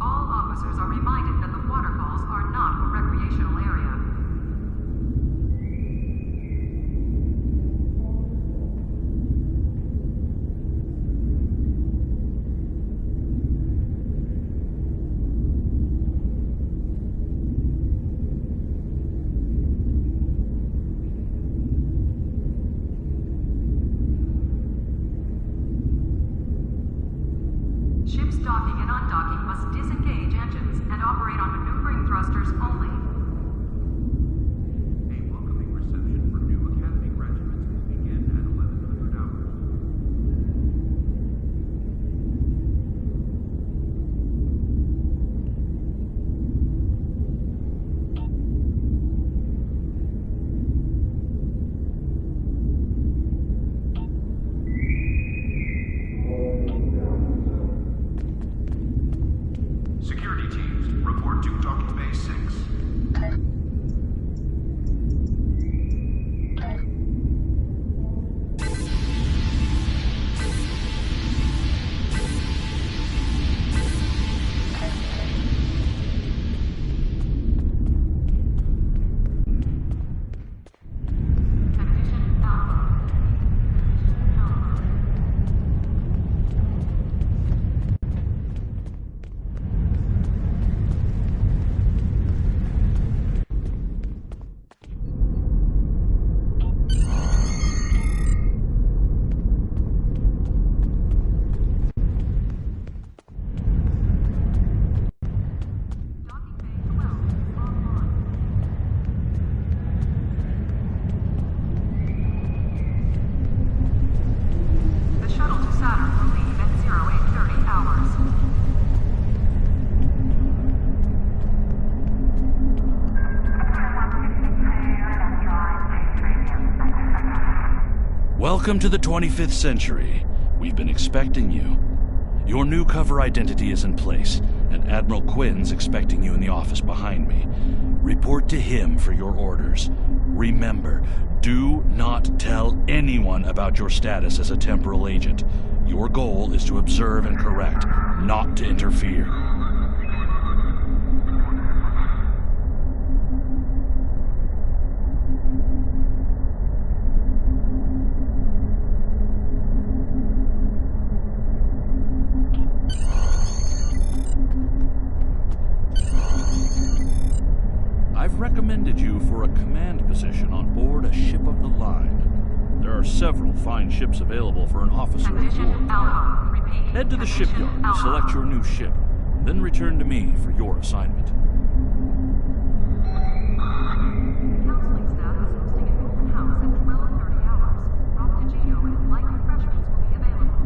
All Welcome to the 25th century. We've been expecting you. Your new cover identity is in place, and Admiral Quinn's expecting you in the office behind me. Report to him for your orders. Remember, do not tell anyone about your status as a temporal agent. Your goal is to observe and correct, not to interfere. I've recommended you for a command position on board a ship of the line. There are several fine ships available for an officer of war. Head to the shipyard to select your new ship, then return to me for your assignment. Counseling staff is hosting an open house at 12:30 hours. Frappuccino and light refreshments will be available.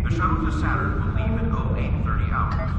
The shuttle to Saturn will leave at 08:30 hours.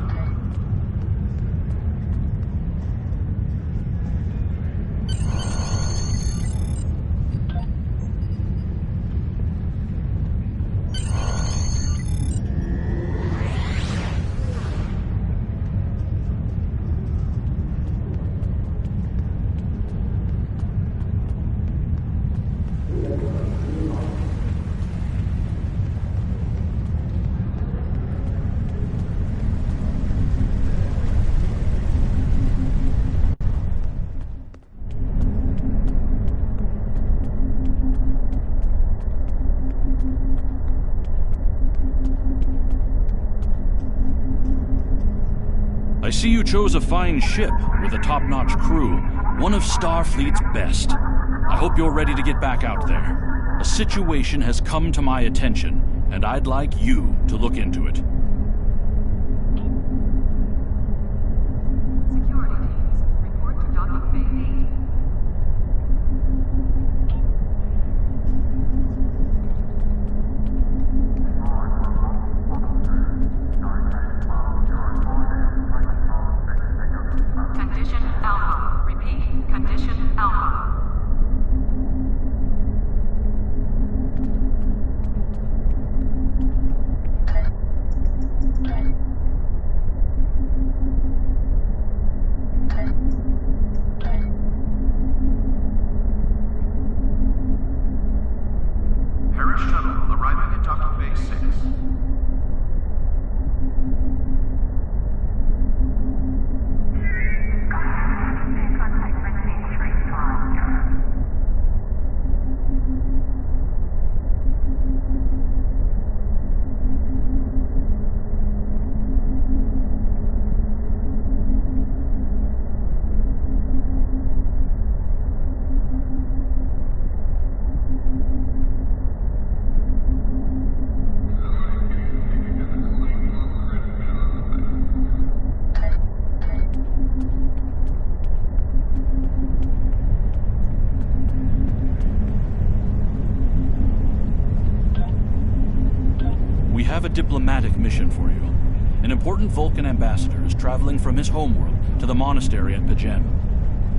I see you chose a fine ship with a top-notch crew, one of Starfleet's best. I hope you're ready to get back out there. A situation has come to my attention, and I'd like you to look into it. Security teams, report to docking bay 8. Condition Alpha. Repeat, Condition Alpha. Harris shuttle arriving at docking bay 6. We have a diplomatic mission for you. An important Vulcan ambassador is traveling from his homeworld to the monastery at Pajem.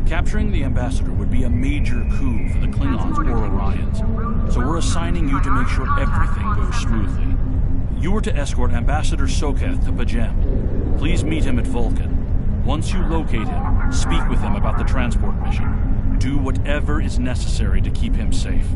Capturing the ambassador would be a major coup for the Klingons or Orions, so we're assigning you to make sure everything goes smoothly. You are to escort Ambassador Soketh to Pajem. Please meet him at Vulcan. Once you locate him, speak with him about the transport mission. Do whatever is necessary to keep him safe.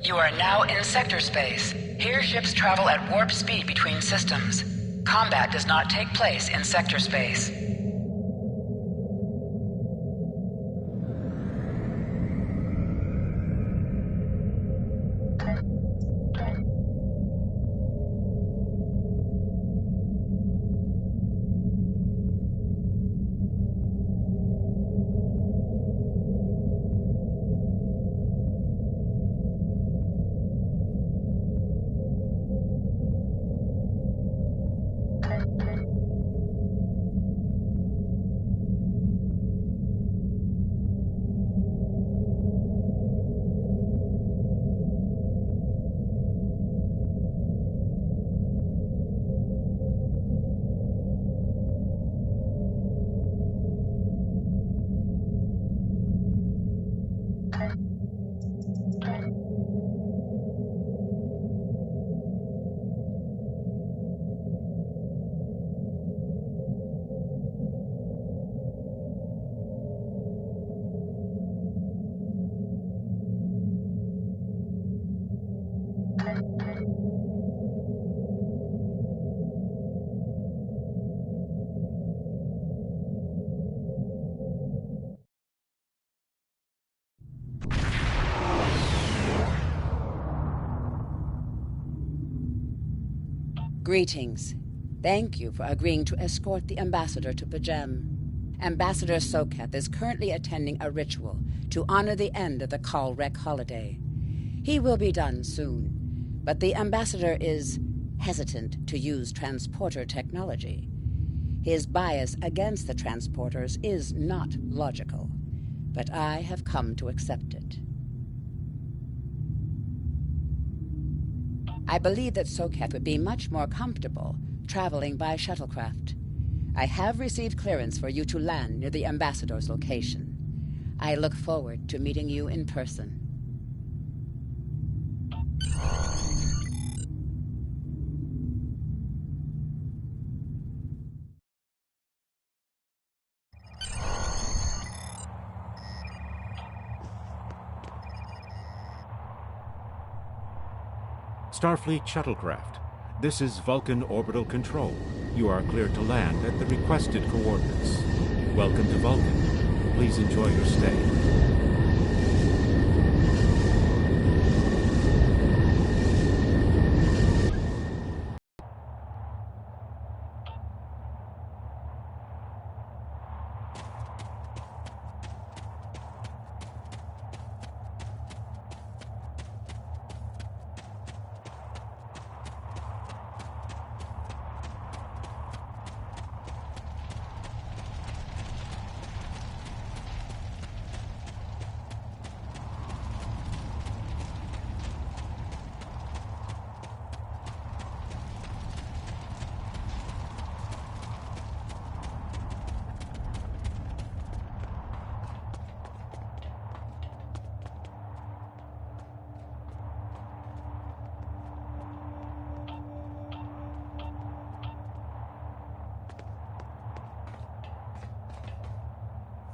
You are now in sector space. Here ships travel at warp speed between systems. Combat does not take place in sector space. Greetings. Thank you for agreeing to escort the ambassador to Pajem. Ambassador Soketh is currently attending a ritual to honor the end of the Kalrek holiday. He will be done soon, but the ambassador is hesitant to use transporter technology. His bias against the transporters is not logical, but I have come to accept it. I believe that Soketh would be much more comfortable traveling by shuttlecraft. I have received clearance for you to land near the ambassador's location. I look forward to meeting you in person. Starfleet shuttlecraft. This is Vulcan Orbital Control. You are cleared to land at the requested coordinates. Welcome to Vulcan. Please enjoy your stay.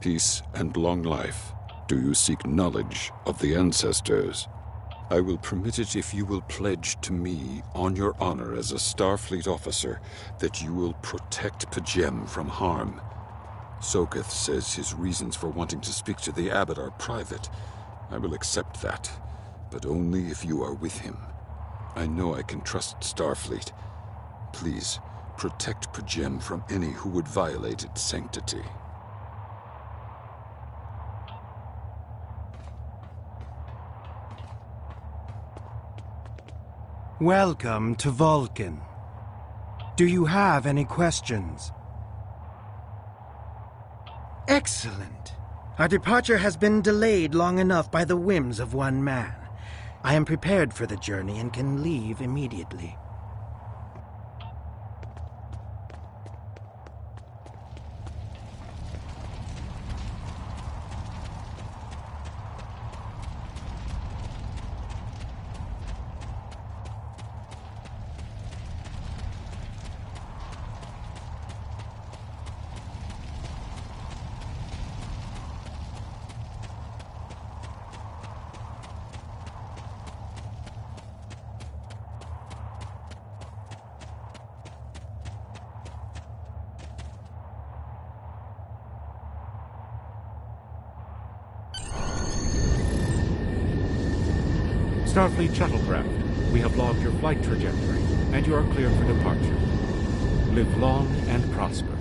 Peace and long life. Do you seek knowledge of the ancestors? I will permit it if you will pledge to me, on your honor as a Starfleet officer, that you will protect Pajem from harm. Soketh says his reasons for wanting to speak to the abbot are private. I will accept that, but only if you are with him. I know I can trust Starfleet. Please, protect Pajem from any who would violate its sanctity. Welcome to Vulcan. Do you have any questions? Excellent. Our departure has been delayed long enough by the whims of one man. I am prepared for the journey and can leave immediately. Starfleet shuttlecraft, we have logged your flight trajectory, and you are clear for departure. Live long and prosper.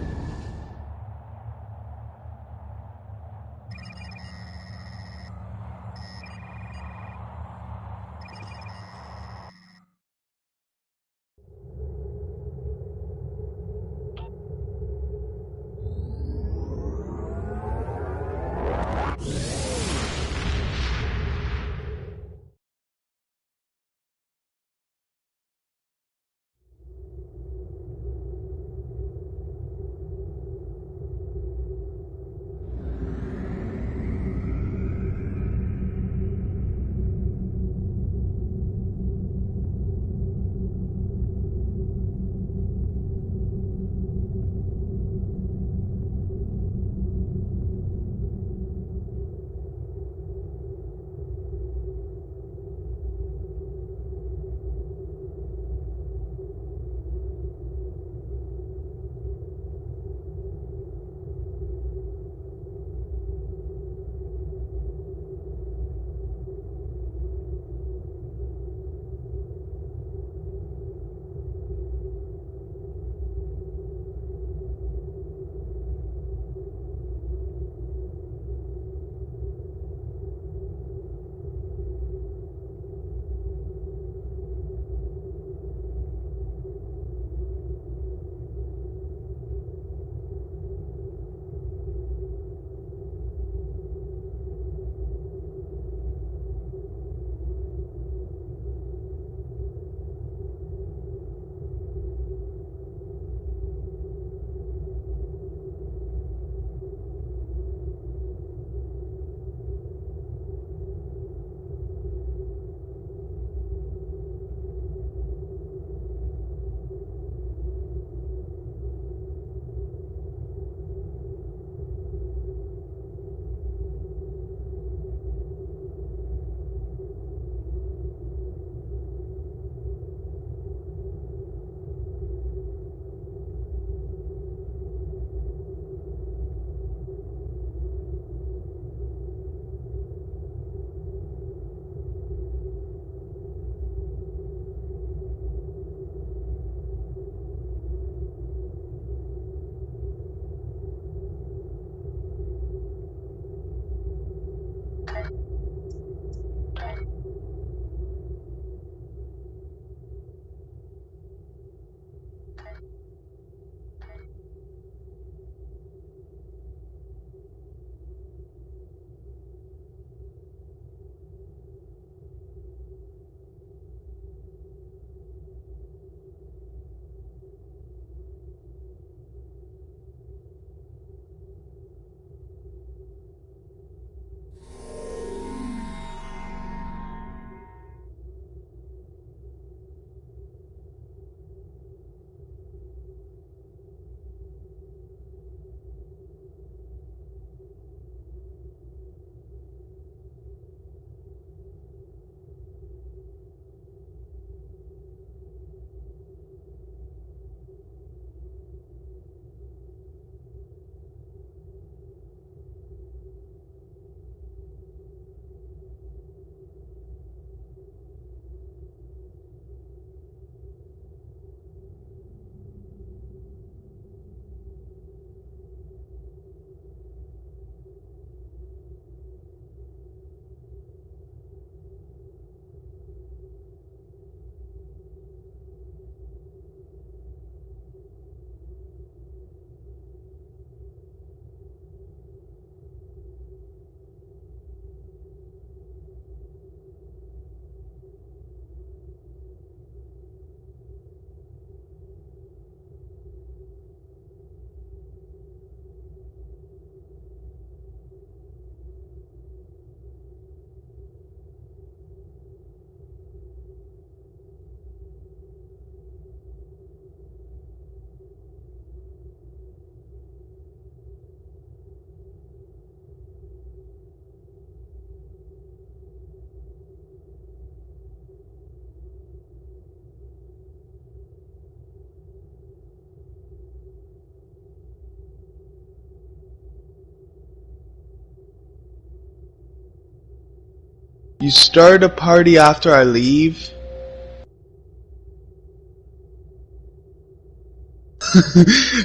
You start a party after I leave?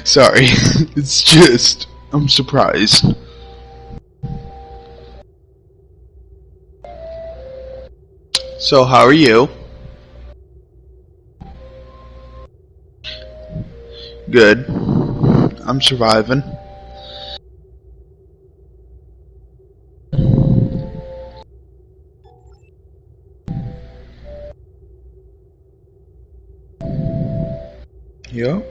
Sorry, it's just, I'm surprised. So, how are you? Good. I'm surviving. Yep.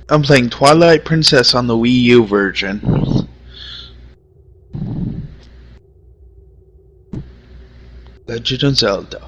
I'm playing Twilight Princess on the Wii U version. Legend of Zelda.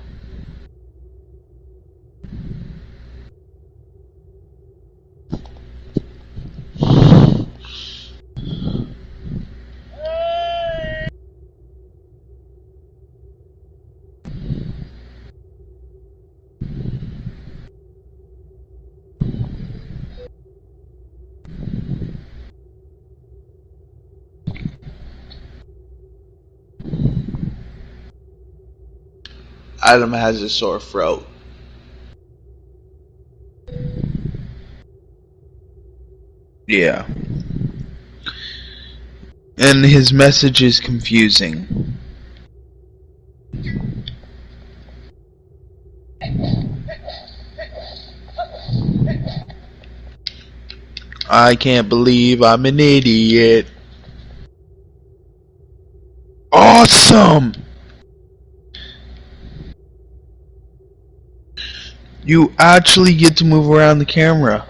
Adam has a sore throat. Yeah. And his message is confusing. I can't believe I'm an idiot. Awesome! You actually get to move around the camera.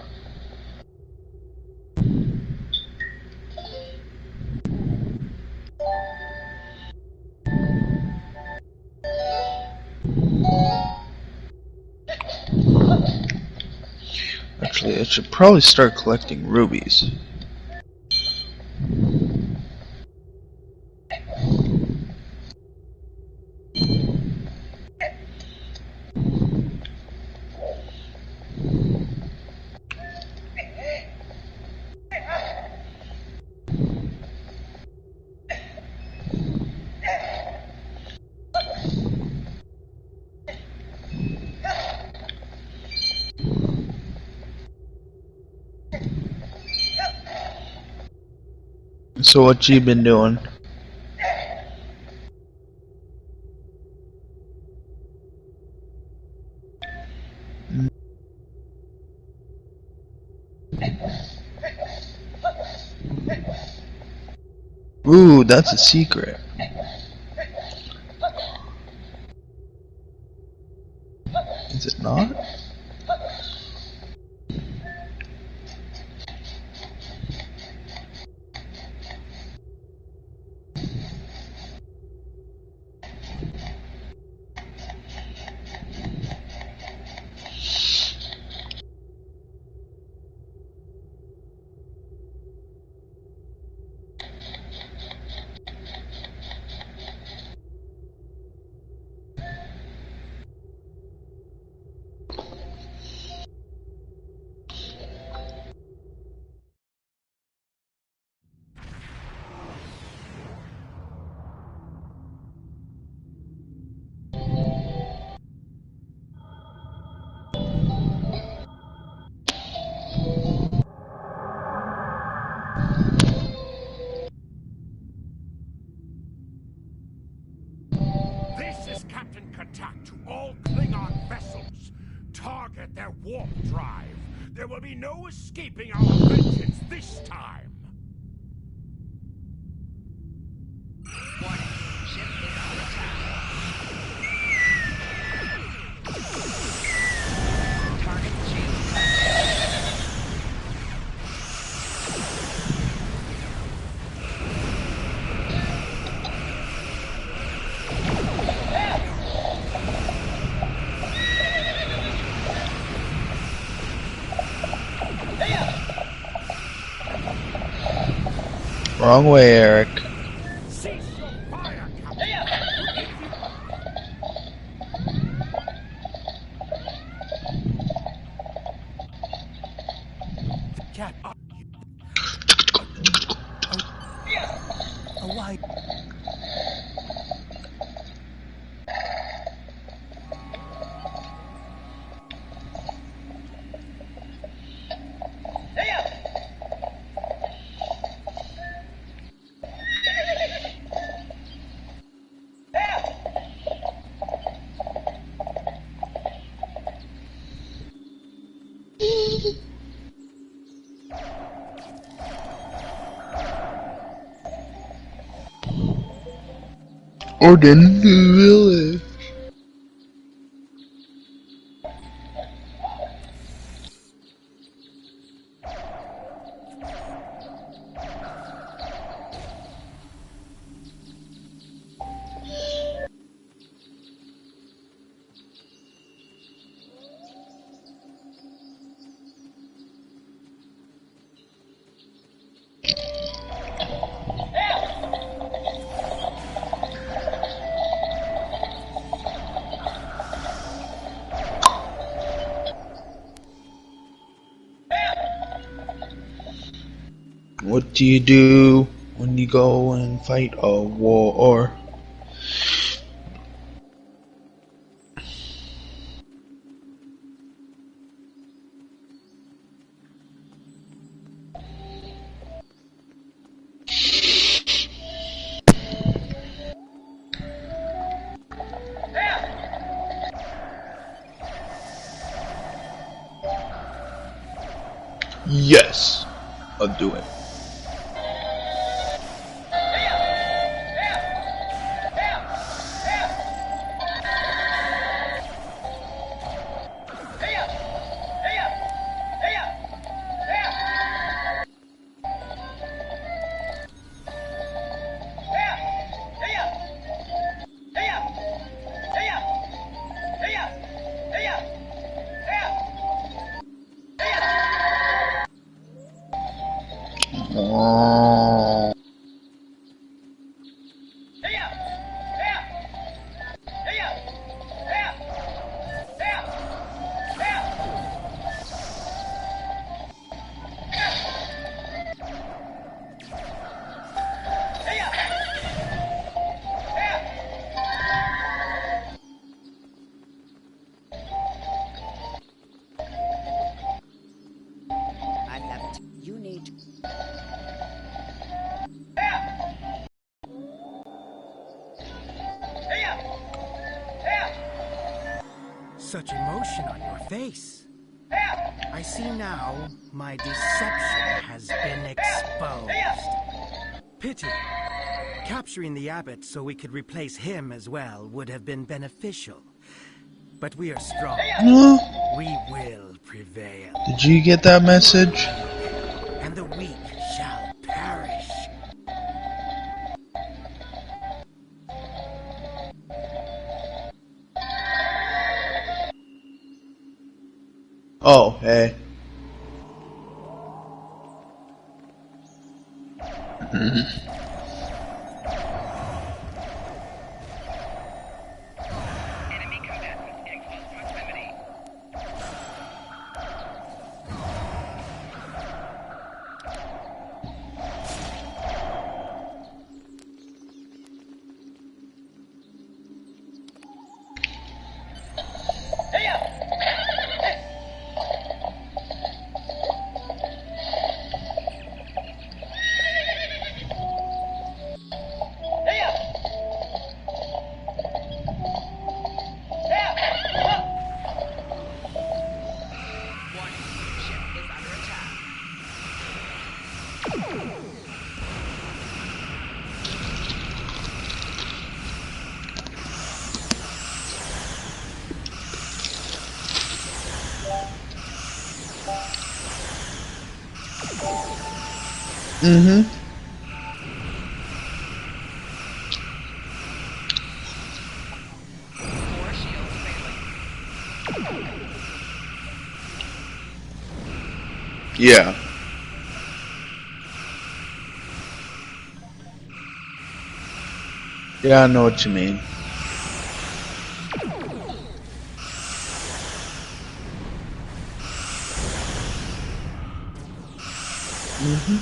Actually, I should probably start collecting rubies. So what you been doing? Ooh, that's a secret. Is it not? This is Captain Katak to all Klingon vessels. Target their warp drive. There will be no escaping our vengeance this time. Warning. Ship is on attack. Target shield cut. Wrong way, Eric. Orden village. What do you do when you go and fight a war? Yes, I'll do it. Oh. I love it. You need... Such emotion on your face. I see now my deception has been exposed. Pity. Capturing the abbot so we could replace him as well would have been beneficial. But we are strong. We will prevail. Did you get that message? And the weak shall perish. Oh, hey. Mm-hmm. Yeah. Yeah, I know what you mean. Mm-hmm.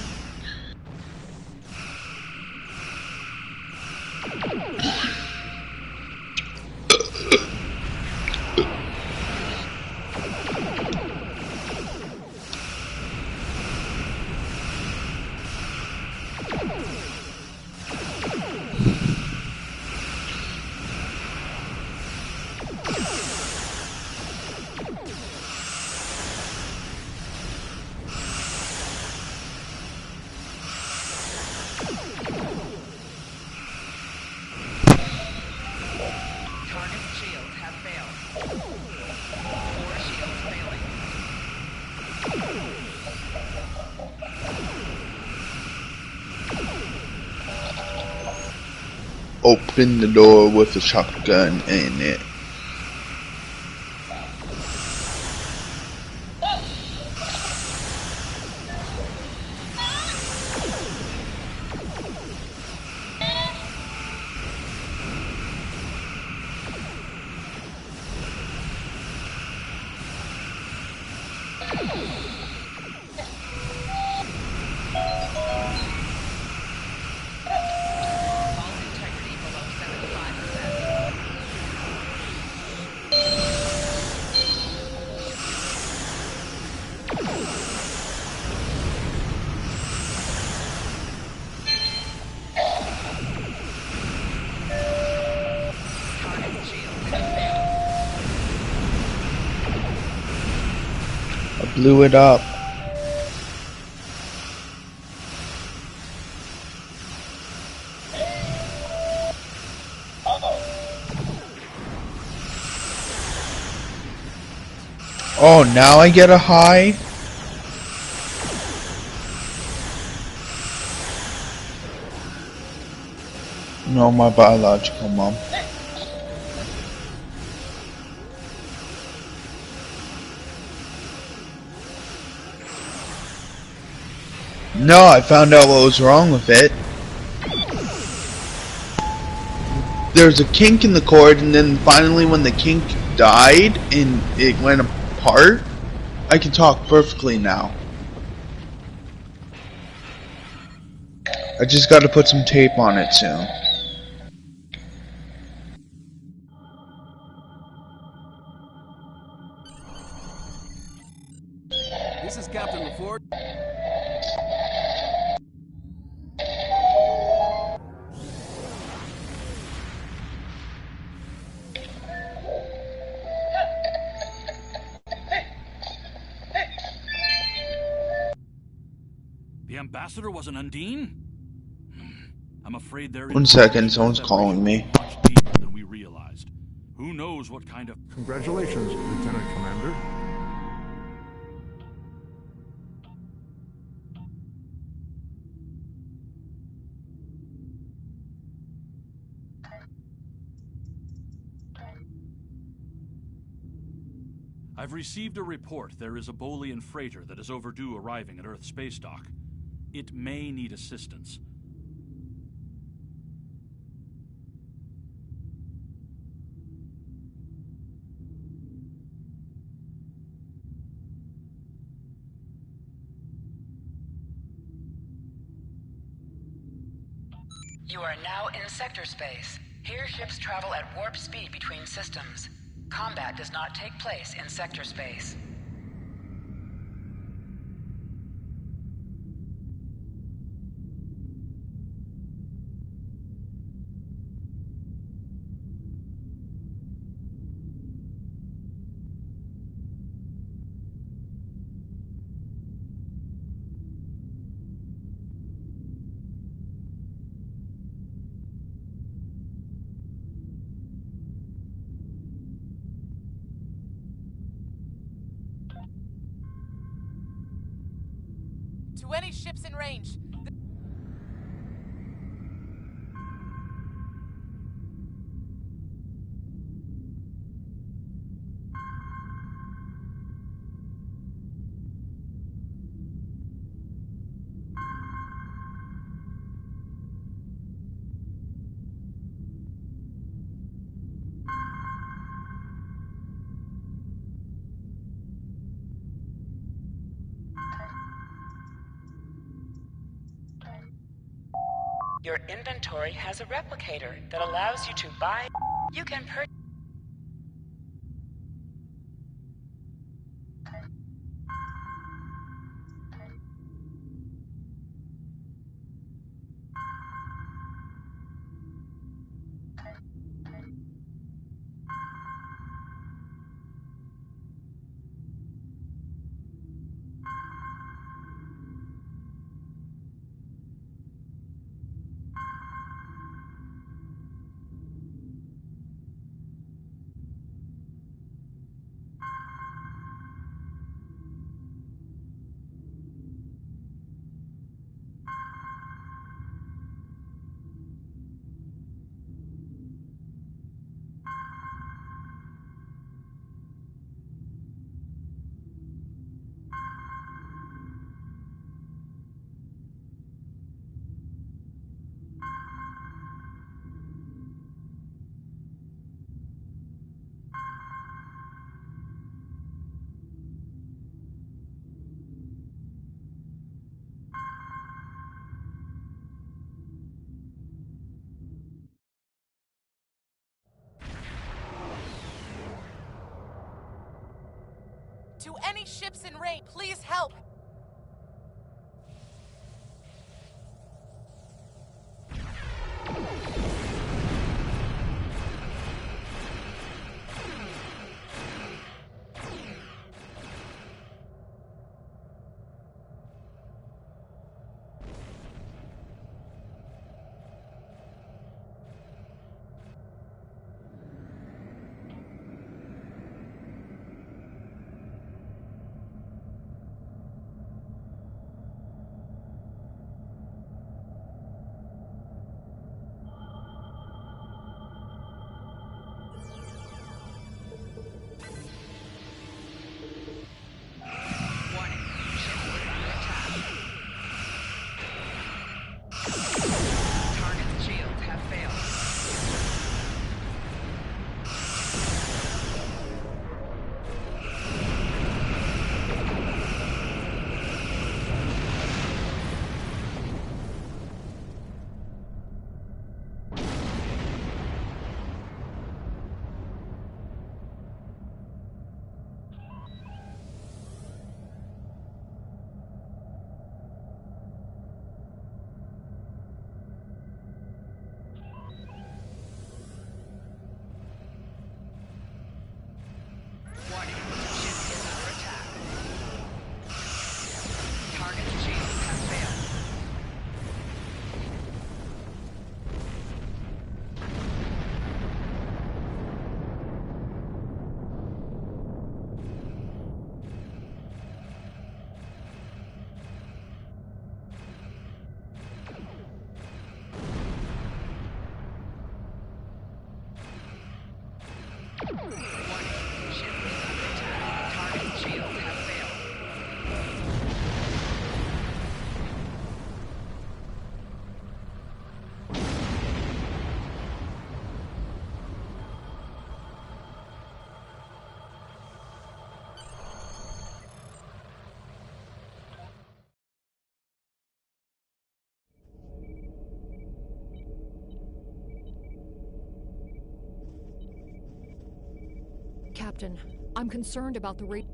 open the door with a shotgun in it. I blew it up. Oh, now I get a high? No, my biological mom. No, I found out what was wrong with it. There's a kink in the cord, and then finally when the kink died and it went apart, I can talk perfectly now. I just gotta put some tape on it soon. This is Captain LaForge. The ambassador was an Undine? I'm afraid there is 1 second, someone's calling me. much deeper than we realized. Who knows what kind of... Congratulations, Lieutenant Commander. I've received a report there is a Bolian freighter that is overdue arriving at Earth space dock. It may need assistance. You are now in sector space. Here ships travel at warp speed between systems. Combat does not take place in sector space. To any ships in range. Your inventory has a replicator that allows you to buy. You can purchase. To any ships in range, please help! Captain, I'm concerned about the rate.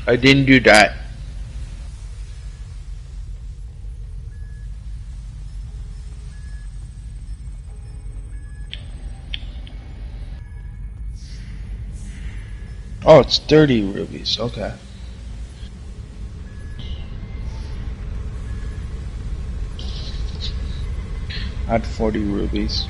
I didn't do that. Oh, it's 30 rubies. Okay. Add 40 rubies.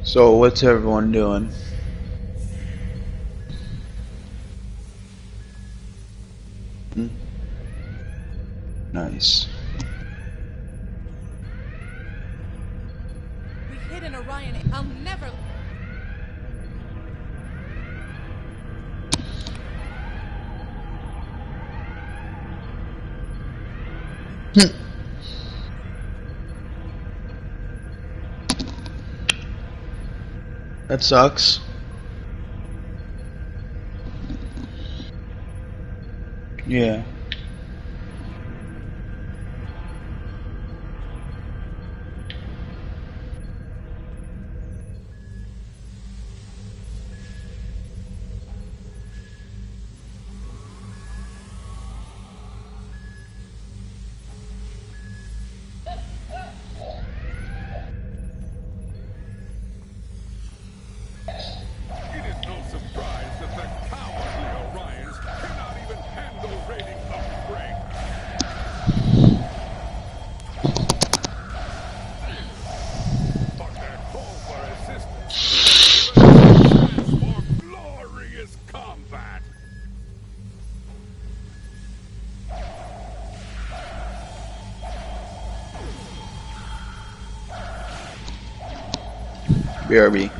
So what's everyone doing? Nice. We hid an Orion. I'll never. That sucks. Yeah. It is no surprise that the cowardly Orions cannot even handle raiding a brig. But their call for assistance has given us a chance for glorious combat. BRB.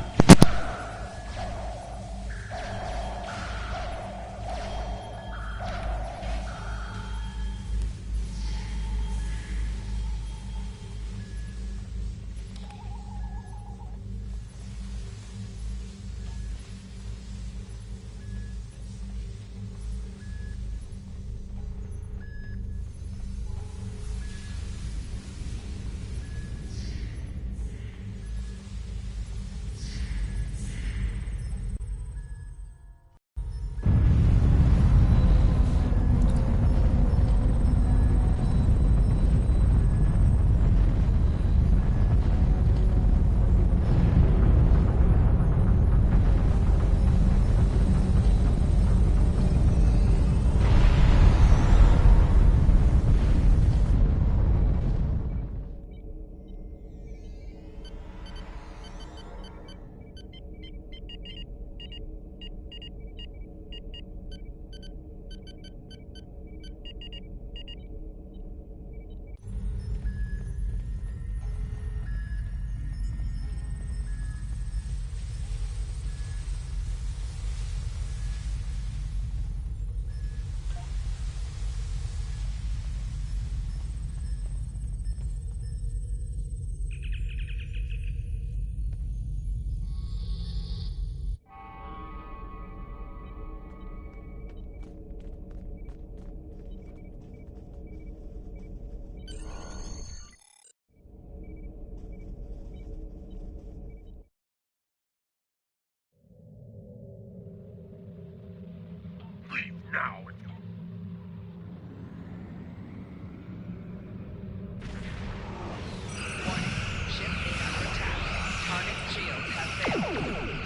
Leave now if you... Warning. Ship being under attack. Target shields have failed.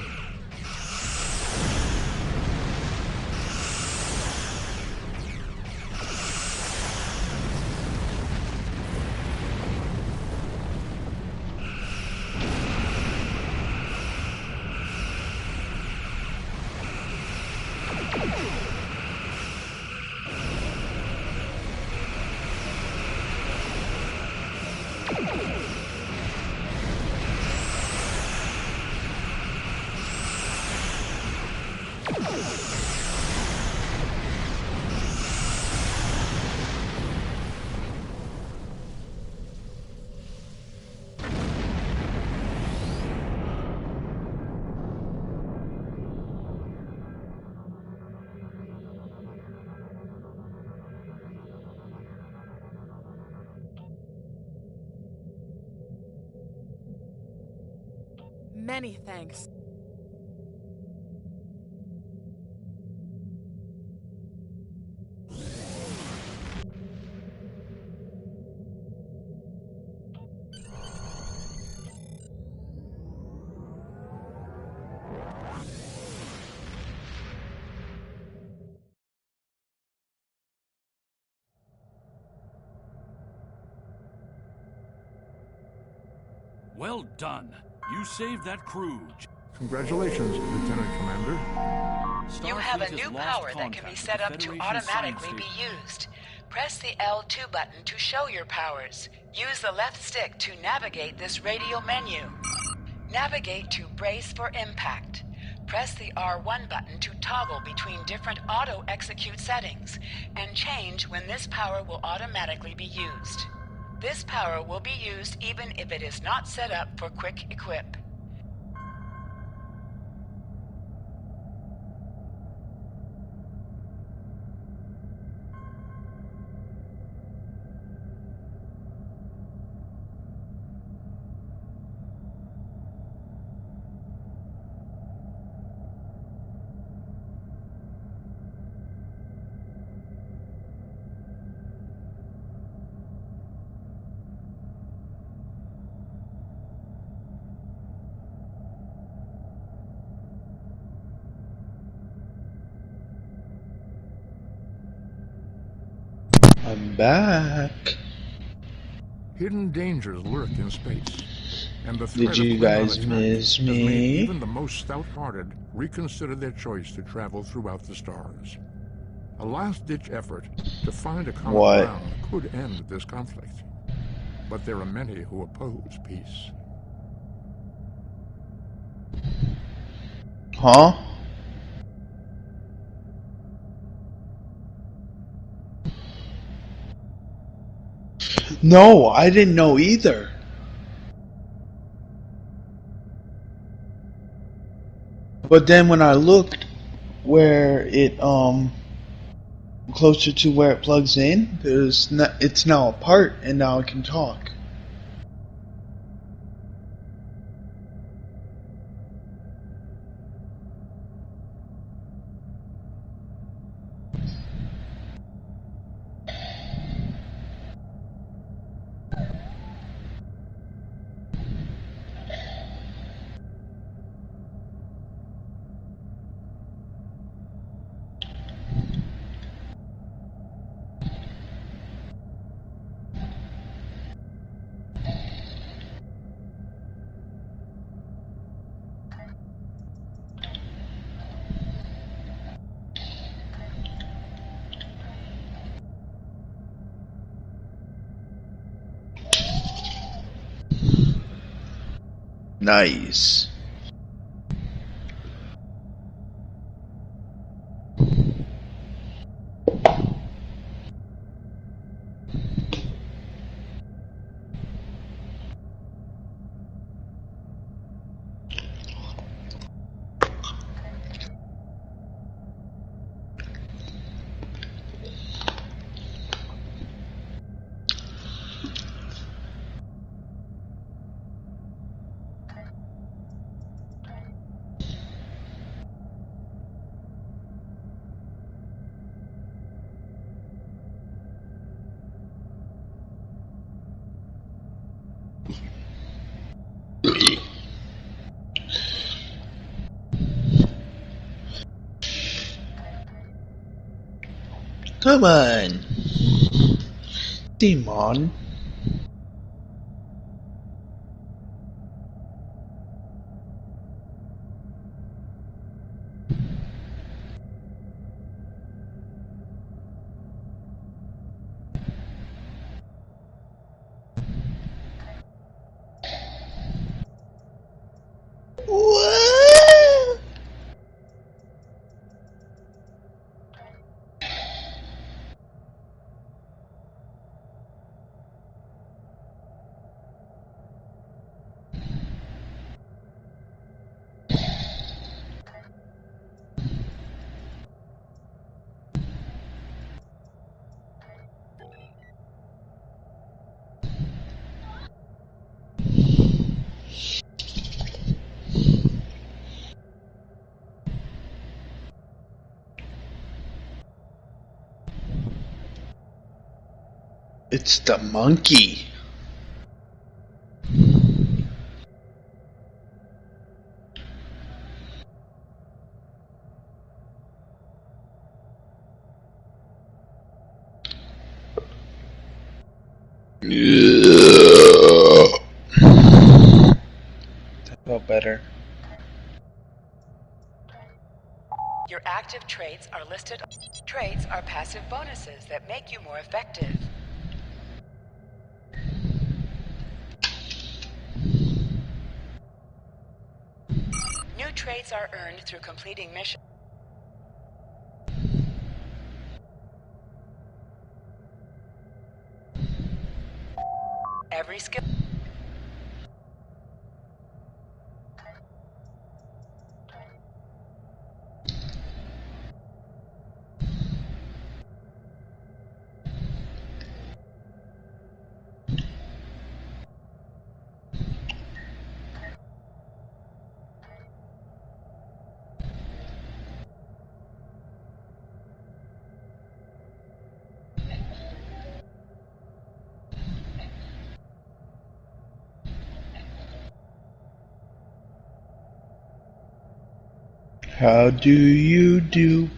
Many thanks. Well done. You saved that crew. Congratulations, Lieutenant Commander. You have a Starfleet new has lost power that can contact be with set the up to Federation automatically science be station. used. Press the L2 button to show your powers. Use the left stick to navigate this radial menu. Navigate to Brace for Impact. Press the R1 button to toggle between different auto-execute settings, and change when this power will automatically be used. This power will be used even if it is not set up for quick equip. I'm back. Hidden dangers lurk in space, and the threat Did you of Klingon guys attack miss has made me? even the most stout-hearted reconsider their choice to travel throughout the stars. A last-ditch effort to find a common What? ground could end this conflict, but there are many who oppose peace. Huh? No, I didn't know either. But then when I looked where it closer to where it plugs in, it's now apart, and now I can talk. Nice. Come on, Demon. What? It's the monkey. That felt better. Your active traits are listed. Traits are passive bonuses that make you more effective. New traits are earned through completing missions. Every skill. How do you do?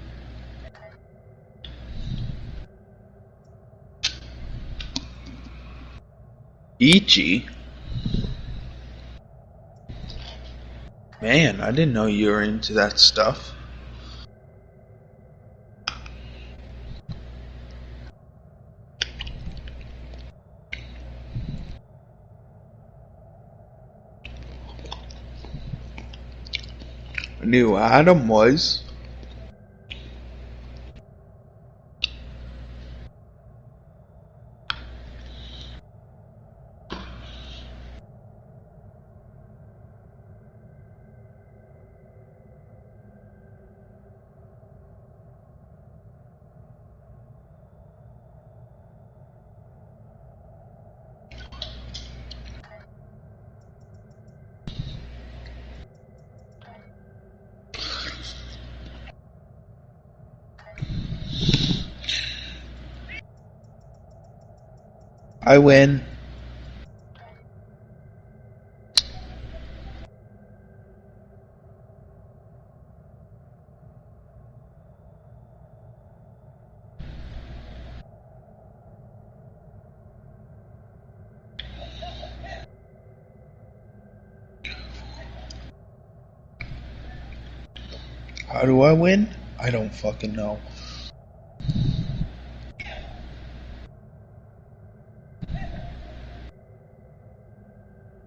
Ichi? Man, I didn't know you were into that stuff. I knew Adam was. I win. How do I win? I don't fucking know.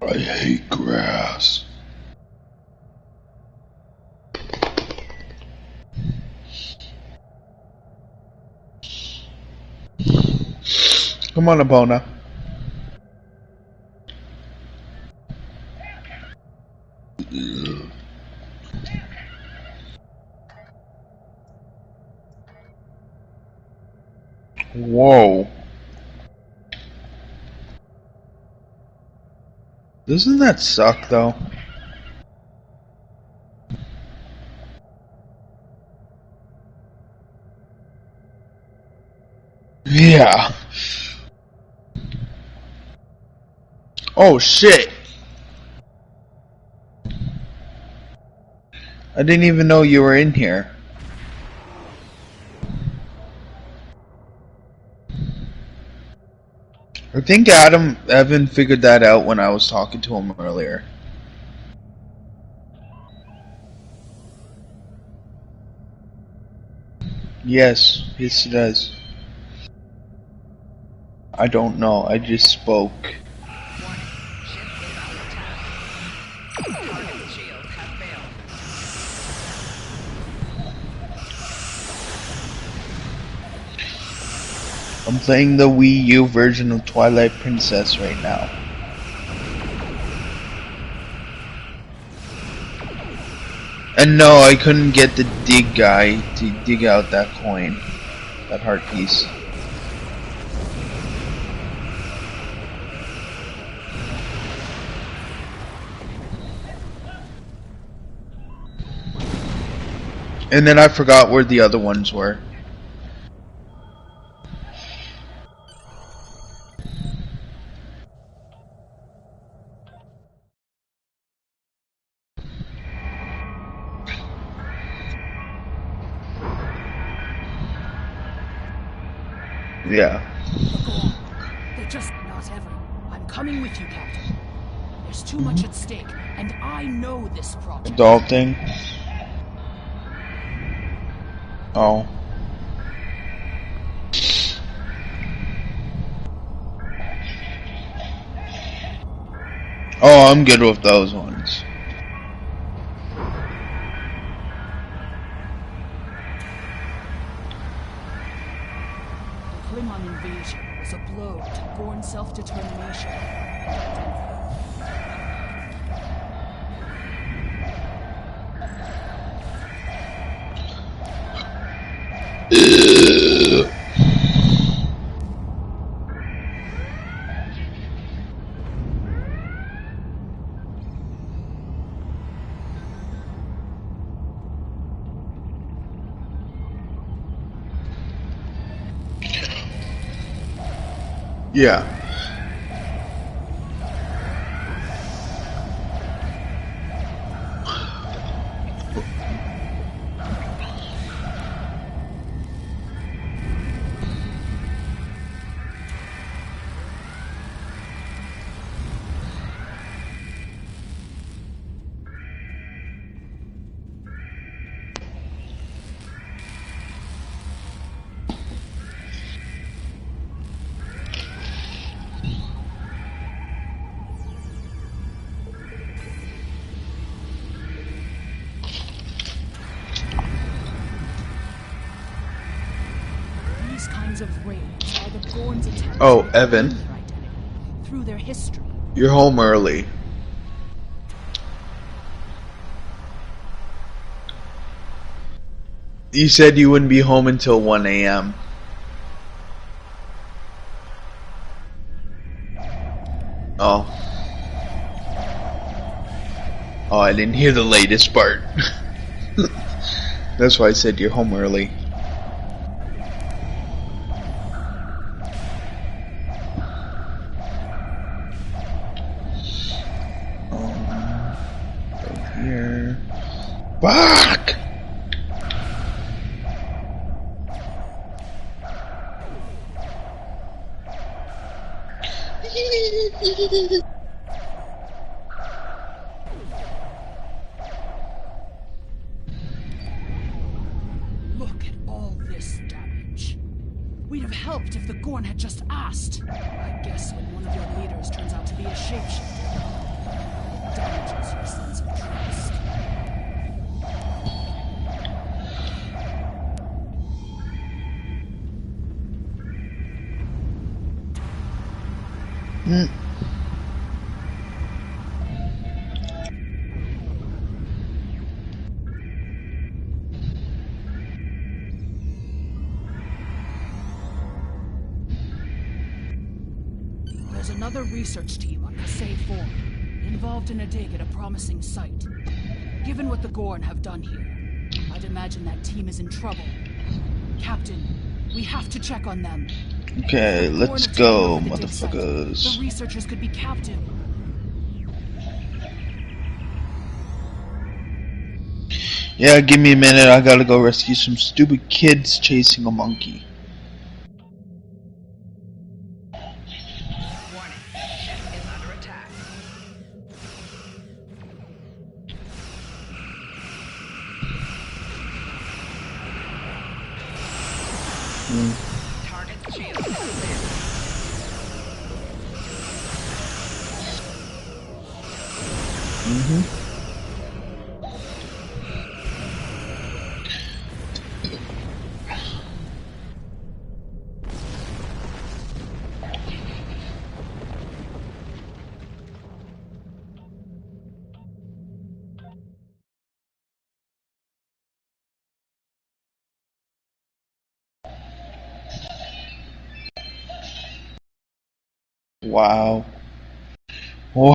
I hate grass. Come on, Abona. Whoa. Doesn't that suck, though? Yeah. Oh, shit. I didn't even know you were in here. I think Evan figured that out when I was talking to him earlier. Yes, he does. I don't know, I just spoke. I'm playing the Wii U version of Twilight Princess right now. And no, I couldn't get the dig guy to dig out that coin. That heart piece. And then I forgot where the other ones were. Yeah. Go on. They're just not ever. I'm coming with you, Captain. There's too much at stake, and I know this project. Adulting. Oh. Oh, I'm good with those ones. The Klingon invasion was a blow to Born self-determination. Yeah. Generations of raids are the Gorn's attempts Oh, to Evan. define their identity through their history. You're home early. You said you wouldn't be home until 1 a.m. Oh. Oh, I didn't hear the latest part. That's why I said you're home early. Right here. Fuck! Look at all this damage. We'd have helped if the Gorn had just asked. I guess when one of your leaders turns out to be a shapeshifter, it damages your sense of trust. There's another research team on Kasei 4, involved in a dig at a promising site. Given what the Gorn have done here, I'd imagine that team is in trouble. Captain, we have to check on them. Okay, let's go, motherfuckers. The researchers could be captive. Yeah, give me a minute. I gotta go rescue some stupid kids chasing a monkey. Target shield clear. Wow.